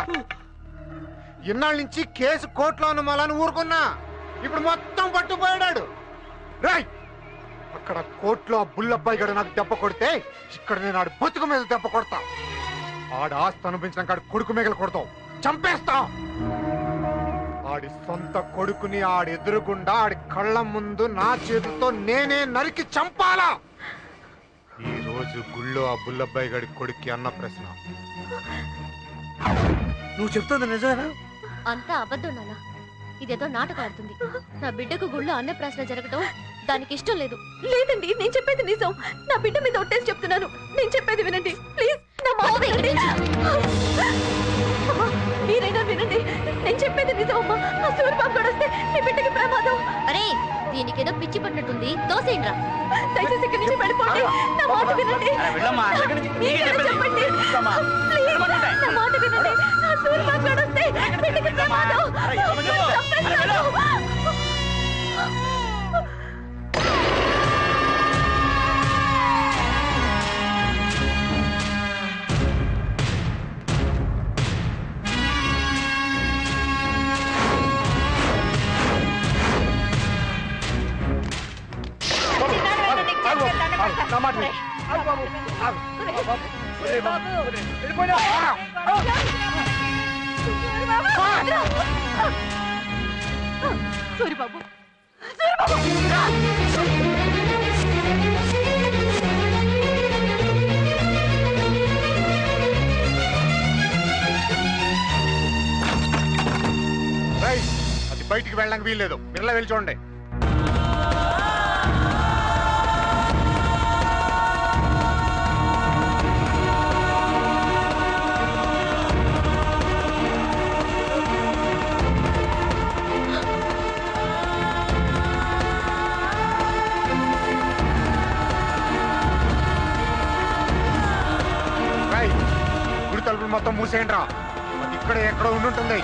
ఇన్నాళ్ళ నుంచి కేసు కోర్టులో ఉన్న మళ్ళీ ఊరుకున్నా, ఇప్పుడు మొత్తం పట్టుపోయాడు. రాయ్, అక్కడ కోర్టులో బుల్లబ్బాయి గడు నాకు దెబ్బ కొడితే ఇక్కడ నేను ఆడు బతుకు మీద దెబ్బ కొడతా. ఆడ ఆస్తి అనిపించిన కాడు కొడుకు మిగలు కొడతావు, చంపేస్తా. ఆడి సొంత కొడుకుని ఆడి ఎదురుగుండా ఆడి కళ్ళ ముందు నా చేతులతో నేనే నరికి చంపాలా. ఈ రోజు గుళ్ళో ఆ బుల్లబ్బాయి గడి కొడుక్కి అన్న ప్రశ్న. నువ్వు చెప్తుంది నిజమేనా? అంతా అబద్ధం నాన్న. ఇదేదో నాటకం ఆడుతుంది. నా బిడ్డకు గుళ్ళో అన్నప్రాసన జరగటం దానికి ఇష్టం లేదు. లేదండి, నేను చెప్పేది నిజం. నా బిడ్డ మీద ఒట్టేసి చెప్తున్నాను. నేను చెప్పేది వినండి ప్లీజ్. నా మాట వినండి. అమ్మా, మీరైనా వినండి. నేను చెప్పేది నిజం అమ్మా. ఆ సూరిబాబు గారు వస్తే మీ బిడ్డకి ప్రమాదం. అరే, దీనికేదో పిచ్చి పట్టినట్టుంది. తోసేయండిరా. దయచేసి ఇక్కడి నుంచి వెళ్ళిపోండి. నా మాట వినండి. మీరైనా చెప్పండి ప్లీజ్. నా మాట వినండి. ఆ సూరిబాబు గారు వస్తే బిడ్డకి ప్రమాదం. చంపేస్తాను. నా మాట విను. ఆగు బాబు, ఆగు. బాబు, ఒరేయ్ బాబు, ఒరేయ్, వెళ్ళిపోయినా. సూరిబాబు అది బయటికి వెళ్ళడానికి వీల్లేదు. మీరు వెళ్ళి చూడండి. గుడి తలుపులు మొత్తం మూసేయండి రా. అది ఇక్కడ ఎక్కడో ఉండుంటుంది.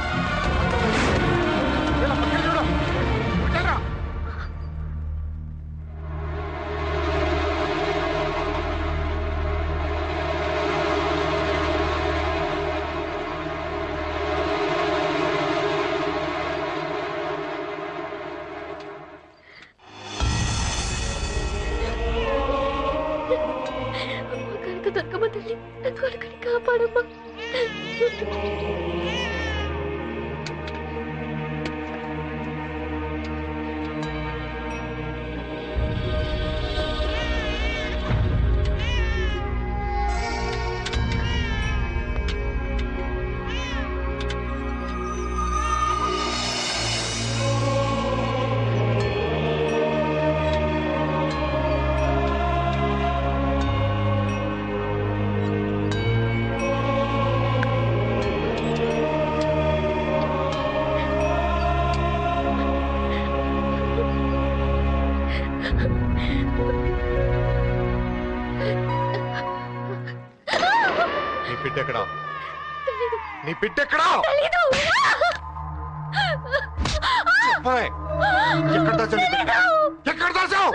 కనుక దొరకమ్మ తల్లి నాకు అలకని కాపాడమ్మా. బిడ్డెక్కడా? నీ బిడ్డెక్కడా? చెప్పవే, ఎక్కడ దాచావు నీ బిడ్డ? ఎక్కడ దాచావు?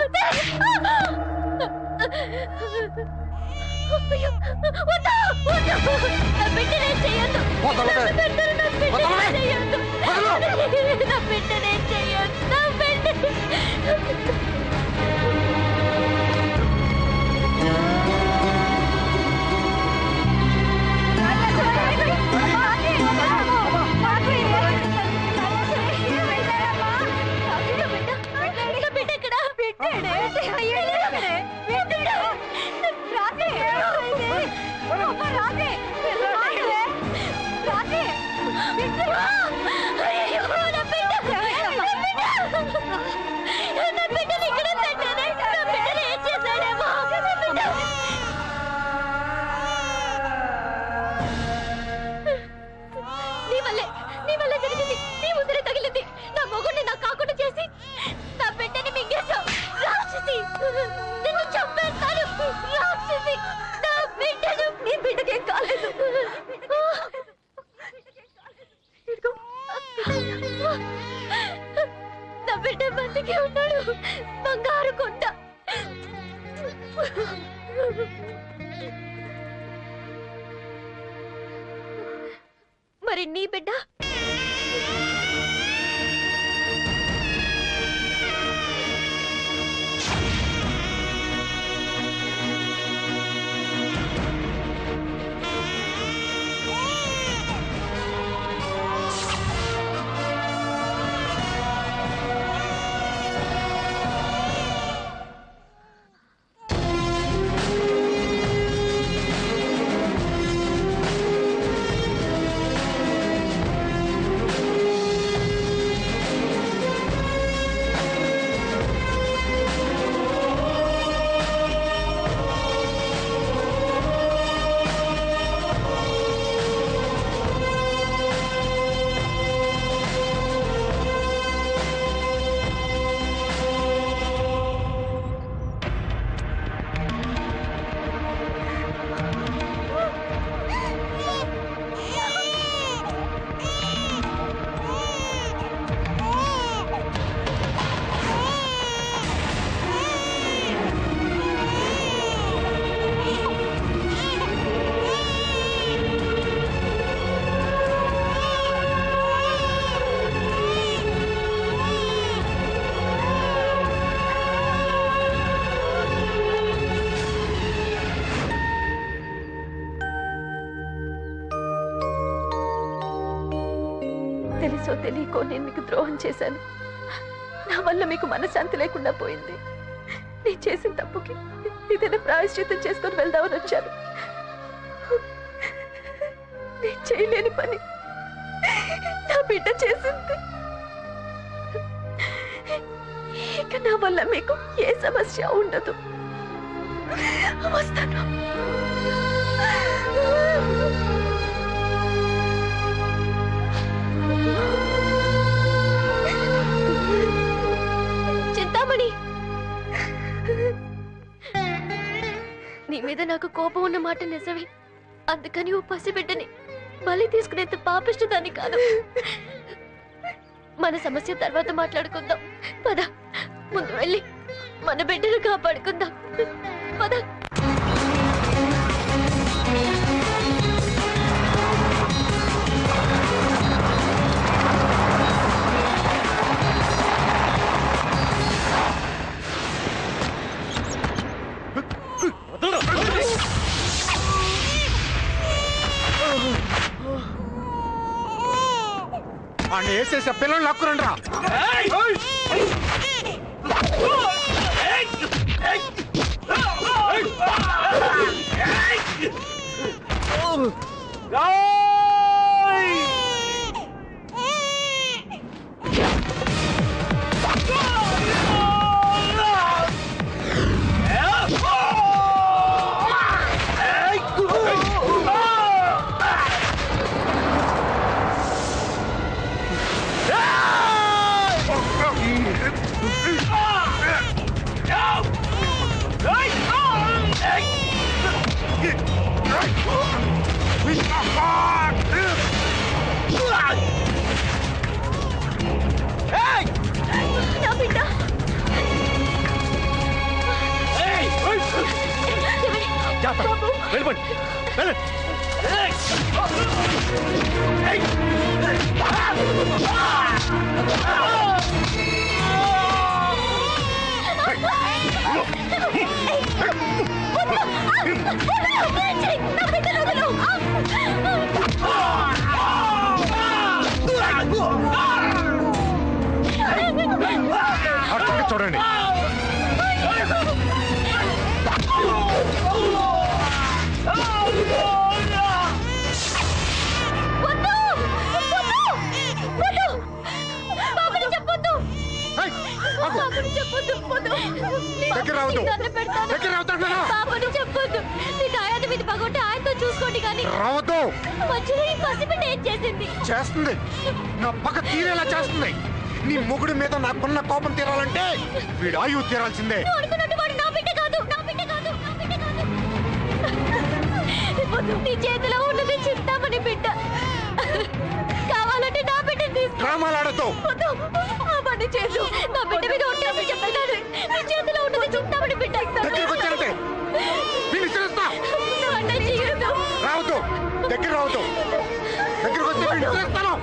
నా బిడ్డ బతికే ఉన్నాడు. బంగారు కొండ. మరి నీ బిడ్డ? తెలుసో తెలియకో నేను మీకు ద్రోహం చేశాను. నా వల్ల మీకు మనశ్శాంతి లేకుండా పోయింది. నేను చేసిన తప్పుకి ఏదైనా ప్రాయశ్చిత్తం చేసుకొని వెళ్దామని వచ్చాను. నేను చేయలేని పని నా బిడ్డ చేసింది. ఇక నా వల్ల మీకు ఏ సమస్య ఉండదు. వస్తాను. చింతామణి, నీ మీద నాకు కోపం ఉన్న మాట నిజమే. అందుకని ఓ పసిబిడ్డని బలి తీసుకునేంత పాపిష్టిదాన్ని కాదు. మన సమస్య తర్వాత మాట్లాడుకుందాం. పద, ముందు వెళ్ళి మన బిడ్డను కాపాడుకుందాం. పద. వాడిని వేసేసే పిల్లలు లాక్కురండి రా. వెళ్ళిపోండి, వెళ్ళండి. చూడండి, చేస్తుంది నా పక్క తీరేలా చేస్తుంది. నీ మొగుడి మీద నాకున్న కోపం తీరాలంటే వీడు ఆయువు తీరాల్సిందే. నీ చేతిలో ఉన్నది చింతామణి బిడ్డ. కావాలంటే నా బిడ్డ డ్రామాలాడతో ఆ పని చేసు. నా బిడ్డ మీద ఒట్టేసి చెప్పేదాన్ని. నీ చేతిలో ఉన్నది చింతామణి బిడ్డ. రావద్దు, దగ్గర రావద్దు. దగ్గరకు వస్తే విడిచేస్తాను.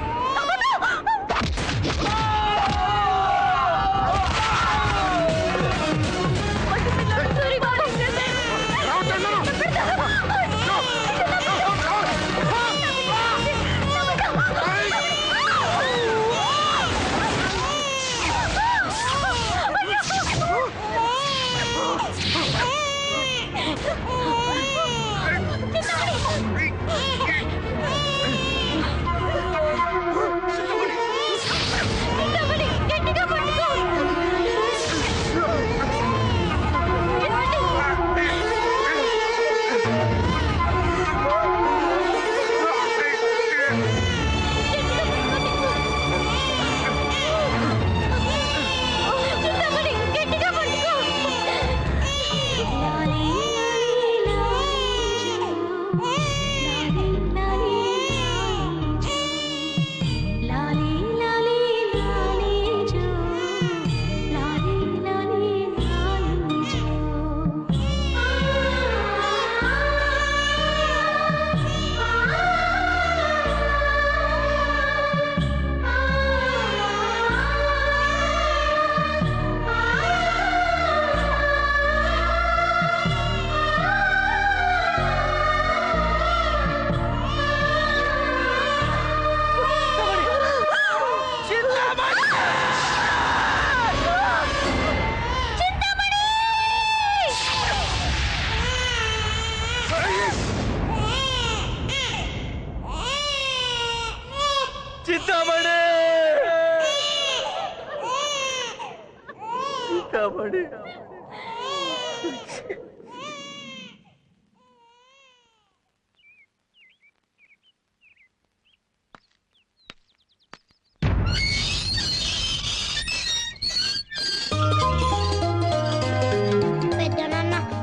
పెద్దనాన్న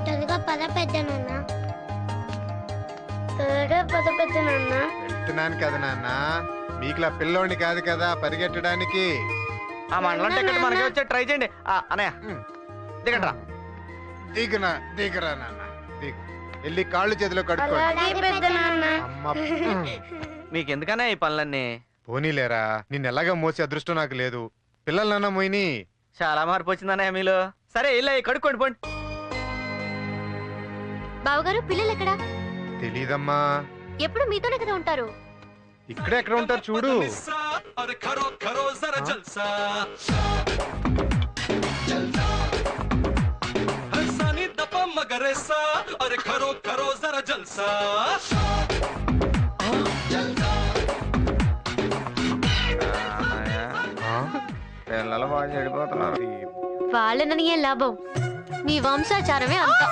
త్వరగా పద పెద్దనాన్న త్వరగా పద పెద్దనాన్న వెళ్తున్నాను కదా నాన్న మీకులా పిల్లోడిని కాదు కదా పరిగెట్టడానికి. ఆ మండలం టికెట్ మనకి వచ్చే ట్రై చేయండి. అన్నయ్య దిగండ్రా. దిగరా నాన్న దిగు. వెళ్ళి కాళ్ళు చేతిలో కడుక్కోండి. అమ్మ మీకు ఎందుకన్నా ఈ పనులన్నీ? పోనీలేరా, నిన్ను ఎలాగా మోసే అదృష్టం నాకు లేదు. పిల్లలన్నా మోయిని. చాలా మార్పు వచ్చిందన్నయ్య మీలో. సరే ఇలా కడుక్కోండి పోండి. బావగారు పిల్లలు ఎక్కడా? తెలీదమ్మా. ఎప్పుడు మీతోనే కదా ఉంటారు. ఇక్కడే ఎక్కడ ఉంటారు చూడు. పిల్లలు బాగా చెడిపోతున్నారు. వాళ్ళనని ఏం లాభం, మీ వంశాచారమే అంత.